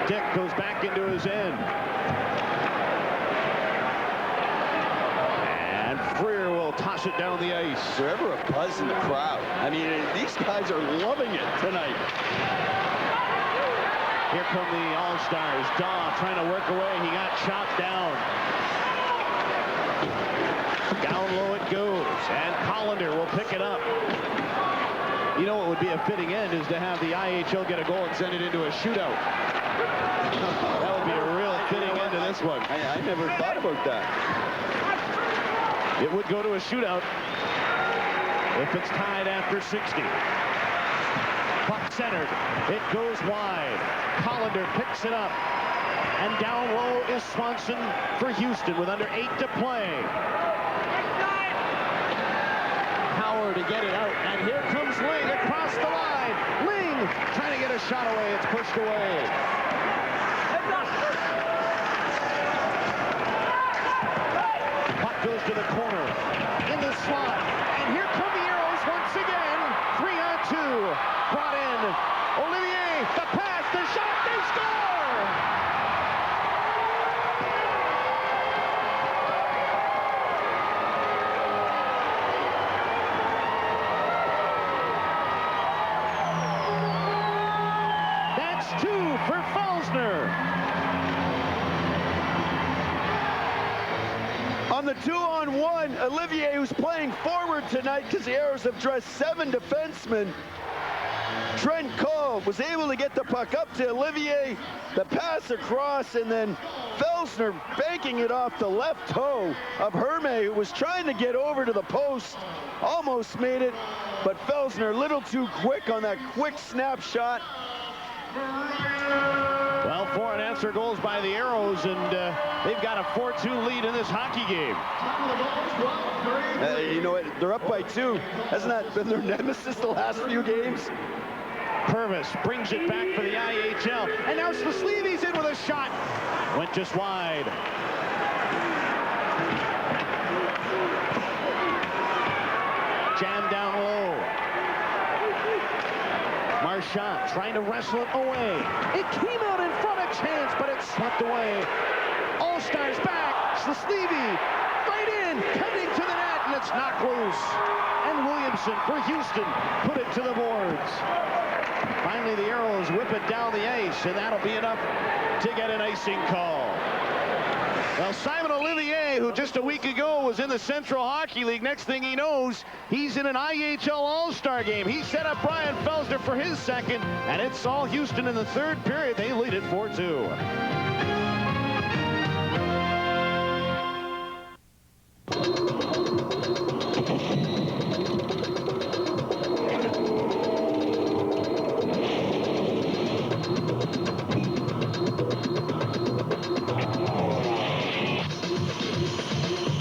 Dick goes back into his end. And Freer will toss it down the ice. Is there ever a buzz in the crowd? I mean, these guys are loving it tonight. Here come the All-Stars. Daw trying to work away. He got chopped down. Down low it goes. And Collender will pick it up. You know what would be a fitting end is to have the IHL get a goal and send it into a shootout. That would be a real fitting end to this one. I never thought about that. It would go to a shootout if it's tied after 60. Puck centered. It goes wide. Collender picks it up. And down low is Swanson for Houston with under 8 to play. Power to get it out. And here comes Ling across the line. Ling trying to get a shot away. It's pushed away. Puck goes to the corner. In the slot. And here come the Aeros once again. 3-on-2. Brought in. Olivier. The pass. The shot. They score! That's 2 for Felsner. On the 2-on-1, Olivier, who's playing forward tonight because the Aeros have dressed 7 defensemen. Trent Cole was able to get the puck up to Olivier, the pass across, and then Felsner banking it off the left toe of Hermé, who was trying to get over to the post. Almost made it, but Felsner a little too quick on that quick snapshot. Well, for and answer goals by the Aeros, and they've got a 4-2 lead in this hockey game. You know what? They're up by 2. Hasn't that been their nemesis the last few games? Purvis brings it back for the IHL, and now Slaslevy's in with a shot. Went just wide. Jam down low. Marchand trying to wrestle it away. It came out in front of chance, but it's swept away. All Stars back. Slaslevy right in, cutting to the net, and it's knocked loose. And Williamson for Houston put it to the boards. Finally, the Aeros whip it down the ice, and that'll be enough to get an icing call. Well, Simon Olivier, who just a week ago was in the Central Hockey League, next thing he knows, he's in an IHL All Star Game. He set up Brian Felsner for his second, and it's all Houston in the third period. They lead it 4-2.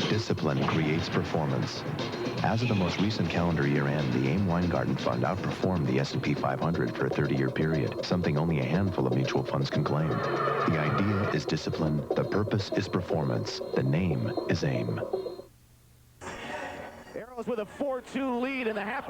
Discipline creates performance. As of the most recent calendar year end, the AIM Weingarten Fund outperformed the S&P 500 for a 30-year period, something only a handful of mutual funds can claim. The idea is discipline, the purpose is performance, the name is AIM. Aeros with a 4-2 lead in the half.